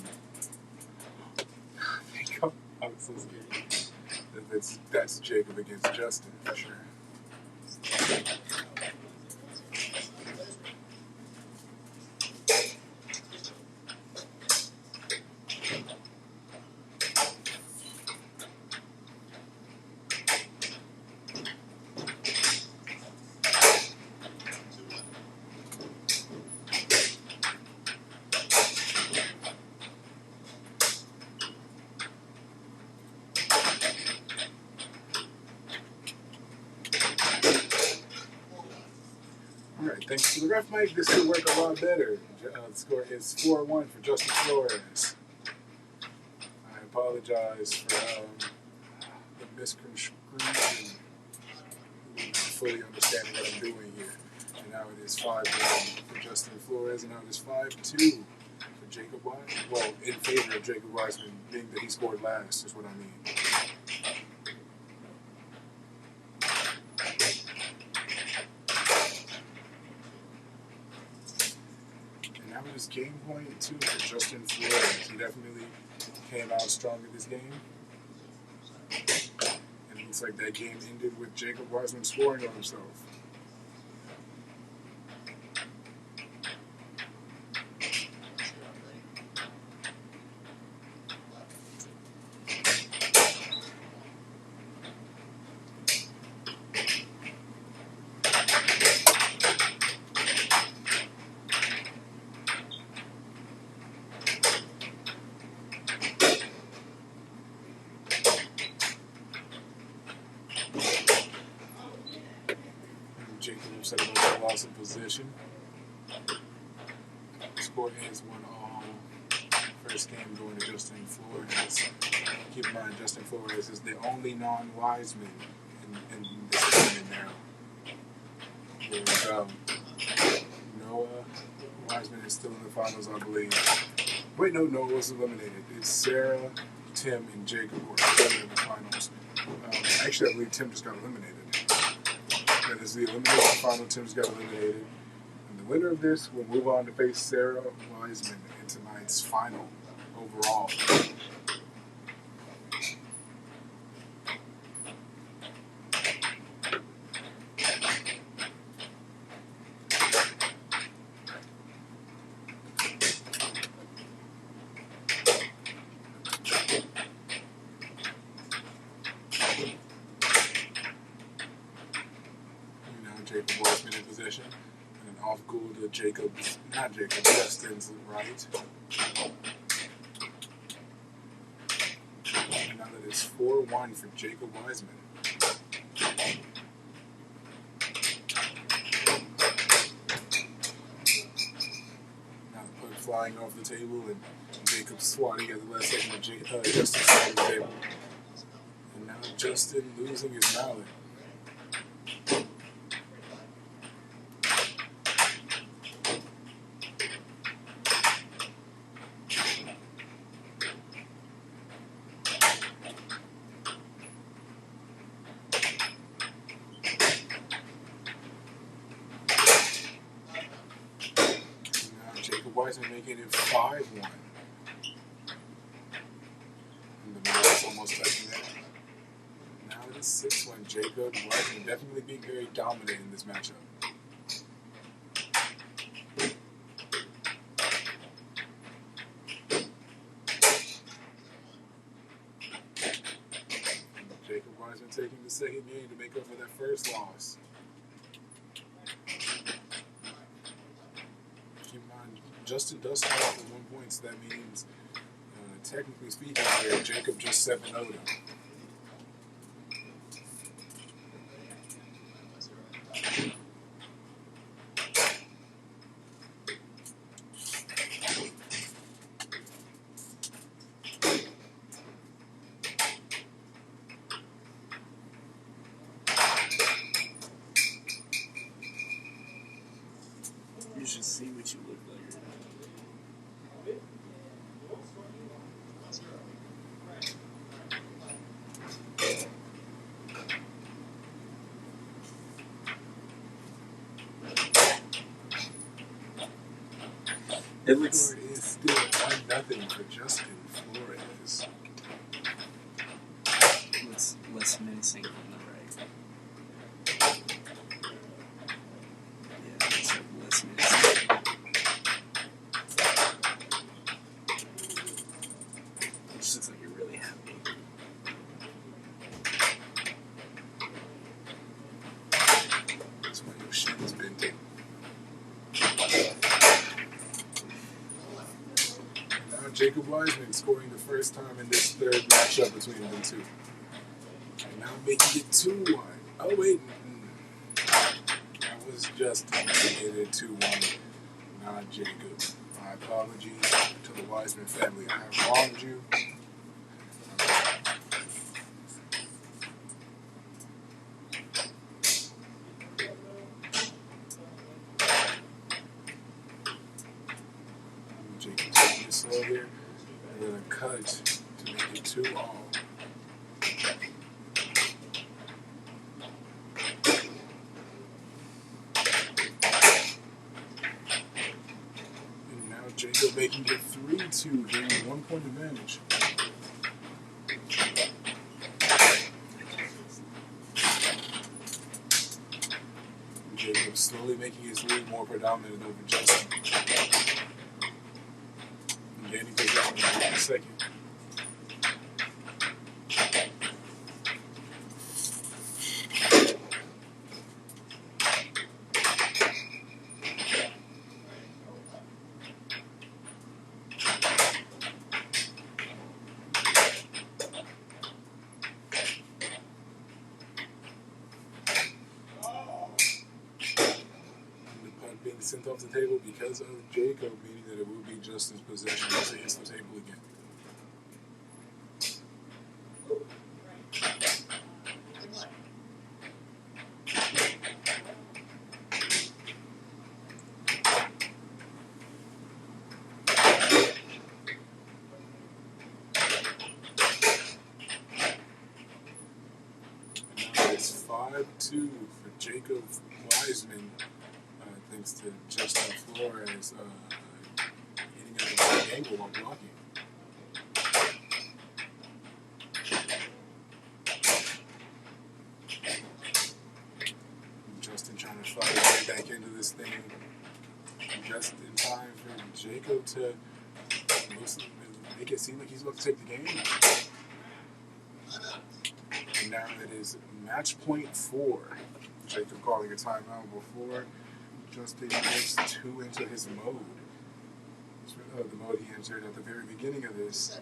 go. I was so scared. That's Jacob against Justin for sure. thanks to the ref mic, this could work a lot better. The score is 4-1 for Justin Flores. I apologize for the misconstrued and not fully understanding what I'm doing here. And now it is 5-1 for Justin Flores, and now it is 5-2 for Jacob Wiseman. Well, in favor of Jacob Wiseman, being that he scored last, is what I mean. And now it is game point 2 for Justin Flores. He definitely came out strong in this game. And it looks like that game ended with Jacob Wiseman scoring on himself. Jacob set up a loss of position. The score is 1-all. First game going to Justin Flores. Keep in mind, Justin Flores is the only non-Wiseman in this tournament now. Whereas Noah Wiseman is still in the finals, I believe. Wait, no, Noah was eliminated. It's Sarah, Tim, and Jacob who are still in the finals. Actually, I believe Tim just got eliminated. That is the elimination final. Tim's got eliminated. And the winner of this will move on to face Sarah Wiseman in tonight's final overall. Jacob Wiseman in possession, and an off goal to Justin's right. And now that it's 4-1 for Jacob Wiseman. Now the puck flying off the table, and Jacob swatting at the last second of Justin swatting the table. And now Justin losing his mallet. Wiseman making it 5-1. And the Mavs almost touching that. Now it is 6-1. Jacob Wiseman definitely being very dominant in this matchup. And Jacob Wiseman taking the second game to make up for that first loss. Justin does start off with 1 point, so that means, technically speaking, Jacob just 7-0'd him. You should see what you look like. It looks is still 1-0 for Justin Flores. Looks less menacing on the right. Yeah, it's less menacing. It just looks like you're really happy. That's why your shit has been taken. Jacob Wiseman scoring the first time in this third matchup between them two. And now making it 2-1. Oh, wait. That was just eliminated 2-1. Not Jacob. My apologies to the Wiseman family. I have wronged you. Jacob taking it slow here. We're going to cut to make it 2-all. And now Jacob making it 3-2, gaining 1 point advantage. Jacob slowly making his lead more predominant over Justin. And gaining possession in the second. Being sent off the table because of Jacob, meaning that it will be Justin's possession as it hits the table again. And now it's 5-2 for Jacob Wiseman. Thanks to Justin Flores hitting at the right angle while blocking. Justin trying to fight his way back into this thing just in time for Jacob to make it seem like he's about to take the game. And now it is match point 4. Jacob calling a timeout before Justin gets 2 into his mode. The mode he entered at the very beginning of this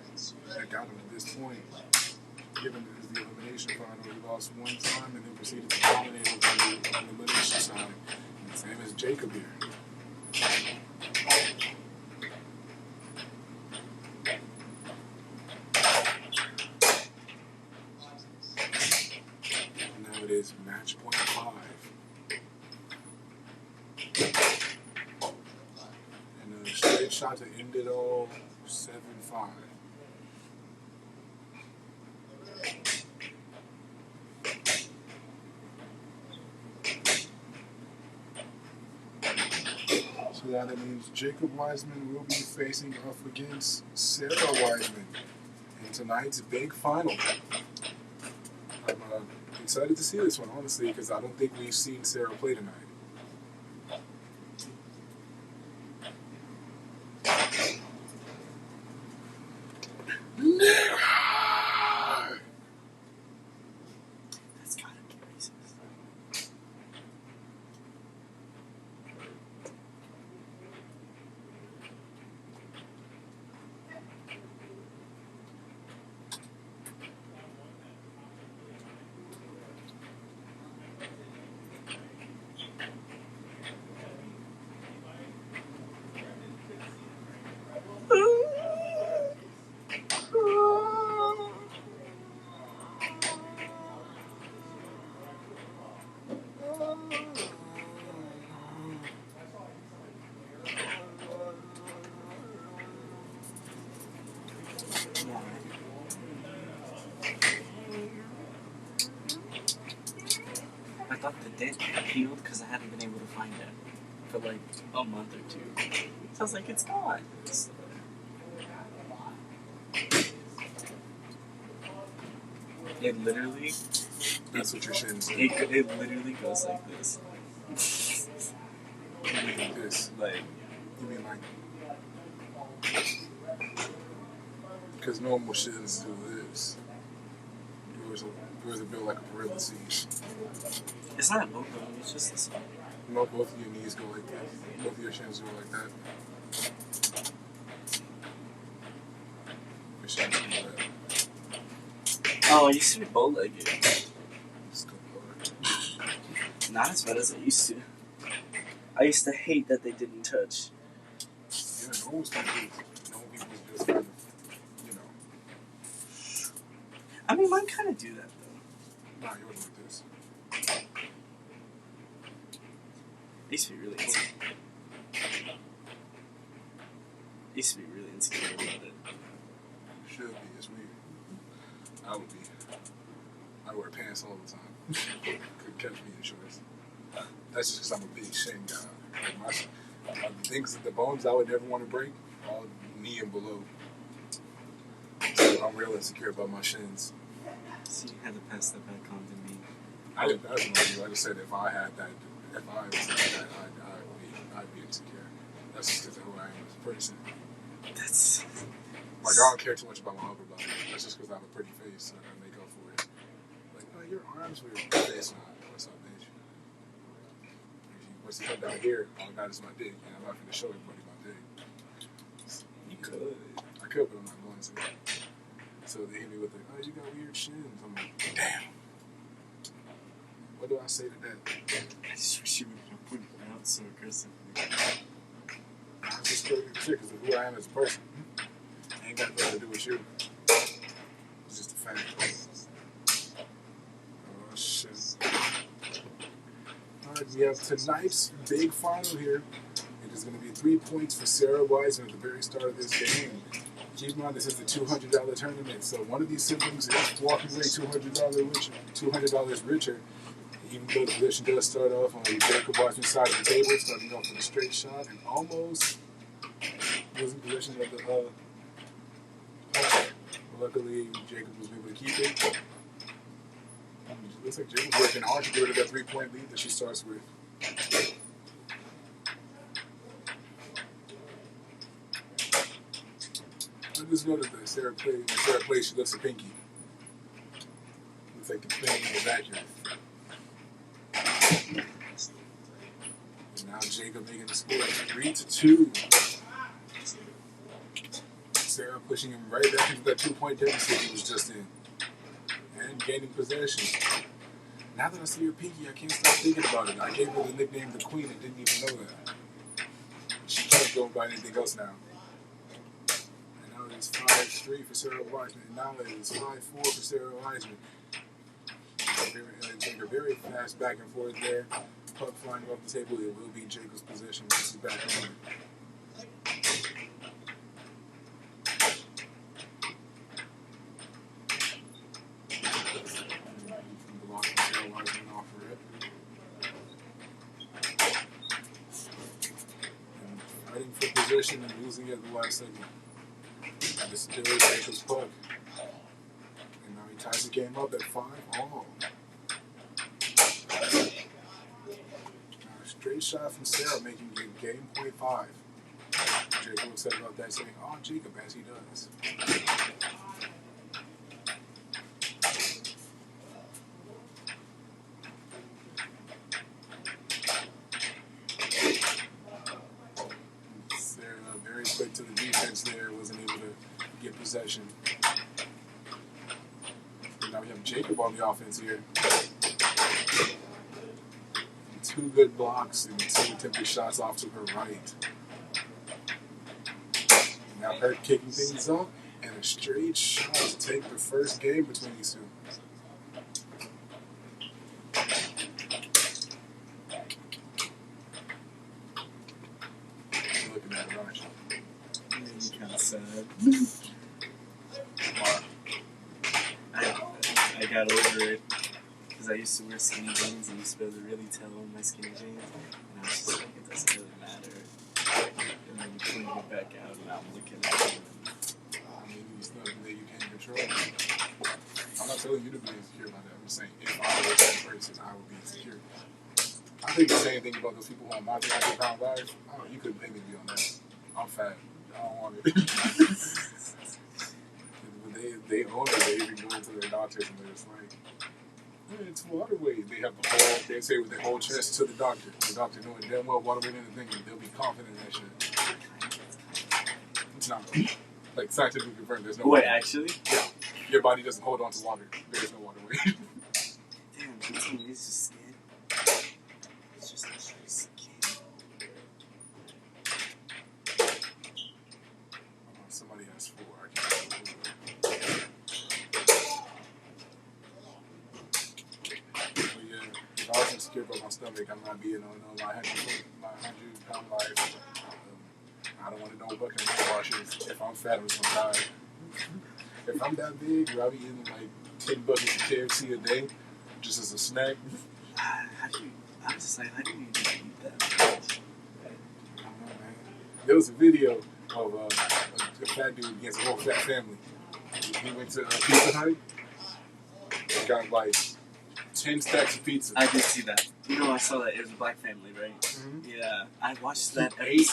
that got him to this point. Given it is the elimination final, he lost 1 time and then proceeded to dominate on the elimination side. And the same as Jacob here. And now it is match point 5. Straight shot to end it all, 7-5. So now that means Jacob Wiseman will be facing off against Sarah Wiseman in tonight's big final. I'm excited to see this one, honestly, because I don't think we've seen Sarah play tonight. That's gotta be racist. I thought the dent healed because I hadn't been able to find it for like a month or 2. So I was like, it's gone. It literally. That's what your shins do. It literally goes like this. You mean like this? Like. You mean like. Because normal shins do this. Yours are built like a parentheses. It's not both of them, it's just this one. No, both of your knees go like that. Both of your shins go like that. Your shins go like that. Oh, I used to be bow-legged. Not as bad as I used to. I used to hate that they didn't touch. Yeah, no one was confused. No one was just kind of, you know. I mean, mine kind of do that though. Nah, yours like this. I used to be really insecure. I used to be really insecure about it. Should be. It's weird. I would be. I wear pants all the time. Couldn't catch me in shorts. That's just because I'm a big shin guy. Like the things, the bones I would never want to break, all knee and below. So I'm real insecure about my shins. So you had to pass that back on to me. I didn't pass it on you. I just said if I had that, if I was like that, I'd be insecure. That's just because of who I am as a person. That's like I don't care too much about my upper body. That's just because I have a pretty face and I make up for it. Like, oh, your arms were your face. What's up, bitch? Once you come down here, all I got is my dick, and I'm not going to show everybody my dick. You could. I could, but I'm not going to. So they hit me with the, oh, you got weird shins. I'm like, damn. What do I say to that? I just wish you would point it out so aggressively. It's just because of who I am as a person. Ain't got nothing to do with you. It's just a fact. Oh, shit. Alright, we have tonight's big final here. It is going to be 3 points for Sarah Wiseman at the very start of this game. Keep in mind, this is the $200 tournament, so one of these siblings is walking away $200 richer, even though the position does start off on the Jacob Wiseman side of the table, starting off with a straight shot and almost losing possession of the puck. Luckily, Jacob was able to keep it. It looks like Jacob's working hard to get rid of that 3-point lead that she starts with. I just noticed that Sarah plays, she looks a pinky. Looks like the playing is accurate. And now Jacob making the score 3-2. Sarah pushing him right back into that 2-point deficit he was just in. And gaining possession. Now that I see her pinky, I can't stop thinking about it. I gave her the nickname the Queen and didn't even know that. She can't go by anything else now. And now it's 5-3 for Sarah Wiseman. And now it is 5-4 for Sarah Wiseman. Take a very fast back and forth there. Puck flying off the table. It will be Jacob's possession once he's back on it. Fighting for position and losing it at the last second. And it's still Jacob's puck. And now he ties the game up at 5-all. Straight shot from Sarah, making it game point 5. Jacob was upset about that, saying, oh, Jacob, as he does. Sarah, very quick to the defense there, wasn't able to get possession. And now we have Jacob on the offense here. 2 good blocks and 2 attempted shots off to her right. Now her kicking things up and a straight shot to take the first game between these two. Looking at it, aren't you? Kind of sad. I got over it. Because I used to wear skinny jeans and used to be able to really tell on my skinny jeans. And I was just like, it doesn't really matter. And then you clean it back out and I'm looking at it. Maybe it's nothing that you can't control. I'm not telling you to be insecure about that. I'm just saying, if I was that person, I would be insecure. I think the same thing about those people who are my 300-pound guys. Oh, you couldn't pay me to be on that. I'm fat. I don't want it. They own it. They even go into their doctors and they're just like, hey, it's water weight. They have the whole, they say with their whole chest to the doctor. The doctor knowing damn well water weight and thing, they'll be confident in that shit. It's not. Like, scientifically confirmed, there's no Wait, water. actually? Yeah. Your body doesn't hold on to water. There's no water weight. Damn, it's just skin. It's just skin. care about my stomach. I'm not being on my 100-pound life. I don't want to know what bucket washes. If I'm fat, I'm just gonna die. If I'm that big, I'll be eating like 10 buckets of KFC a day, just as a snack. How do you? I was just like, how do you even eat that? I don't know, man. There was a video of a fat dude against a whole fat family. He went to Pizza Hut. Got like 10 stacks of pizza. I did see that. You know, I saw that. It was a black family, right? Mm-hmm. Yeah, I watched that. He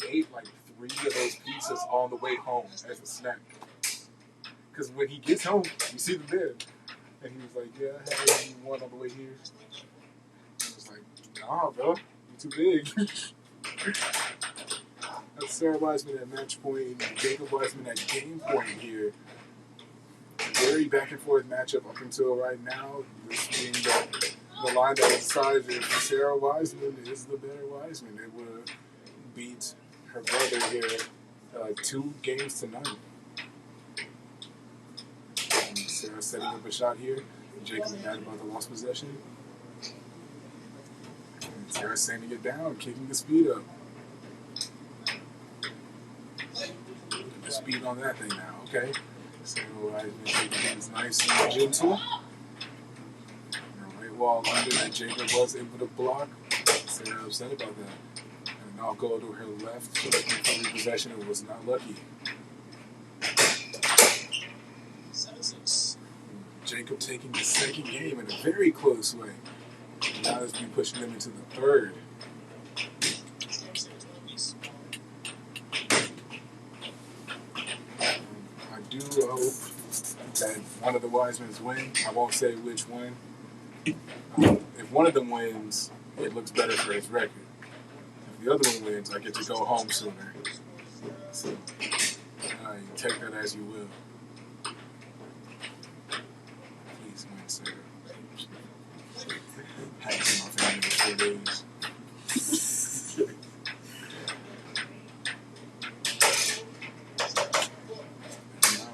ate like 3 of those pizzas on the way home as a snack. Because when he gets home, you see them there. And he was like, yeah, I had one on the way here. I was like, nah, bro, you're too big. That's Sarah Wiseman at match point, Jacob Wiseman at game point here. Very back and forth matchup up until right now. This being the line that was decided if Sarah Wiseman is the better Wiseman. It would beat her brother here 2 games to none. And Sarah setting up a shot here. Jacob mad about the lost possession. And Sarah sending it down, kicking the speed up. The speed on that thing now, okay. So Wiseman taking things nice and gentle. Right wall under that Jacob was able to block. Sarah upset about that. And I'll go to her left. Recovery possession. It was not lucky. 7-6. Jacob taking the second game in a very close way. Now it's been pushing them into the third. I do hope that one of the Wisemans win. I won't say which one. If one of them wins, it looks better for his record. If the other one wins, I get to go home sooner. So, take that as you will. Please win, Sarah. Haven't seen my family in 4 days.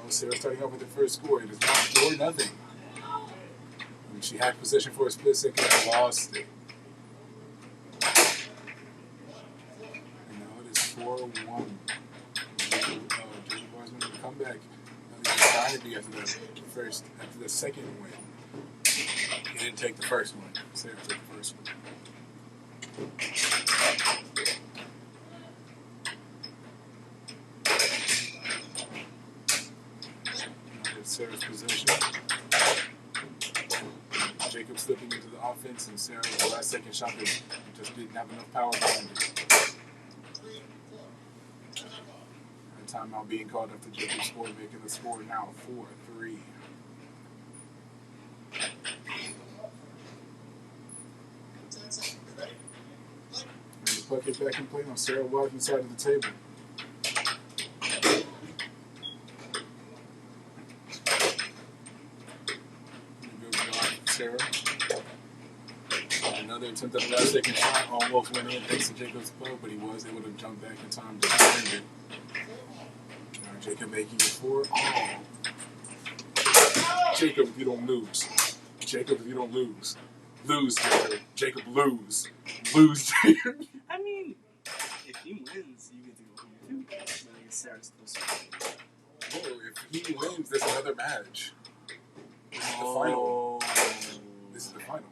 Sarah starting off with the first score. It is not 4-0. And she had possession for a split second and lost it. And now it is 4-1. Jacob Wiseman with a comeback. He's trying to be after the second win. He didn't take the first one. Sarah took the first one. Sarah's possession. Jacob slipping into the offense, and Sarah with the last second shot that just didn't have enough power behind it. And timeout being called after Jacob scored, making the score now 4-3. And the puck is back in play on Sarah Wiseman's side of the table. Sarah. Another attempt at the last second shot almost went in thanks to Jacob's play, but he was able to jump back in time to defend it. Now Jacob making it 4-all. Jacob, if you don't lose. Jacob, if you don't lose. Lose, Jacob. Jacob, lose. Lose, Jacob. I mean, if he wins, you get to go home too. But I guess Sarah's closer. Oh, if he wins, there's another match. This is the final. This is the final.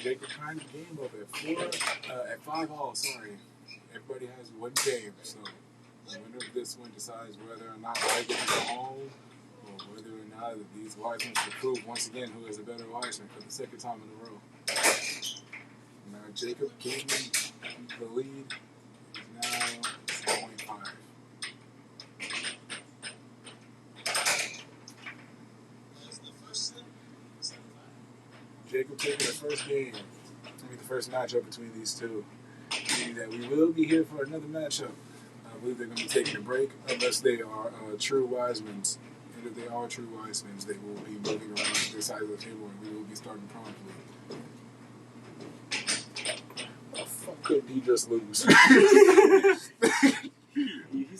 Jacob timed the game up at 5-all. Sorry, everybody has one game, so the winner of this one decides whether or not I get to go home, or whether or not these Wisemen will prove once again who is a better Wiseman for the second time in a row. Now Jacob gaining the lead is now 6.5. Jacob taking the first game, the first matchup between these two. Meaning that we will be here for another matchup. I believe they're going to be taking a break unless they are true Wisemans. And if they are true Wisemans, they will be moving around to their side of the table and we will be starting promptly. Oh, fuck, couldn't he just lose? He's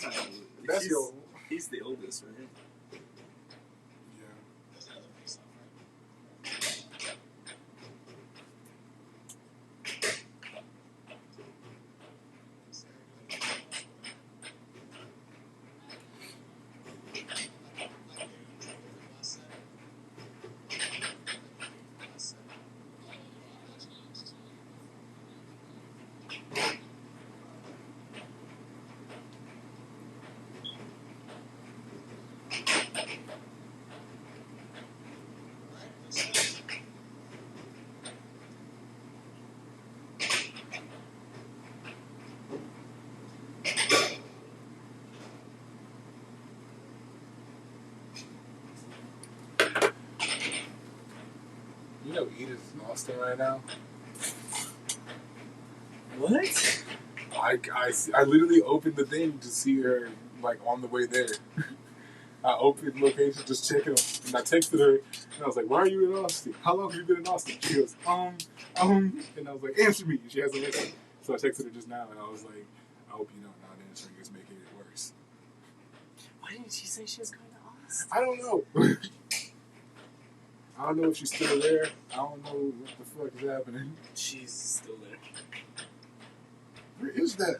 not gonna lose. He's the oldest, right? Yeah. You know Edith is in Austin right now. What? I literally opened the thing to see her like on the way there. I opened the location, just checking them, and I texted her, and I was like, "Why are you in Austin? How long have you been in Austin?" She goes, and I was like, "Answer me." She hasn't listened, so I texted her just now, and I was like, "I hope you know not answering is making it worse." Why didn't she say she was going to Austin? I don't know. I don't know if she's still there. I don't know what the fuck is happening. She's still there. Where is that?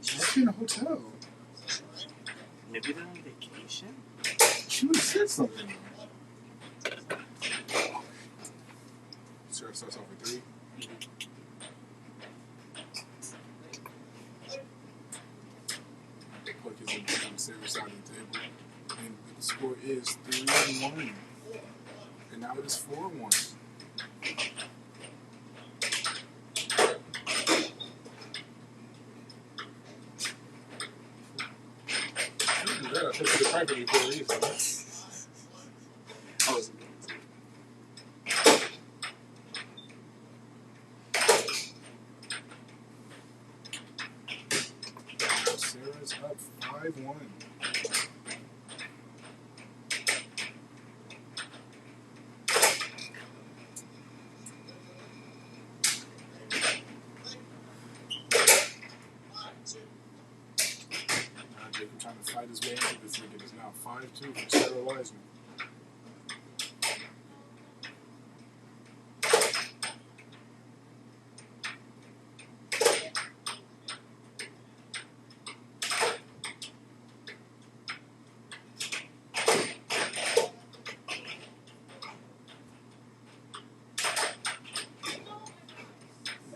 She's in a hotel. Maybe they're on vacation? She would have said something. Sarah starts off with 3. The puck is on Sarah's side of the table. And the score is 3-1. And now it is 4-1. I took the private for a reason. I wasn't Sarah's up 5-1. Jacob trying to fight his way into this league. It is now 5-2 for Sarah Wiseman.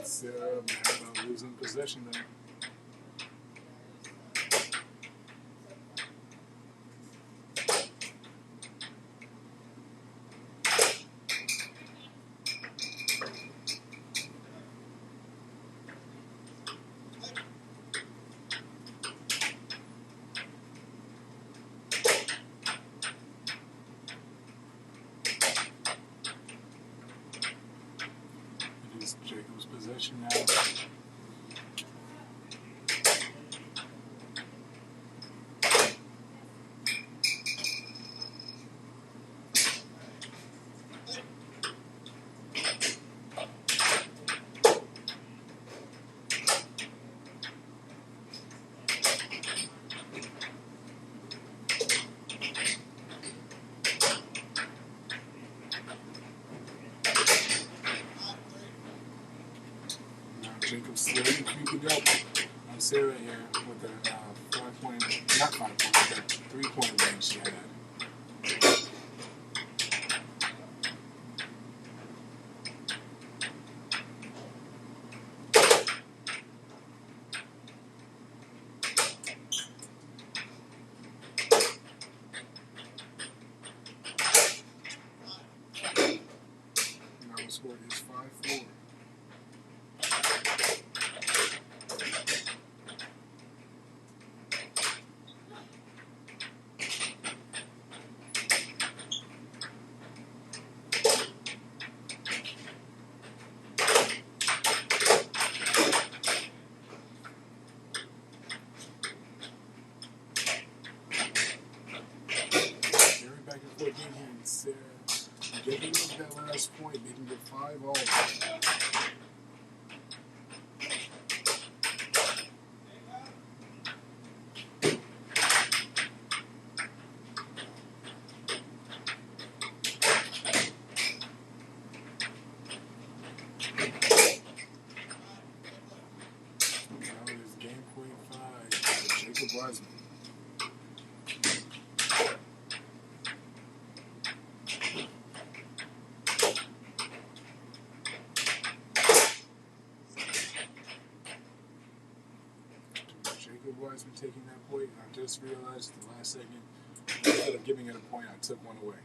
Sarah mad about losing possession there. It is Jacob's possession now. Jacob slowly creeping up on Sarah here with the 3-point range she had. Now the score is 5-4. Getting up that last point, they can get 5 all. Now it is game point 5 for Jacob Wiseman. Wiseman taking that point, I just realized at the last second, instead of giving it a point, I took one away.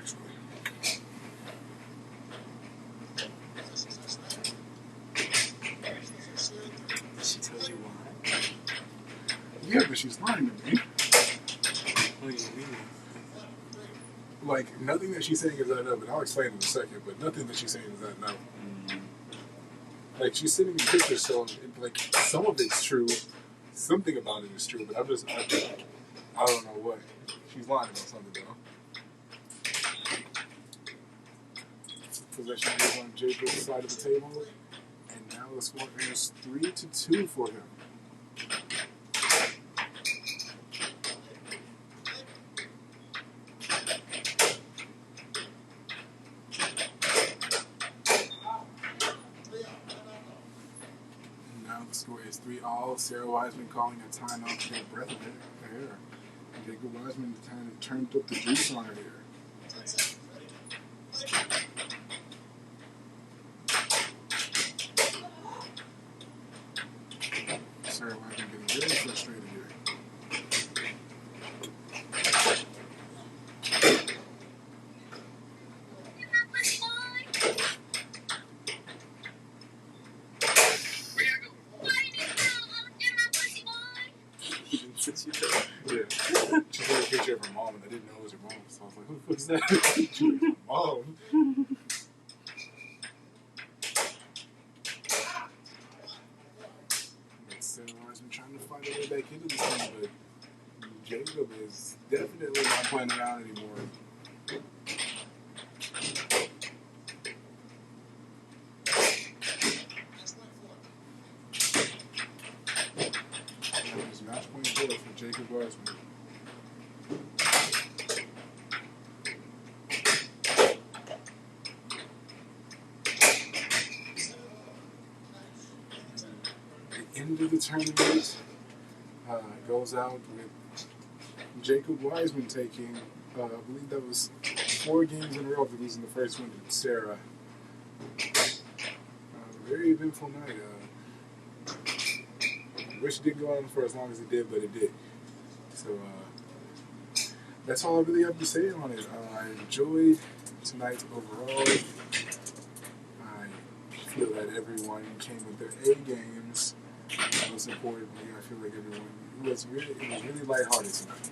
actually. She tells you why? Yeah, but she's lying to me. What do you mean? Like, nothing that she's saying is that up, and I'll explain in a second, but nothing that she's saying is that no. Like, she's sending me pictures, so, like, some of it's true, something about it is true, but I don't know what. She's lying about something, though. Possession is on Jacob's side of the table, and now the score is 3-2 for him. Now the score is 3-all. Sarah Wiseman calling a timeout to get breath of air. And Jacob Wiseman kind of turned up the juice on her here. Sarah Wiseman getting really frustrated here. Yeah. She took a picture of her mom, and I didn't know it was her mom, so I was like, who the fuck is that? She was like, mom. But Sarah Wiseman trying to find a way back into this thing, but Jacob is definitely not playing around anymore. That was match point goal for Jacob Wiseman. The end of the tournament goes out with Jacob Wiseman taking, I believe that was 4 games in a row after losing the first one to Sarah. Very eventful night. I wish it didn't go on for as long as it did, but it did. So that's all I really have to say on it. I enjoyed tonight overall. I feel that everyone came with their A games. Most importantly, I feel like everyone it was really lighthearted tonight.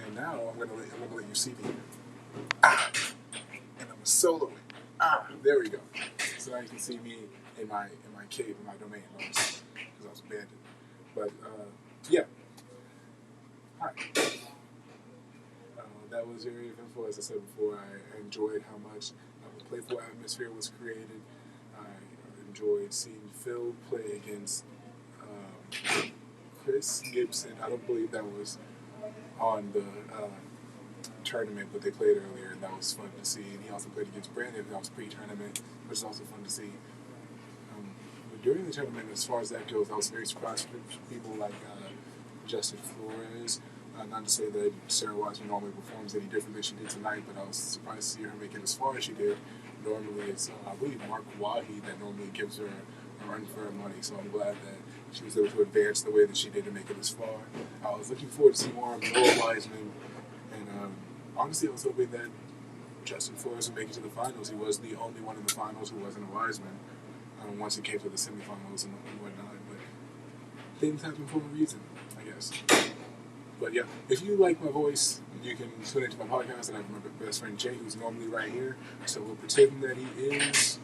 And now I'm gonna let you see me. And I'm solo it. There we go. So now you can see me in my cave, in my domain, because I was abandoned. But yeah. Hi. That was very eventful, as I said before. I enjoyed how much of a playful atmosphere was created. I enjoyed seeing Phil play against Chris Gibson. I don't believe that was on the tournament, but they played earlier, and that was fun to see. And he also played against Brandon. That was pre-tournament, which is also fun to see. But during the tournament, as far as that goes, I was very surprised with people like Justin Flores. Not to say that Sarah Wiseman normally performs any different than she did tonight, but I was surprised to see her make it as far as she did. Normally, it's I believe Mark Wahi that normally gives her a run for her money, so I'm glad that she was able to advance the way that she did to make it this far. I was looking forward to see more of Noah Wiseman, and honestly, I was hoping that Justin Flores would make it to the finals. He was the only one in the finals who wasn't a Wiseman once it came to the semifinals and whatnot, but things happen for a reason, I guess. But yeah, if you like my voice, you can tune into my podcast, and I have my best friend Jay, who's normally right here, so we'll pretend that he is.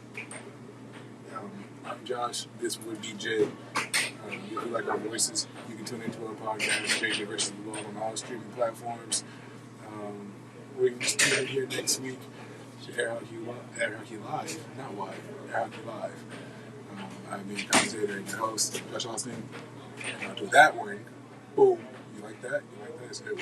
I'm Josh, this would be Jay. If you like our voices, you can tune into our podcast, JJ vs. the World, on all streaming platforms. We're going to tune in here next week to Airhockey Live, not Live, Airhockey Live. I'm the commentator and your host, Josh Austin. And I'll do that one. Boom. You like that? You like that? It's good.